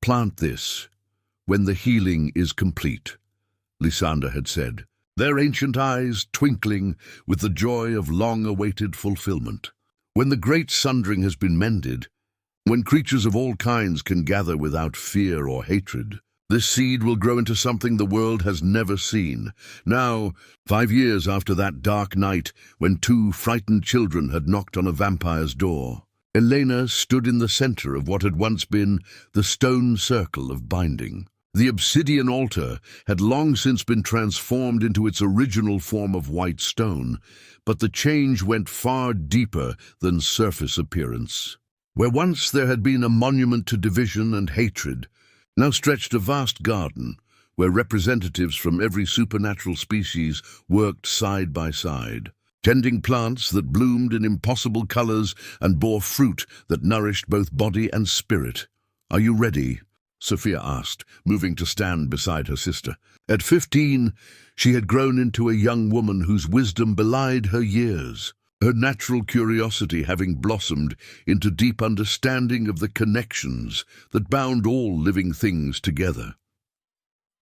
"Plant this when the healing is complete," Lysander had said, their ancient eyes twinkling with the joy of long-awaited fulfillment. When the great sundering has been mended, when creatures of all kinds can gather without fear or hatred, this seed will grow into something the world has never seen. Now, 5 years after that dark night when 2 frightened children had knocked on a vampire's door, Elena stood in the center of what had once been the stone circle of binding. The obsidian altar had long since been transformed into its original form of white stone, but the change went far deeper than surface appearance. Where once there had been a monument to division and hatred, now stretched a vast garden where representatives from every supernatural species worked side by side, tending plants that bloomed in impossible colors and bore fruit that nourished both body and spirit. "Are you ready?" Sophia asked, moving to stand beside her sister. At 15, she had grown into a young woman whose wisdom belied her years, her natural curiosity having blossomed into deep understanding of the connections that bound all living things together.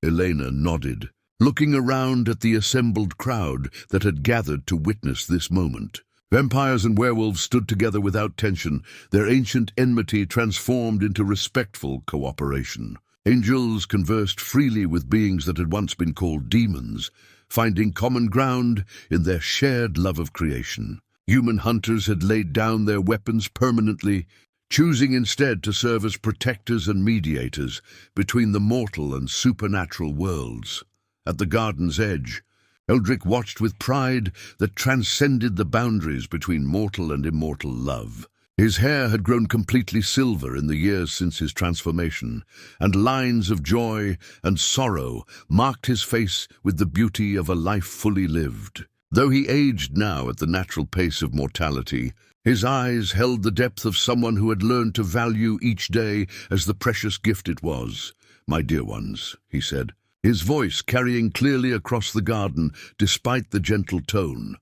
Elena nodded, looking around at the assembled crowd that had gathered to witness this moment. Vampires and werewolves stood together without tension, their ancient enmity transformed into respectful cooperation. Angels conversed freely with beings that had once been called demons, finding common ground in their shared love of creation. Human hunters had laid down their weapons permanently, choosing instead to serve as protectors and mediators between the mortal and supernatural worlds. At the garden's edge, Aldric watched with pride that transcended the boundaries between mortal and immortal love. His hair had grown completely silver in the years since his transformation, and lines of joy and sorrow marked his face with the beauty of a life fully lived. Though he aged now at the natural pace of mortality, his eyes held the depth of someone who had learned to value each day as the precious gift it was. "My dear ones," he said, his voice carrying clearly across the garden despite the gentle tone.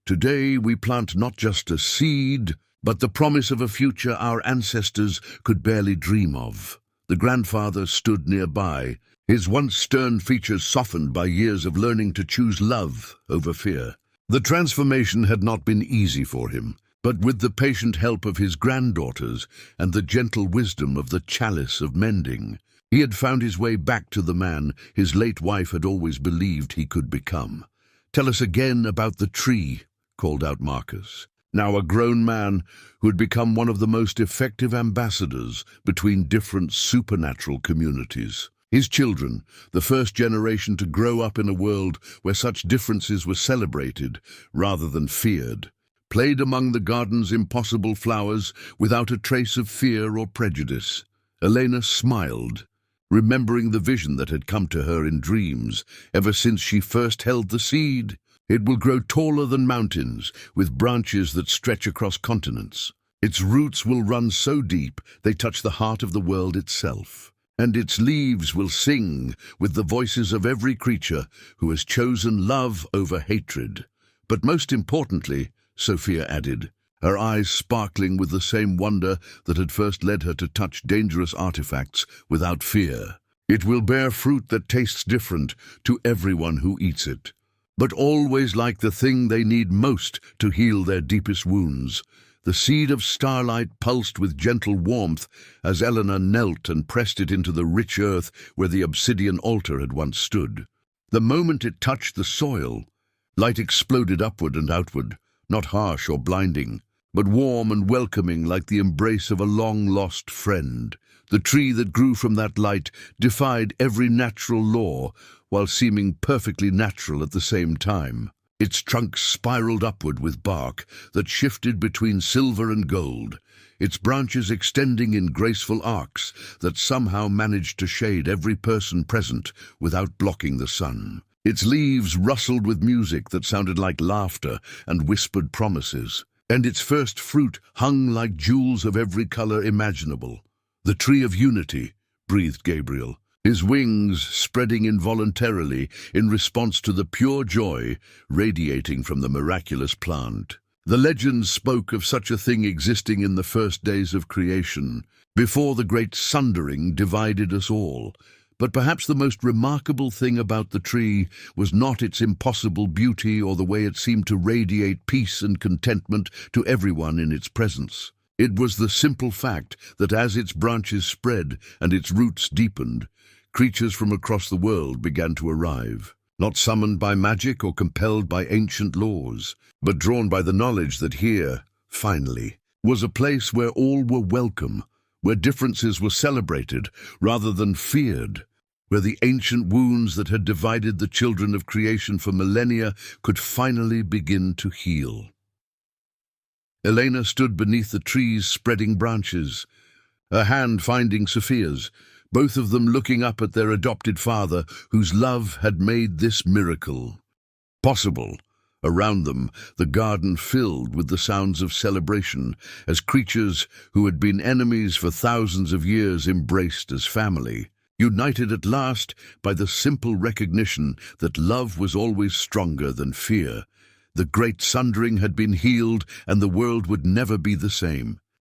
"Today we plant not just a seed, but the promise of a future our ancestors could barely dream of." The grandfather stood nearby, his once stern features softened by years of learning to choose love over fear. The transformation had not been easy for him, but with the patient help of his granddaughters and the gentle wisdom of the chalice of mending, he had found his way back to the man his late wife had always believed he could become. "Tell us again about the tree," called out Marcus, now a grown man who had become one of the most effective ambassadors between different supernatural communities. His children, the first generation to grow up in a world where such differences were celebrated rather than feared, played among the garden's impossible flowers without a trace of fear or prejudice. Elena smiled, remembering the vision that had come to her in dreams ever since she first held the seed. "It will grow taller than mountains, with branches that stretch across continents. Its roots will run so deep they touch the heart of the world itself. And its leaves will sing with the voices of every creature who has chosen love over hatred." But most importantly, Sophia added, her eyes sparkling with the same wonder that had first led her to touch dangerous artifacts without fear, "it will bear fruit that tastes different to everyone who eats it, but always like the thing they need most to heal their deepest wounds." The seed of starlight pulsed with gentle warmth as Eleanor knelt and pressed it into the rich earth where the obsidian altar had once stood. The moment it touched the soil, light exploded upward and outward, not harsh or blinding, but warm and welcoming like the embrace of a long-lost friend. The tree that grew from that light defied every natural law while seeming perfectly natural at the same time. Its trunk spiraled upward with bark that shifted between silver and gold, its branches extending in graceful arcs that somehow managed to shade every person present without blocking the sun. Its leaves rustled with music that sounded like laughter and whispered promises, and its first fruit hung like jewels of every color imaginable. "The tree of unity," breathed Gabriel, his wings spreading involuntarily in response to the pure joy radiating from the miraculous plant. The legends spoke of such a thing existing in the first days of creation, before the great sundering divided us all. But perhaps the most remarkable thing about the tree was not its impossible beauty or the way it seemed to radiate peace and contentment to everyone in its presence. It was the simple fact that as its branches spread and its roots deepened, creatures from across the world began to arrive, not summoned by magic or compelled by ancient laws, but drawn by the knowledge that here, finally, was a place where all were welcome, where differences were celebrated rather than feared, where the ancient wounds that had divided the children of creation for millennia could finally begin to heal. Elena stood beneath the tree's spreading branches, her hand finding Sophia's, both of them looking up at their adopted father, whose love had made this miracle possible. Around them, the garden filled with the sounds of celebration, as creatures who had been enemies for thousands of years embraced as family, united at last by the simple recognition that love was always stronger than fear. The great sundering had been healed, and the world would never be the same.